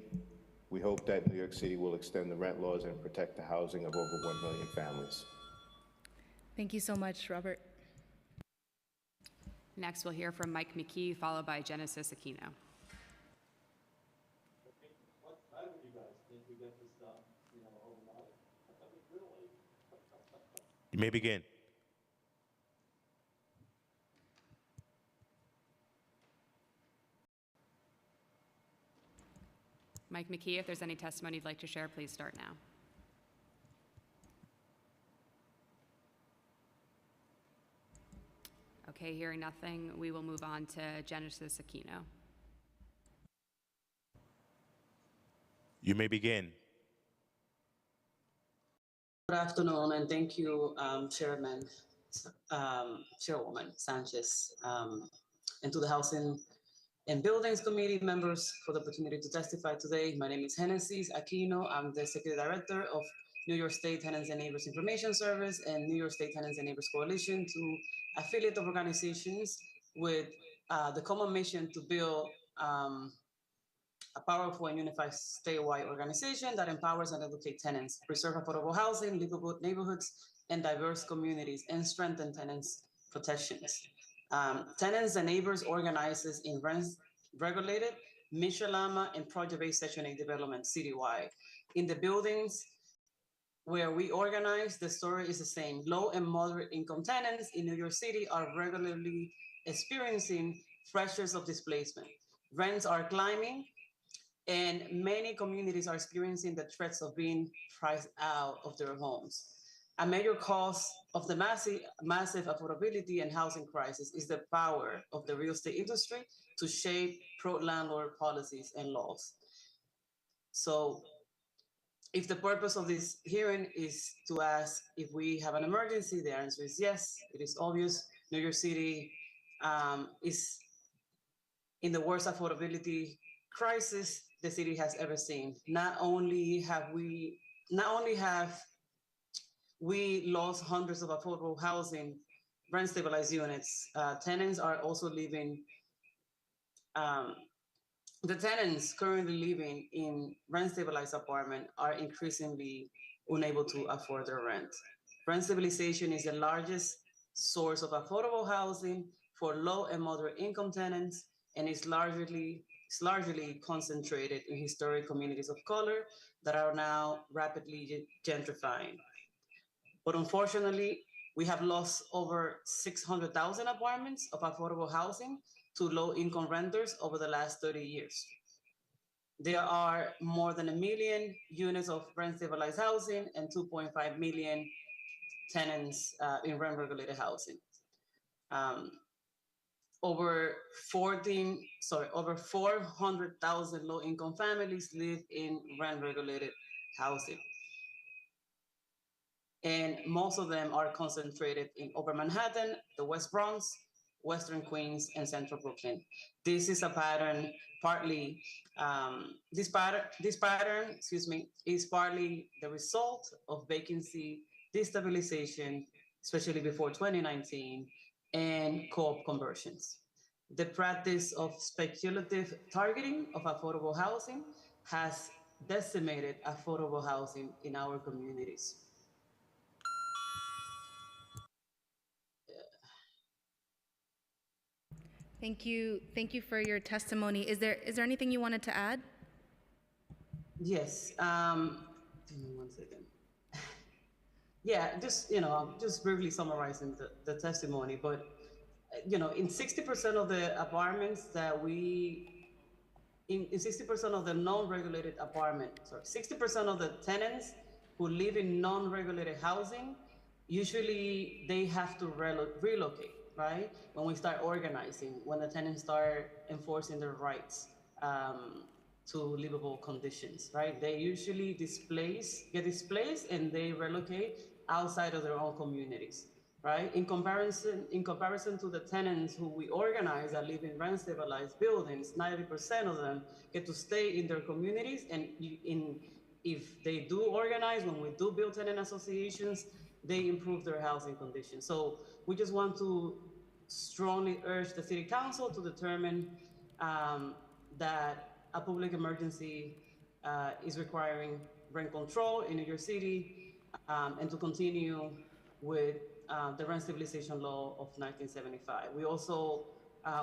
We hope that New York City will extend the rent laws and protect the housing of over 1 million families. Thank you so much, Robert. Next, we'll hear from Mike McKee, followed by Genesis Aquino. What time do you guys think we get this done? Overnight? Really? You may begin. Mike McKee, if there's any testimony you'd like to share, please start now. Okay, hearing nothing, we will move on to Genesis Aquino. You may begin. Good afternoon, and thank you, Chairwoman Sanchez, and to the Housing and Buildings Committee members for the opportunity to testify today. My name is Genesis Aquino. I'm the Executive Director of New York State Tenants and Neighbors Information Service and New York State Tenants and Neighbors Coalition, two affiliate of organizations with the common mission to build a powerful and unified statewide organization that empowers and educates tenants, preserve affordable housing, livable neighborhoods, and diverse communities, and strengthen tenants' protections. Tenants and Neighbors organizes in rent-regulated, Mitchell-Lama, and project-based Section 8 development citywide. In the buildings where we organize, the story is the same. Low and moderate income tenants in New York City are regularly experiencing pressures of displacement. Rents are climbing, and many communities are experiencing the threats of being priced out of their homes. A major cause of the massive affordability and housing crisis is the power of the real estate industry to shape pro-landlord policies and laws. So if the purpose of this hearing is to ask if we have an emergency, the answer is yes. It is obvious New York City is in the worst affordability crisis the city has ever seen. Not only have we lost hundreds of affordable housing, rent stabilized units, tenants are also living, the tenants currently living in rent stabilized apartment are increasingly unable to afford their rent. Rent stabilization is the largest source of affordable housing for low and moderate income tenants, and it's largely concentrated in historic communities of color that are now rapidly gentrifying. But unfortunately, we have lost over 600,000 apartments of affordable housing to low-income renters over the last 30 years. There are more than 1 million units of rent-stabilized housing and 2.5 million tenants in rent-regulated housing. Over 400,000 low-income families live in rent-regulated housing. And most of them are concentrated in Upper Manhattan, the West Bronx, Western Queens, and Central Brooklyn. This is a pattern, partly, this pattern, is partly the result of vacancy destabilization, especially before 2019, and co-op conversions. The practice of speculative targeting of affordable housing has decimated affordable housing in our communities. Thank you for your testimony. Is there anything you wanted to add? Yes. Give me 1 second. Yeah, just briefly summarizing the testimony, but in 60% of the apartments that in 60% of the non-regulated 60% of the tenants who live in non-regulated housing, usually they have to relocate, right? When we start organizing, when the tenants start enforcing their rights to livable conditions, right? They usually get displaced and they relocate outside of their own communities, right? In comparison to the tenants who we organize that live in rent-stabilized buildings, 90% of them get to stay in their communities, and if they do organize, when we do build tenant associations, they improve their housing conditions. So we just want to strongly urge the City Council to determine that a public emergency is requiring rent control in New York City, and to continue with the Rent Stabilization Law of 1975. We also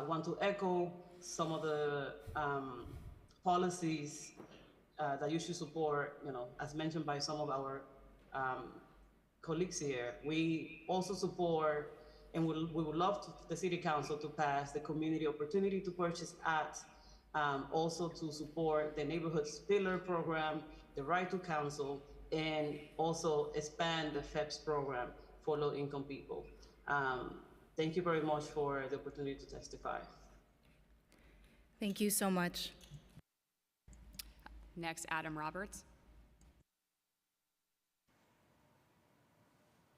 want to echo some of the policies that you should support, as mentioned by some of our colleagues here. We also support, and we would love the City Council to pass the Community Opportunity to Purchase Act, also to support the Neighborhoods Pillar Program, the Right to Counsel, and also expand the FEPS program for low-income people. Thank you very much for the opportunity to testify. Thank you so much. Next, Adam Roberts.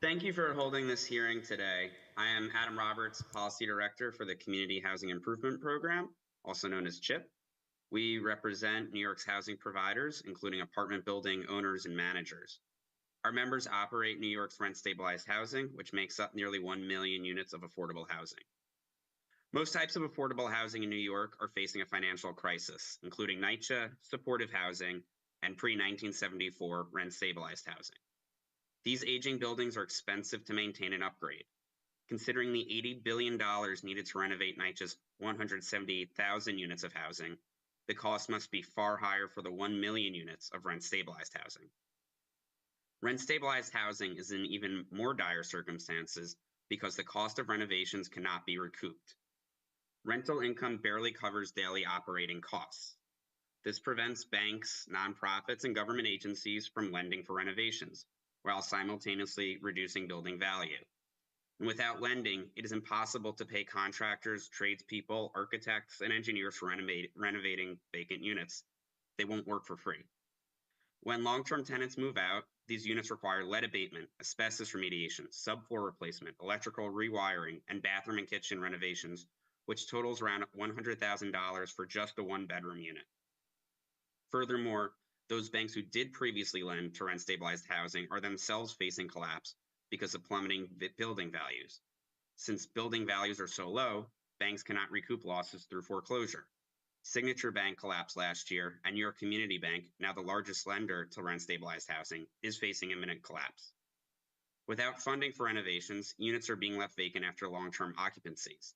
Thank you for holding this hearing today. I am Adam Roberts, Policy Director for the Community Housing Improvement Program, also known as CHIP. We represent New York's housing providers, including apartment building owners and managers. Our members operate New York's rent-stabilized housing, which makes up nearly 1 million units of affordable housing. Most types of affordable housing in New York are facing a financial crisis, including NYCHA, supportive housing, and pre-1974 rent-stabilized housing. These aging buildings are expensive to maintain and upgrade. Considering the $80 billion needed to renovate NYCHA's 178,000 units of housing, the cost must be far higher for the 1 million units of rent-stabilized housing. Rent-stabilized housing is in even more dire circumstances because the cost of renovations cannot be recouped. Rental income barely covers daily operating costs. This prevents banks, nonprofits, and government agencies from lending for renovations, while simultaneously reducing building value. And without lending, it is impossible to pay contractors, tradespeople, architects, and engineers for renovating vacant units. They won't work for free. When long-term tenants move out, these units require lead abatement, asbestos remediation, subfloor replacement, electrical rewiring, and bathroom and kitchen renovations, which totals around $100,000 for just a one-bedroom unit. Furthermore, those banks who did previously lend to rent-stabilized housing are themselves facing collapse because of plummeting building values. Since building values are so low, banks cannot recoup losses through foreclosure. Signature Bank collapsed last year, and New York Community Bank, now the largest lender to rent-stabilized housing, is facing imminent collapse. Without funding for renovations, units are being left vacant after long-term occupancies.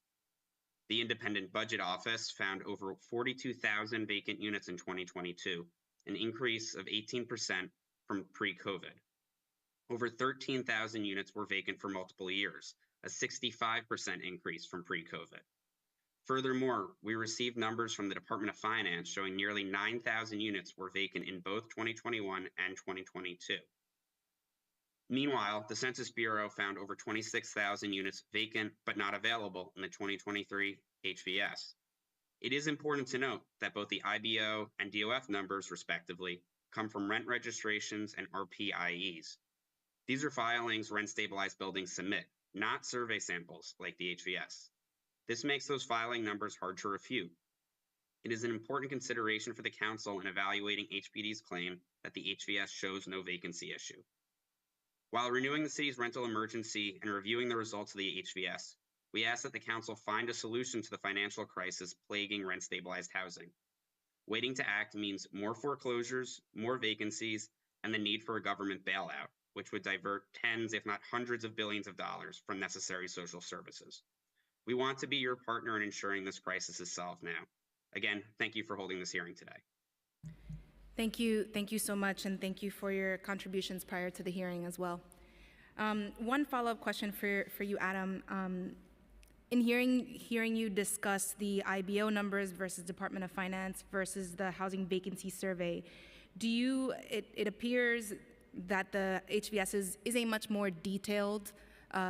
The Independent Budget Office found over 42,000 vacant units in 2022, an increase of 18% from pre-COVID. Over 13,000 units were vacant for multiple years, a 65% increase from pre-COVID. Furthermore, we received numbers from the Department of Finance showing nearly 9,000 units were vacant in both 2021 and 2022. Meanwhile, the Census Bureau found over 26,000 units vacant but not available in the 2023 HVS. It is important to note that both the IBO and DOF numbers, respectively, come from rent registrations and RPIEs. These are filings rent-stabilized buildings submit, not survey samples like the HVS. This makes those filing numbers hard to refute. It is an important consideration for the Council in evaluating HPD's claim that the HVS shows no vacancy issue. While renewing the city's rental emergency and reviewing the results of the HVS, we ask that the Council find a solution to the financial crisis plaguing rent-stabilized housing. Waiting to act means more foreclosures, more vacancies, and the need for a government bailout, which would divert tens, if not hundreds of billions of dollars from necessary social services. We want to be your partner in ensuring this crisis is solved now. Again, thank you for holding this hearing today. Thank you so much, and thank you for your contributions prior to the hearing as well. One follow-up question for you, Adam. In hearing you discuss the IBO numbers versus Department of Finance versus the housing vacancy survey, it appears that the HVS is a much more detailed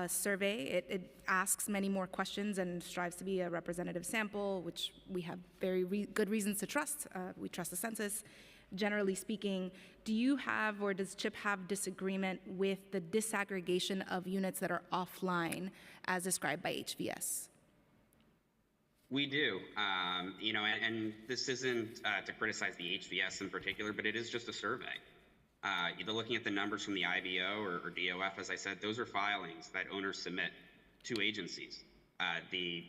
survey. It asks many more questions and strives to be a representative sample, which we have very good reasons to trust. We trust the census. Generally speaking, do you have, or does CHIP have disagreement with the disaggregation of units that are offline as described by HVS? We do, and this isn't to criticize the HVS in particular, but it is just a survey. Either looking at the numbers from the IBO or DOF, as I said, those are filings that owners submit to agencies. The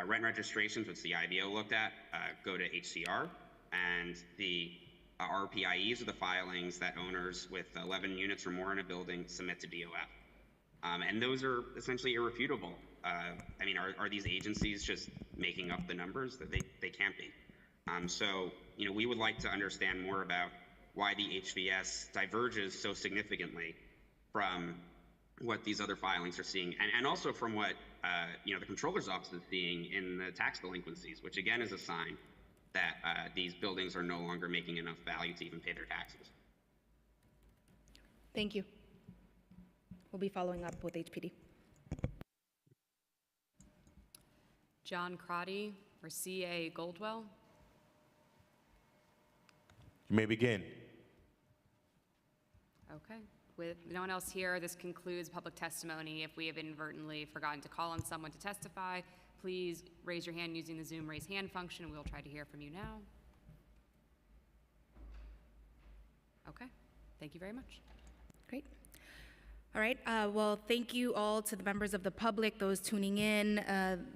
rent registrations, which the IBO looked at, go to HCR, and the RPIEs are the filings that owners with 11 units or more in a building submit to DOF. And those are essentially irrefutable. Are these agencies just making up the numbers? That they can't be. So we would like to understand more about why the HVS diverges so significantly from what these other filings are seeing, and also from what the Comptroller's Office is seeing in the tax delinquencies, which again is a sign that these buildings are no longer making enough value to even pay their taxes. Thank you. We'll be following up with HPD. John Crotty for CA Goldwell. You may begin. Okay. With no one else here, this concludes public testimony. If we have inadvertently forgotten to call on someone to testify, please raise your hand using the Zoom raise hand function, and we'll try to hear from you now. Okay. Thank you very much. Great. All right. Well, thank you all to the members of the public, those tuning in,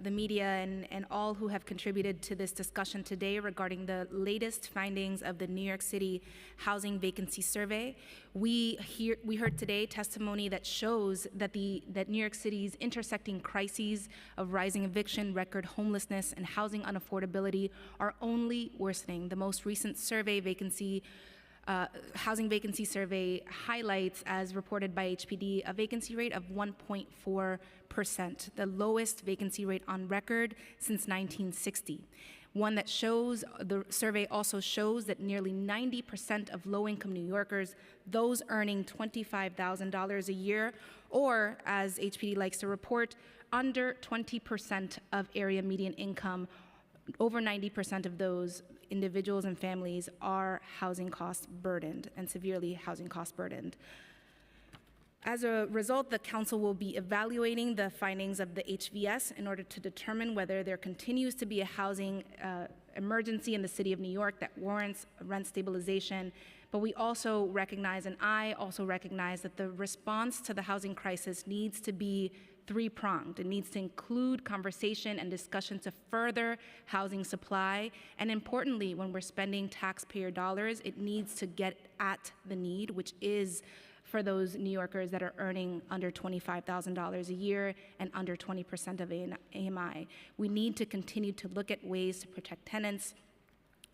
the media, and all who have contributed to this discussion today regarding the latest findings of the New York City Housing Vacancy Survey. We heard today testimony that shows that New York City's intersecting crises of rising eviction, record homelessness, and housing unaffordability are only worsening. The most recent survey housing vacancy survey highlights, as reported by HPD, a vacancy rate of 1.4%, the lowest vacancy rate on record since 1960. The survey also shows that nearly 90% of low-income New Yorkers, those earning $25,000 a year, or as HPD likes to report, under 20% of area median income, over 90% of those individuals and families are housing cost burdened and severely housing cost burdened. As a result, the council will be evaluating the findings of the HVS in order to determine whether there continues to be a housing emergency in the city of New York that warrants rent stabilization. But we also recognize, and I also recognize, that the response to the housing crisis needs to be three-pronged. It needs to include conversation and discussion to further housing supply. And importantly, when we're spending taxpayer dollars, it needs to get at the need, which is for those New Yorkers that are earning under $25,000 a year and under 20% of AMI. We need to continue to look at ways to protect tenants.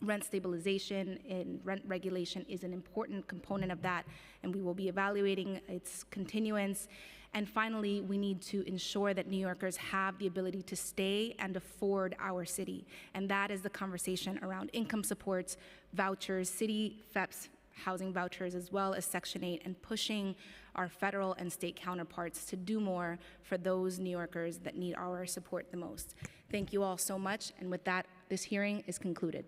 Rent stabilization and rent regulation is an important component of that, and we will be evaluating its continuance. And finally, we need to ensure that New Yorkers have the ability to stay and afford our city. And that is the conversation around income supports, vouchers, city FEPS housing vouchers, as well as Section 8, and pushing our federal and state counterparts to do more for those New Yorkers that need our support the most. Thank you all so much. And with that, this hearing is concluded.